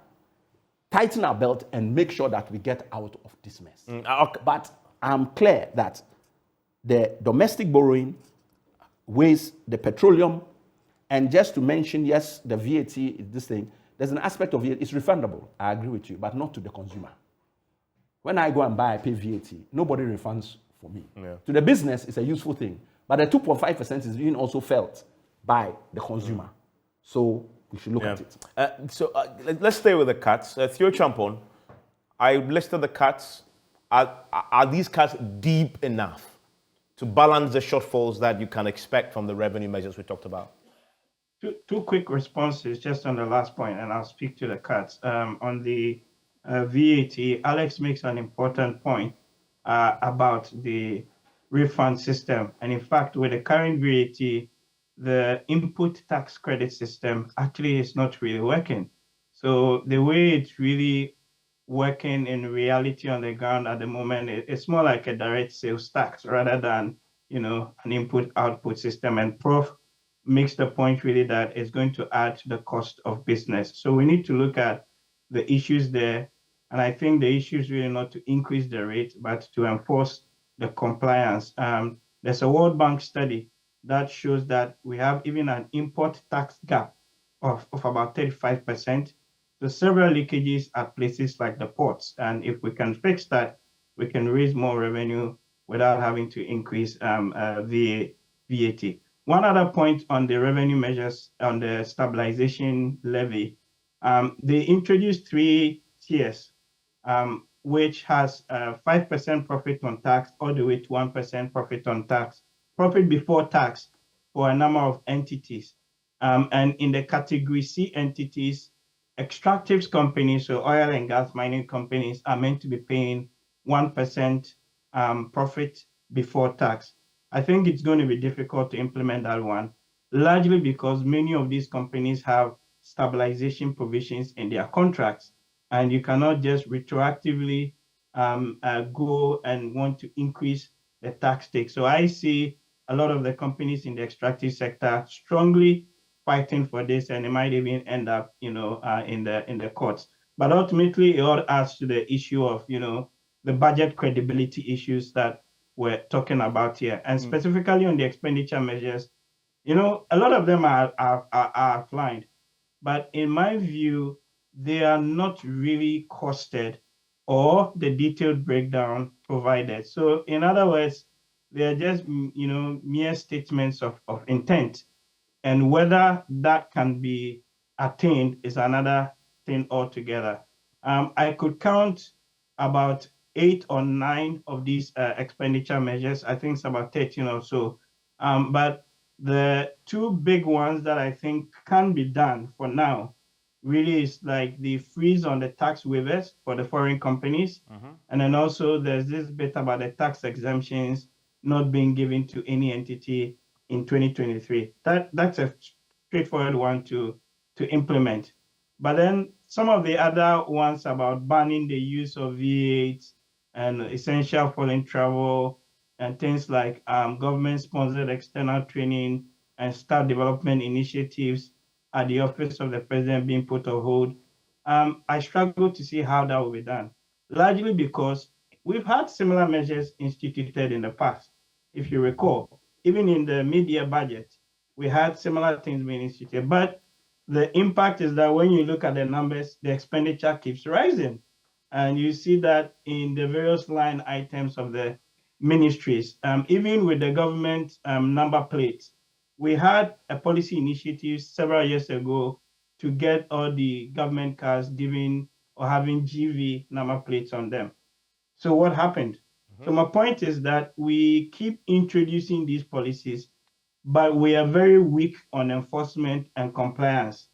tighten our belt and make sure that we get out of this mess. But I'm clear that the domestic borrowing weighs the petroleum, and just to mention, yes, the VAT is this thing, there's an aspect of it, it's refundable, I agree with you, but not to the consumer. When I go and buy, I pay VAT, nobody refunds for me. To the business, it's a useful thing, but the 2.5% is being also felt by the consumer. So we should look at it. Let's stay with the cuts. Theo Champon, I listed the cuts. Are these cuts deep enough to balance the shortfalls that you can expect from the revenue measures we talked about? Two quick responses just on the last point, and I'll speak to the cuts. On the VAT, Alex makes an important point about the refund system. And in fact, with the current VAT, the input tax credit system actually is not really working. So the way it's really working in reality on the ground at the moment, it's more like a direct sales tax rather than, an input-output system. And Prof makes the point really that it's going to add to the cost of business. So we need to look at the issues there. And I think the issue is really not to increase the rate, but to enforce the compliance. There's a World Bank study that shows that we have even an import tax gap of about 35%. So several leakages at places like the ports. And if we can fix that, we can raise more revenue without having to increase the VAT. One other point on the revenue measures on the stabilization levy, they introduced 3 tiers, which has 5% profit on tax all the way to 1% profit on tax, profit before tax for a number of entities. And in the category C entities, extractives companies, so oil and gas mining companies, are meant to be paying 1% profit before tax. I think it's going to be difficult to implement that one, largely because many of these companies have stabilization provisions in their contracts, and you cannot just retroactively go and want to increase the tax take. So I see a lot of the companies in the extractive sector strongly fighting for this, and it might even end up, in the courts. But ultimately, it all adds to the issue of, the budget credibility issues that we're talking about here, and specifically on the expenditure measures. A lot of them are flying, but in my view, they are not really costed or the detailed breakdown provided. So in other words, they are just, mere statements of intent. And whether that can be attained is another thing altogether. I could count about 8 or 9 of these expenditure measures. I think it's about 13 or so. But the 2 big ones that I think can be done for now really is like the freeze on the tax waivers for the foreign companies. And then also there's this bit about the tax exemptions not being given to any entity in 2023. That's a straightforward one to implement. But then some of the other ones about banning the use of V8 and essential foreign travel and things like government-sponsored external training and staff development initiatives at the office of the president being put on hold, I struggle to see how that will be done, largely because we've had similar measures instituted in the past. If you recall, even in the mid-year budget, we had similar things being instituted. But the impact is that when you look at the numbers, the expenditure keeps rising. And you see that in the various line items of the ministries, even with the government number plates. We had a policy initiative several years ago to get all the government cars giving or having GV number plates on them. So what happened? So my point is that we keep introducing these policies, but we are very weak on enforcement and compliance.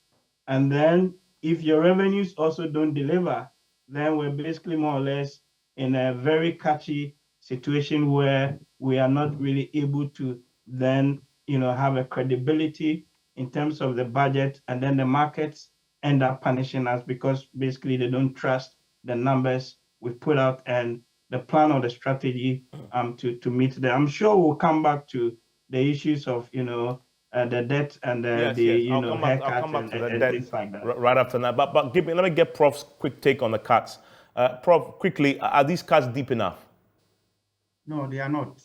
And then if your revenues also don't deliver, then we're basically more or less in a very catchy situation where we are not really able to then, have a credibility in terms of the budget, and then the markets end up punishing us because basically they don't trust the numbers we put out and the plan or the strategy to meet them. I'm sure we'll come back to the issues of the debt and the I'll come back to the debt things like that. right after that. But let me get Prof's quick take on the cuts. Prof, quickly, are these cuts deep enough? No, they are not.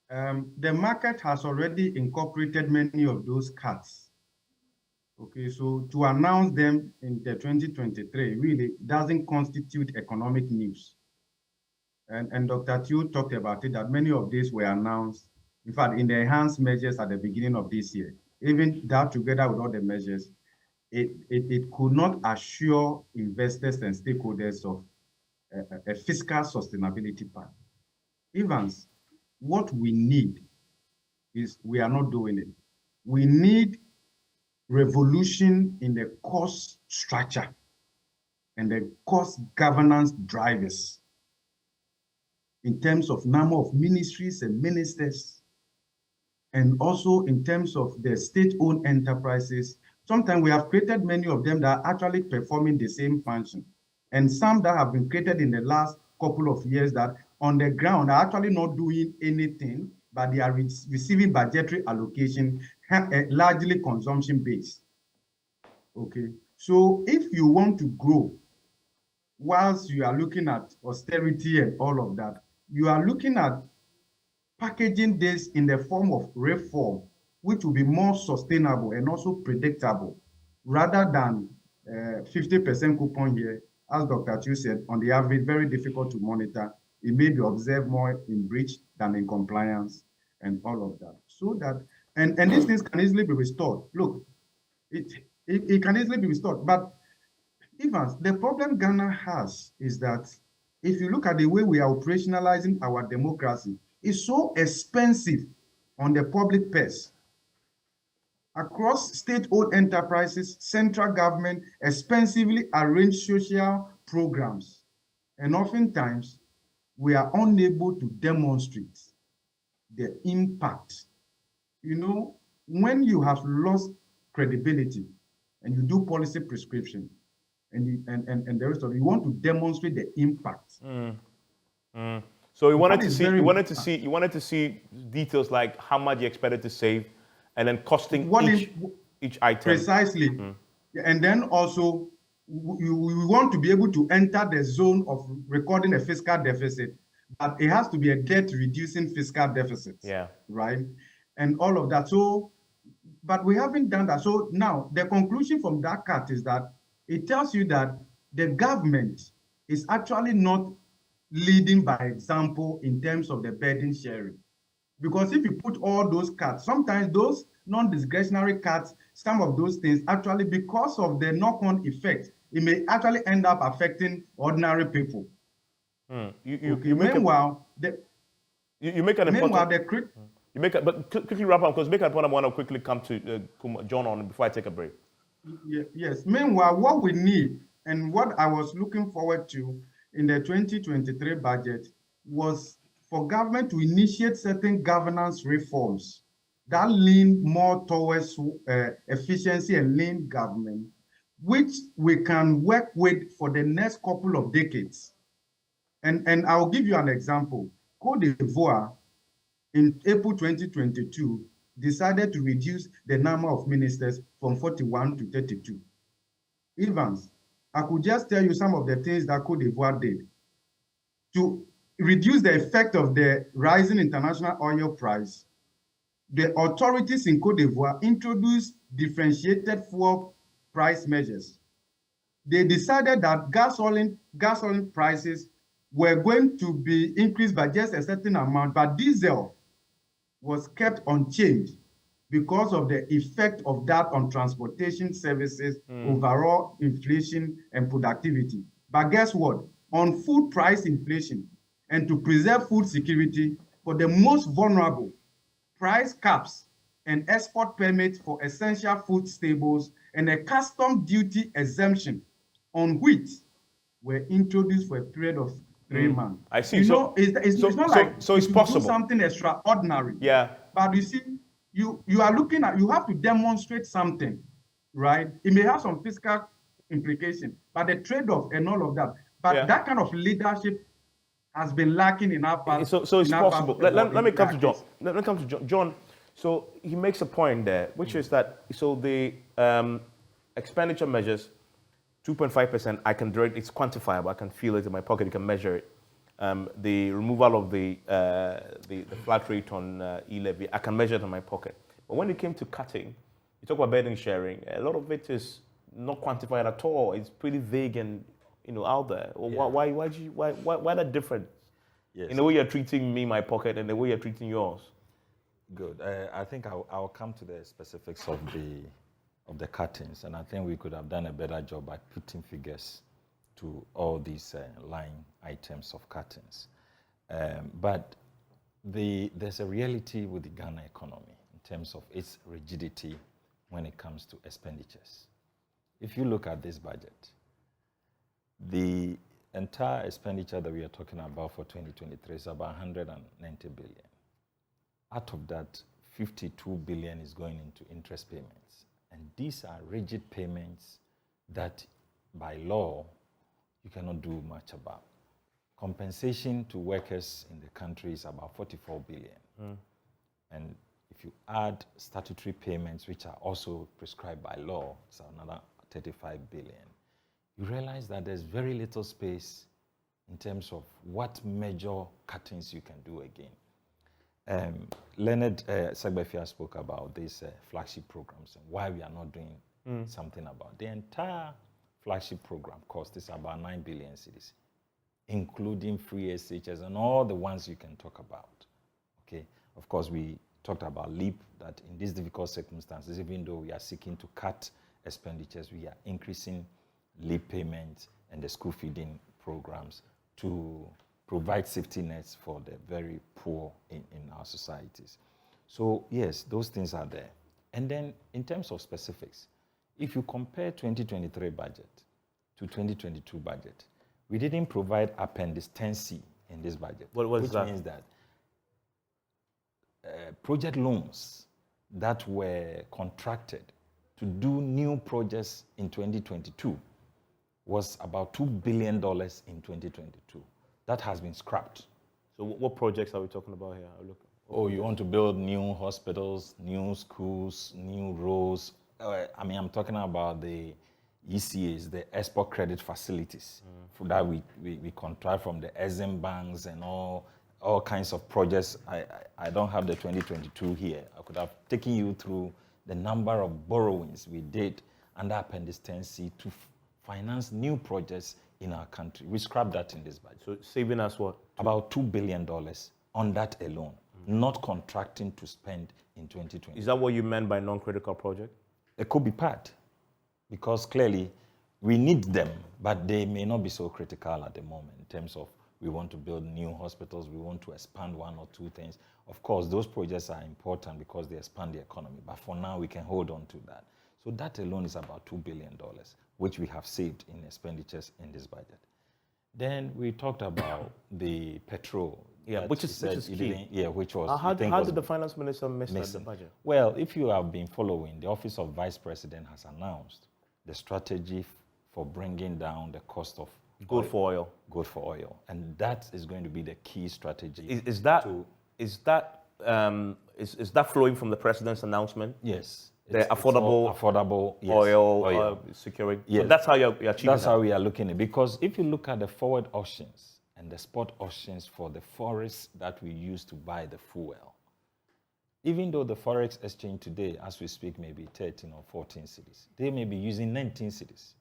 The market has already incorporated many of those cuts. Okay, so to announce them in the 2023 really doesn't constitute economic news. And Dr. Tew talked about it, that many of these were announced, in fact, in the enhanced measures at the beginning of this year. Even that together with all the measures, it could not assure investors and stakeholders of a fiscal sustainability plan. Evans, what we need is we are not doing it. We need revolution in the cost structure and the cost governance drivers in terms of number of ministries and ministers, and also in terms of the state-owned enterprises. Sometimes we have created many of them that are actually performing the same function, and some that have been created in the last couple of years that on the ground are actually not doing anything, but they are receiving budgetary allocation, largely consumption-based. Okay, so if you want to grow, whilst you are looking at austerity and all of that, you are looking at packaging this in the form of reform, which will be more sustainable and also predictable, rather than 50% coupon here, as Dr. Tew said, on the average, very difficult to monitor. It may be observed more in breach than in compliance and all of that. So that, and these things can easily be restored. Look, it can easily be restored. But Evans, the problem Ghana has is that if you look at the way we are operationalizing our democracy, it's so expensive on the public purse. Across state-owned enterprises, central government expensively arrange social programs. And oftentimes, we are unable to demonstrate the impact. You know, when you have lost credibility and you do policy prescription, and the rest of it, you want to demonstrate the impact. So you wanted to see details like how much you expected to save, and then costing each item. Precisely, and then also we want to be able to enter the zone of recording a fiscal deficit, but it has to be a debt-reducing fiscal deficit. Yeah. Right, and all of that. So, but we haven't done that. So now the conclusion from that cut is that it tells you that the government is actually not leading by example in terms of the burden sharing. Because if you put all those cuts, sometimes those non-discretionary cuts, some of those things actually, because of the knock-on effect, it may actually end up affecting ordinary people. You make an important. But quickly wrap up, because make a point. I want to quickly come to John on before I take a break. Yes. Meanwhile, what we need and what I was looking forward to in the 2023 budget was for government to initiate certain governance reforms that lean more towards efficiency and lean government, which we can work with for the next couple of decades. And I'll give you an example. Côte d'Ivoire in April 2022 decided to reduce the number of ministers from 41 to 32. Evans, I could just tell you some of the things that Côte d'Ivoire did to reduce the effect of the rising international oil price the authorities in Cote d'Ivoire introduced differentiated fuel price measures. They decided that gasoline prices were going to be increased by just a certain amount, but diesel was kept unchanged because of the effect of that on transportation services, overall inflation and productivity. But guess what? On food price inflation and to preserve food security for the most vulnerable, price caps and export permits for essential food staples and a custom duty exemption on wheat were introduced for a period of 3 months. I see. It's not like it's possible. Do something extraordinary. Yeah. But you see, you are looking at, you have to demonstrate something, right? It may have some fiscal implication, but the trade-off and all of that. But that kind of leadership has been lacking in our past. So it's possible. Let me come to John. Let me come to John. John, so he makes a point there, which is that, so the expenditure measures, 2.5%, I can direct, it's quantifiable, I can feel it in my pocket, you can measure it. The removal of the flat rate on e-levy, I can measure it in my pocket. But when it came to cutting, you talk about burden sharing, a lot of it is not quantified at all. It's pretty vague and out there. Yeah. Why that difference? Yes. In the way you're treating me, my pocket, and the way you're treating yours. Good. I think I'll come to the specifics of the cuttings, and I think we could have done a better job by putting figures to all these line items of cuttings. But there's a reality with the Ghana economy in terms of its rigidity when it comes to expenditures. If you look at this budget, the entire expenditure that we are talking about for 2023 is about 190 billion. Out of that, 52 billion is going into interest payments. And these are rigid payments that by law you cannot do much about. Compensation to workers in the country is about 44 billion. And if you add statutory payments, which are also prescribed by law, it's another 35 billion. You realize that there's very little space in terms of what major cuttings you can do again. Leonard Saglemi spoke about these flagship programs and why we are not doing something about. The entire flagship program cost is about 9 billion cedis, including free SHS and all the ones you can talk about. Okay. Of course, we talked about LEAP, that in these difficult circumstances, even though we are seeking to cut expenditures, we are increasing LEAP payments and the school feeding programs to provide safety nets for the very poor in our societies. So yes, those things are there. And then in terms of specifics, if you compare 2023 budget to 2022 budget, we didn't provide Appendix 10C in this budget. Which means that project loans that were contracted to do new projects in 2022 was about $2 billion in 2022. That has been scrapped. So what projects are we talking about here? You want to build new hospitals, new schools, new roads. I'm talking about the ECAs, the export credit facilities, for that we contract from the EXIM banks and all kinds of projects. I don't have the 2022 here. I could have taken you through the number of borrowings we did under Appendix 10C to finance new projects in our country. We scrapped that in this budget. So saving us what? About $2 billion on that alone, not contracting to spend in 2020. Is that what you meant by non-critical project? It could be part, because clearly we need them, but they may not be so critical at the moment in terms of we want to build new hospitals, we want to expand one or two things. Of course, those projects are important because they expand the economy, but for now we can hold on to that. So that alone is about $2 billion, which we have saved in expenditures in this budget. Then we talked about the petrol. Yeah, which is key. Which was. How did the finance minister miss the budget? Well, if you have been following, the Office of Vice President has announced the strategy for bringing down the cost of gold for oil. Gold for oil, and that is going to be the key strategy. Is that flowing from the president's announcement? Yes. The affordable yes, oil securing. Yes. So that's how you're achieving That's how we are looking at it. Because if you look at the forward auctions and the spot auctions for the forests that we use to buy the fuel, Even though the forex exchange today, as we speak, may be 13 or 14 cities, they may be using 19 cities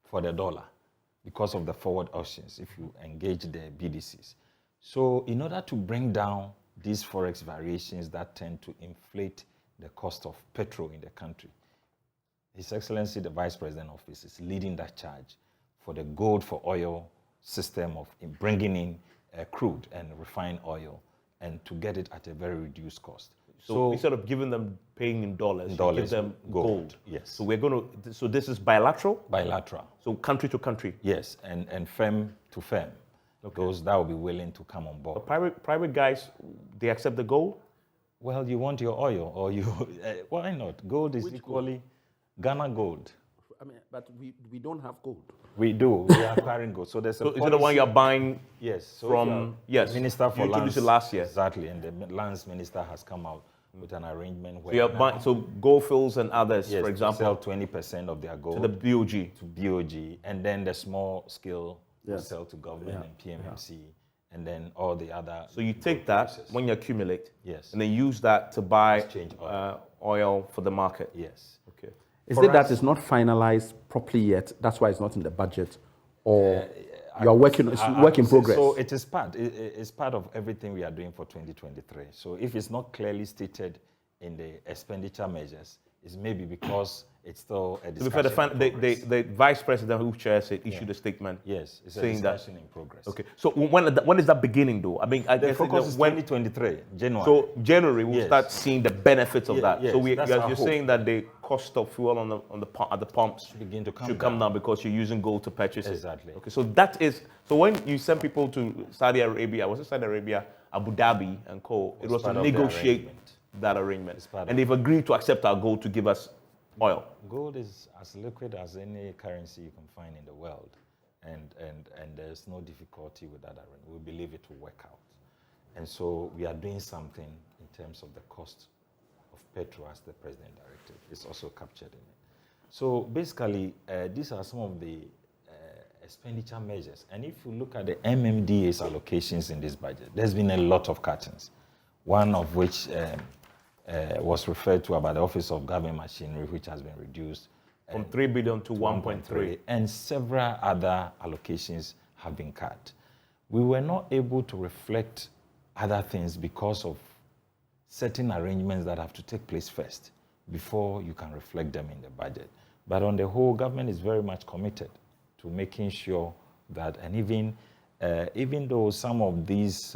for the dollar because of the forward options if you engage the BDCs. So in order to bring down these forex variations that tend to inflate the cost of petrol in the country, His Excellency, the Vice President Office, is leading that charge for the gold for oil system of bringing in crude and refined oil and to get it at a very reduced cost. So instead of giving them paying in dollars, you give them gold. Yes. So we're going to. So this is bilateral. Bilateral. So country to country. Yes, and firm to firm. Okay. Those that will be willing to come on board. But private guys, they accept the gold. Well, you want your oil, or you why not? Gold is equally Ghana gold. I mean, but we don't have gold. We do. We are acquiring gold. So there's a is it the one you're buying? Yes. So from the Minister for you introduced it last year. Exactly, and the lands minister has come out with an arrangement where so you're buying, so Goldfields and others, yes, for example, sell 20% of their gold to the BOG. To BOG, and then the small scale will sell to government and PMMC, and then all the other. So you take that process. When you accumulate, yes, and then use that to buy exchange oil for the market. Yes. Okay. Is it that it's not finalized properly yet? That's why it's not in the budget, or you are working? It's work in progress. So it is part. It's part of everything we are doing for 2023. So if it's not clearly stated in the expenditure measures, it's maybe because it's still a discussion. The vice president who chairs it issued a statement. Yes, it's saying a discussion in progress. Okay. So when is that beginning, though? I mean, the focus is 2023, January. So January we'll start seeing the benefits of that. Yes, so you're saying that the cost of fuel at the pumps should come down because you're using gold to purchase exactly. it. Okay. So that is when you send people to Saudi Arabia, was it Saudi Arabia, Abu Dhabi, and co? It was to negotiate that arrangement, and they've agreed to accept our gold to give us oil. Gold is as liquid as any currency you can find in the world, and there's no difficulty with that arrangement. We believe it will work out, and so we are doing something in terms of the cost of petrol as the president directed. It's also captured in it. So basically, these are some of the expenditure measures, and if you look at the MMDA's allocations in this budget, there's been a lot of cuttings, one of which was referred to about the Office of Government Machinery, which has been reduced from 3 billion to 1.3, and several other allocations have been cut. We were not able to reflect other things because of certain arrangements that have to take place first before you can reflect them in the budget. But on the whole, government is very much committed to making sure that, and even though some of these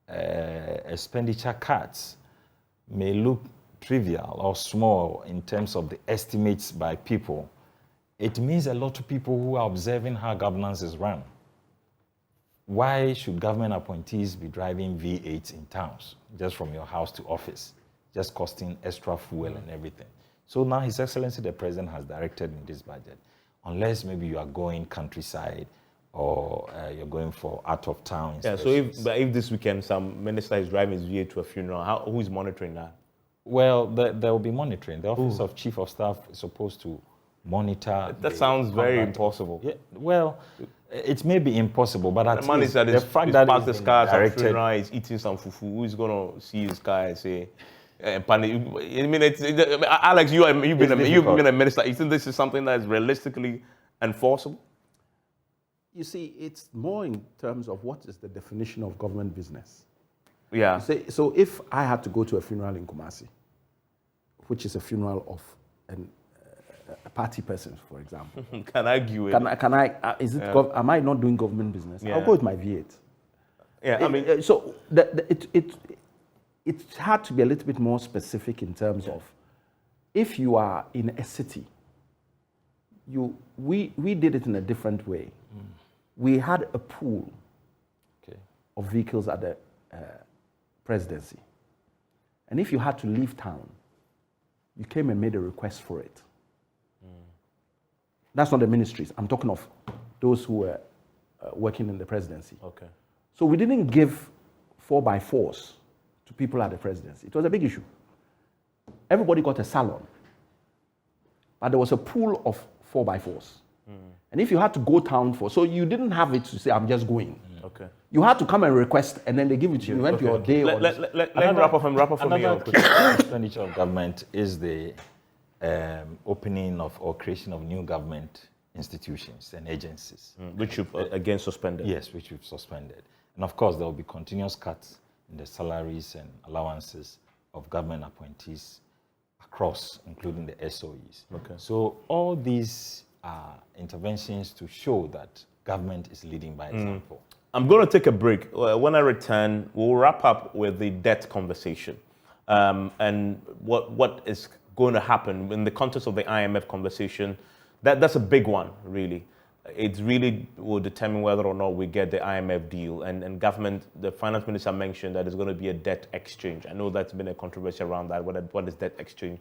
expenditure cuts may look trivial or small in terms of the estimates by people, it means a lot to people who are observing how governance is run. Why should government appointees be driving V8s in towns, just from your house to office, just costing extra fuel and everything? So now His Excellency the President has directed in this budget, unless maybe you are going countryside or you're going for out of town. Yeah, so if this weekend some minister is driving his V8 to a funeral, who is monitoring that? Well, there will be monitoring. The Office of Chief of Staff is supposed to monitor. That sounds very impossible. Yeah, well, it may be impossible, but at least the fact that parked his car at a funeral is eating some fufu, who is going to see his car and say, I mean, Alex, you've been a minister. You think this is something that is realistically enforceable? You see, it's more in terms of what is the definition of government business. Yeah. So if I had to go to a funeral in Kumasi, which is a funeral of a party person, for example. Can I argue it? Am I not doing government business? Yeah. I'll go with my V8. Yeah, I mean... So it's hard to be a little bit more specific in terms of, if you are in a city, we did it in a different way. We had a pool of vehicles at the presidency. And if you had to leave town, you came and made a request for it. That's not the ministries. I'm talking of those who were working in the presidency. Okay. So we didn't give 4x4s to people at the presidency. It was a big issue. Everybody got a salon. But there was a pool of 4x4s. And if you had to go town for, so you didn't have it to say, I'm just going. Okay. You had to come and request, and then they give it to you. You went your day. Let him wrap up for me. Another expenditure of government is the opening of or creation of new government institutions and agencies. Which you've again suspended. Yes, which we've suspended. And of course, there will be continuous cuts in the salaries and allowances of government appointees across, including the SOEs. Okay. So all these are interventions to show that government is leading by example. I'm going to take a break. When I return, we'll wrap up with the debt conversation and what is going to happen in the context of the IMF conversation. That's a big one, really. It really will determine whether or not we get the IMF deal. And government, the finance minister mentioned that there's going to be a debt exchange. I know that's been a controversy around that. What is debt exchange?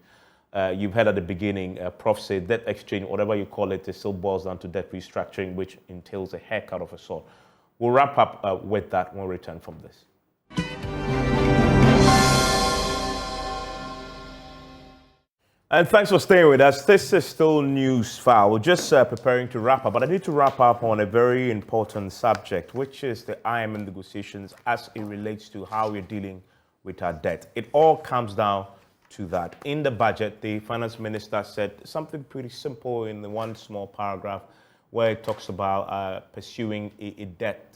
You've heard at the beginning, Prof said debt exchange, whatever you call it, it still boils down to debt restructuring, which entails a haircut of a sort. We'll wrap up with that when we return from this. And thanks for staying with us. This is still Newsfile. We're just preparing to wrap up, but I need to wrap up on a very important subject, which is the IMF negotiations as it relates to how we're dealing with our debt. It all comes down to that. In the budget, the finance minister said something pretty simple in the one small paragraph where it talks about pursuing a debt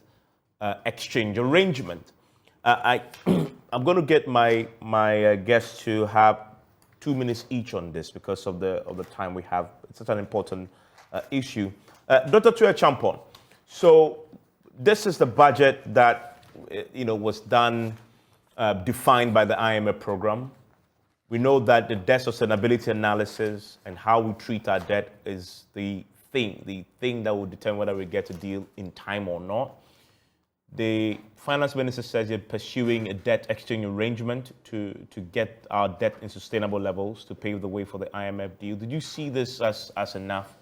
exchange arrangement. I'm going to get my guests to have 2 minutes each on this because of the time we have. It's such an important issue. Dr. Tuya Champon, so this is the budget that was done, defined by the IMF program. We know that the debt sustainability analysis and how we treat our debt is the thing that will determine whether we get a deal in time or not. The finance minister says they're pursuing a debt exchange arrangement to get our debt in sustainable levels to pave the way for the IMF deal. Did you see this as enough?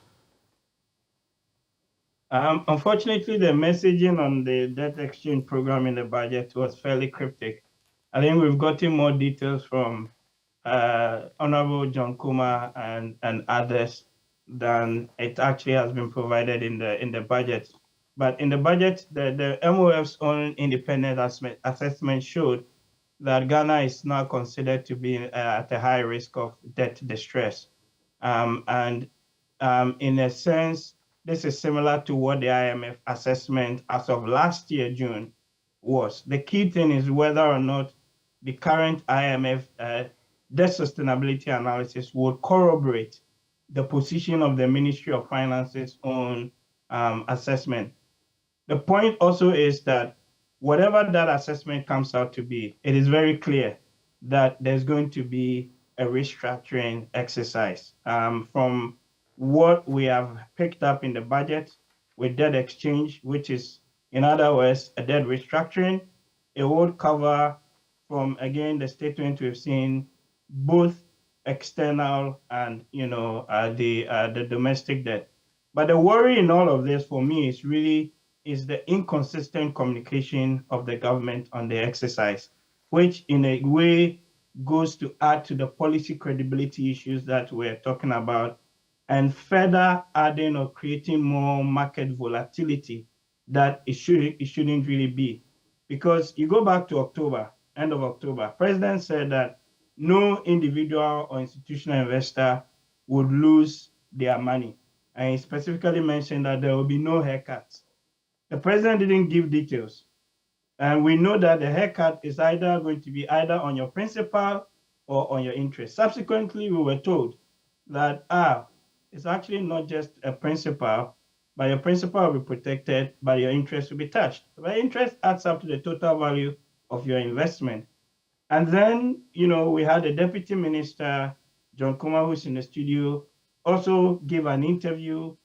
Unfortunately, the messaging on the debt exchange program in the budget was fairly cryptic. I think we've gotten more details from Honorable John Kuma and others than it actually has been provided in the budget. But in the budget, the MOF's own independent assessment showed that Ghana is now considered to be at a high risk of debt distress. In a sense, this is similar to what the IMF assessment as of last year, June, was. The key thing is whether or not the current IMF debt sustainability analysis would corroborate the position of the Ministry of Finance's own assessment. The point also is that whatever that assessment comes out to be, it is very clear that there's going to be a restructuring exercise. From what we have picked up in the budget with debt exchange, which is, in other words, a debt restructuring, it would cover from, again, the statement we've seen, both external and, the domestic debt. But the worry in all of this for me is the inconsistent communication of the government on the exercise, which in a way goes to add to the policy credibility issues that we're talking about, and further adding or creating more market volatility that it shouldn't really be. Because you go back to October, end of October, President said that no individual or institutional investor would lose their money. And he specifically mentioned that there will be no haircuts. The president didn't give details. And we know that the haircut is either going to be either on your principal or on your interest. Subsequently, we were told that, it's actually not just a principal, but your principal will be protected, but your interest will be touched. But interest adds up to the total value of your investment. And then, we had the Deputy Minister, John Kuma, who's in the studio, also give an interview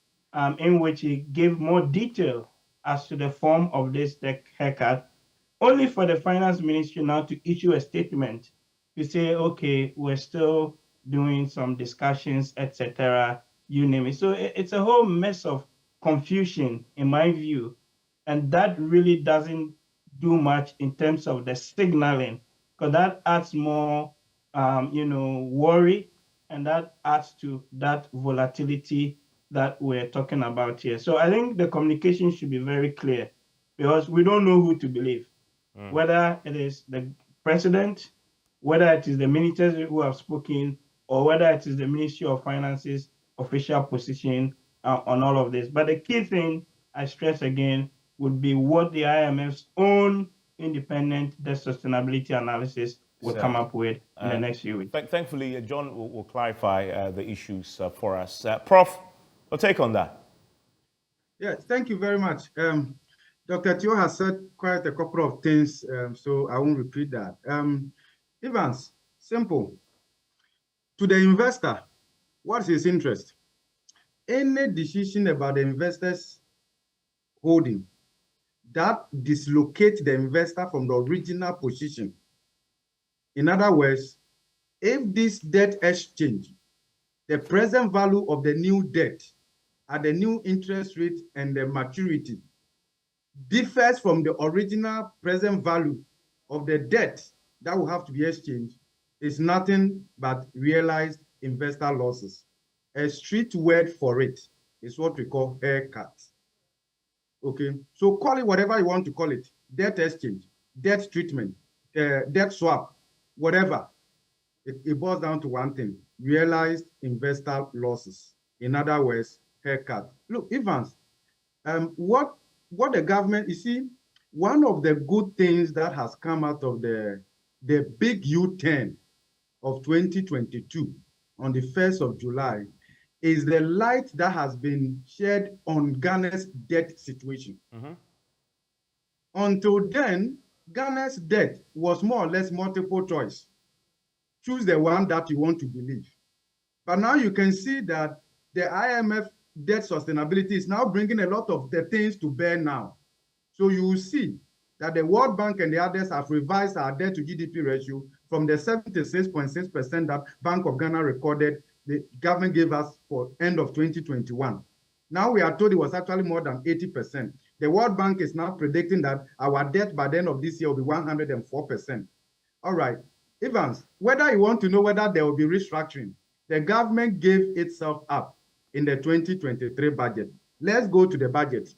in which he gave more detail as to the form of this haircut, only for the finance ministry now to issue a statement to say, okay, we're still doing some discussions, etc., you name it. So it's a whole mess of confusion, in my view, and that really doesn't do much in terms of the signaling, because that adds more, worry, and that adds to that volatility that we're talking about here. So I think the communication should be very clear because we don't know who to believe, whether it is the president, whether it is the ministers who have spoken, or whether it is the Ministry of Finance's official position on all of this. But the key thing, I stress again, would be what the IMF's own independent debt sustainability analysis will come up with in the next few weeks. Thankfully, John will clarify the issues for us. Prof, a take on that? Yes, thank you very much. Dr. Teo has said quite a couple of things, so I won't repeat that. Evans, simple. To the investor, what's his interest? Any decision about the investor's holding that dislocates the investor from the original position. In other words, if this debt exchange, the present value of the new debt at the new interest rate and the maturity differs from the original present value of the debt that will have to be exchanged, is nothing but realized investor losses. A street word for it is what we call haircut. Okay, so call it whatever you want to call it: debt exchange, debt treatment, debt swap, whatever. It boils down to one thing: realized investor losses. In other words, haircut. Look, Evans, what the government, you see, one of the good things that has come out of the big U-turn of 2022 on the 1st of July is the light that has been shed on Ghana's debt situation. Until then, Ghana's debt was more or less multiple choice. Choose the one that you want to believe. But now you can see that the IMF debt sustainability is now bringing a lot of the things to bear now. So you will see that the World Bank and the others have revised our debt to GDP ratio from the 76.6% that Bank of Ghana recorded the government gave us for end of 2021. Now we are told it was actually more than 80%. The World Bank is now predicting that our debt by the end of this year will be 104%. All right, Evans, whether you want to know whether there will be restructuring, the government gave itself up in the 2023 budget. Let's go to the budget.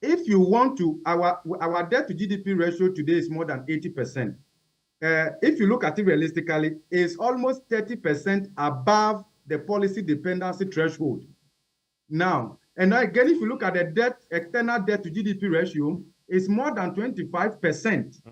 If you want to, our debt to GDP ratio today is more than 80%. If you look at it realistically, it's almost 30% above the policy dependency threshold. Now, and again, if you look at the debt, external debt to GDP ratio, it's more than 25%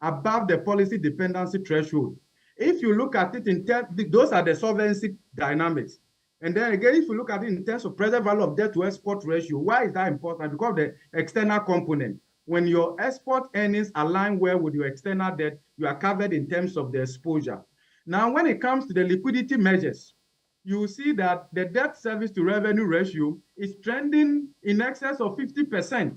above the policy dependency threshold. If you look at it in terms, those are the solvency dynamics. And then again, if you look at it in terms of present value of debt to export ratio, why is that important? Because of the external component. When your export earnings align well with your external debt, you are covered in terms of the exposure. Now, when it comes to the liquidity measures, you will see that the debt service to revenue ratio is trending in excess of 50%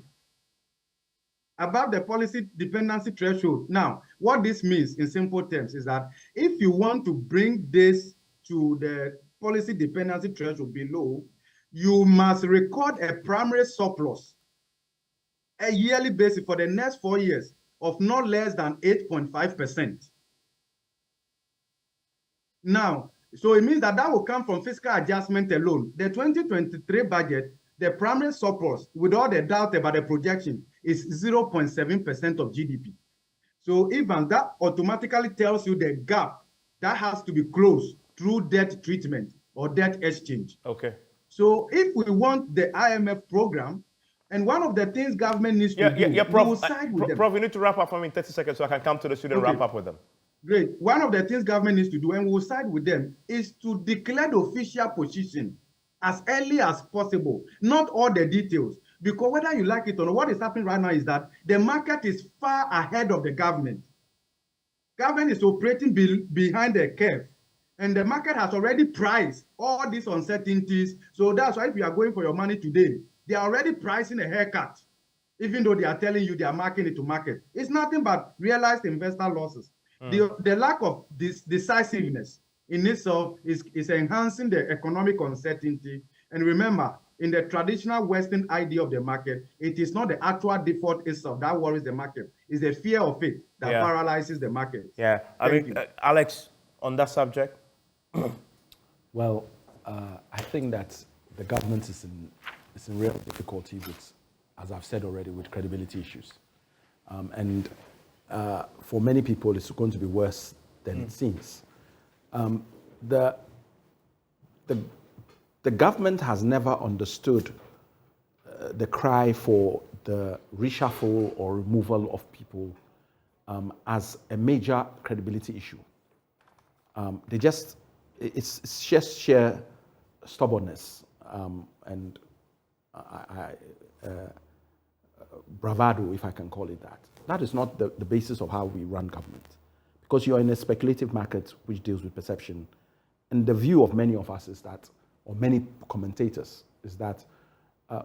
above the policy dependency threshold. Now, what this means in simple terms is that if you want to bring this to the policy dependency threshold below, you must record a primary surplus a yearly basis for the next 4 years of not less than 8.5%. Now, so it means that will come from fiscal adjustment alone. The 2023 budget, the primary surplus, with all the doubt about the projection, is 0.7% of GDP. So even that automatically tells you the gap that has to be closed through debt treatment or debt exchange. Okay. So if we want the IMF program, and one of the things government needs to do, Prof, we will side with them. Prof, you need to wrap up for me in 30 seconds so I can come to the student and wrap up with them. Great. One of the things government needs to do, and we will side with them, is to declare the official position as early as possible, not all the details. Because whether you like it or not, what is happening right now is that the market is far ahead of the government. Government is operating behind the curve. And the market has already priced all these uncertainties. So that's why if you are going for your money today, they are already pricing a haircut, even though they are telling you they are marking it to market. It's nothing but realized investor losses. The lack of this decisiveness in itself is enhancing the economic uncertainty. And remember, in the traditional Western idea of the market, it is not the actual default itself that worries the market. It's the fear of it that paralyzes the market. Yeah, I mean, Alex, on that subject? Well, I think that the government is in real difficulty with, as I've said already, with credibility issues. And for many people, it's going to be worse than it seems. The government has never understood the cry for the reshuffle or removal of people as a major credibility issue. It's just sheer stubbornness and bravado, if I can call it that. That is not the basis of how we run government, because you're in a speculative market which deals with perception. And the view of many of us is that, or many commentators, is that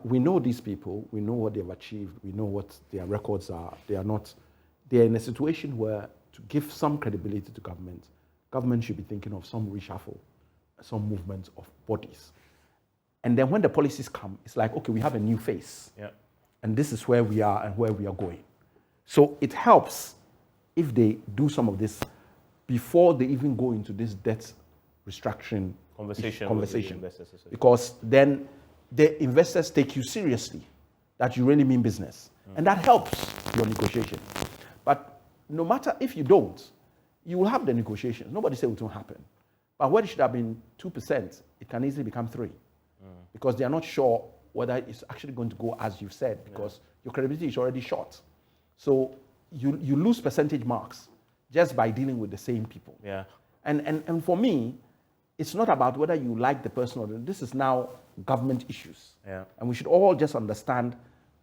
we know these people, we know what they've achieved, we know what their records are. They're in a situation where, to give some credibility to government should be thinking of some reshuffle, some movement of bodies. And then when the policies come, it's like, okay, we have a new face. Yeah. And this is where we are and where we are going. So it helps if they do some of this before they even go into this debt restructuring conversation. Because then the investors take you seriously, that you really mean business. And that helps your negotiation. But no matter if you don't, you will have the negotiations. Nobody said it won't happen. But what it should have been 2%, it can easily become 3%. Because they are not sure whether it's actually going to go as you've said, because your credibility is already short. So you lose percentage marks just by dealing with the same people. Yeah. And for me, it's not about whether you like the person or not. This is now government issues. Yeah. And we should all just understand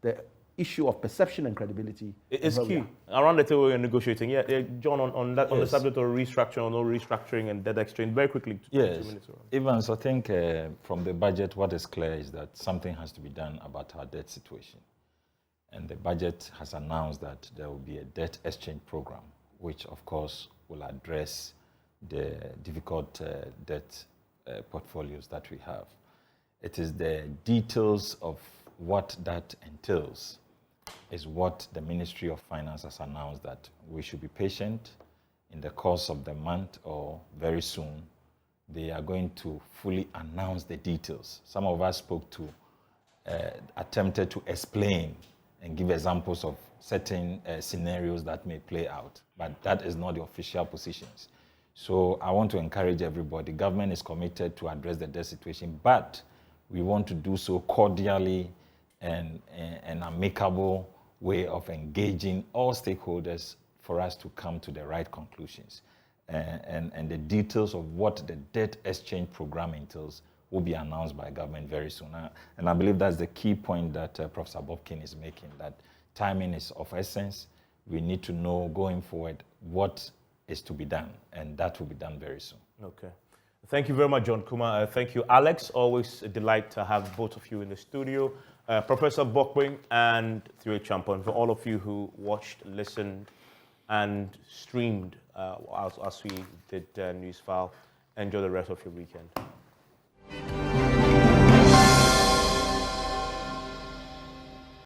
the issue of perception and credibility. It's key. Around the table we're negotiating. Yeah, John, on the subject of restructuring or no restructuring and debt exchange, very quickly. Yes. Evans, I think from the budget, what is clear is that something has to be done about our debt situation. And the budget has announced that there will be a debt exchange program, which of course will address the difficult debt portfolios that we have. It is the details of what that entails is what the Ministry of Finance has announced, that we should be patient. In the course of the month or very soon, they are going to fully announce the details. Some of us attempted to explain and give examples of certain scenarios that may play out, but that is not the official positions. So I want to encourage everybody. Government is committed to address the debt situation, but we want to do so cordially and an amicable way of engaging all stakeholders for us to come to the right conclusions. And the details of what the debt exchange program entails will be announced by government very soon. And I believe that's the key point that Professor Bobkin is making, that timing is of essence. We need to know going forward what is to be done, and that will be done very soon. Okay. Thank you very much, John Kumar. Thank you, Alex. Always a delight to have both of you in the studio. Professor Bokping and Thierry Champon, for all of you who watched, listened, and streamed as we did Newsfile. Enjoy the rest of your weekend.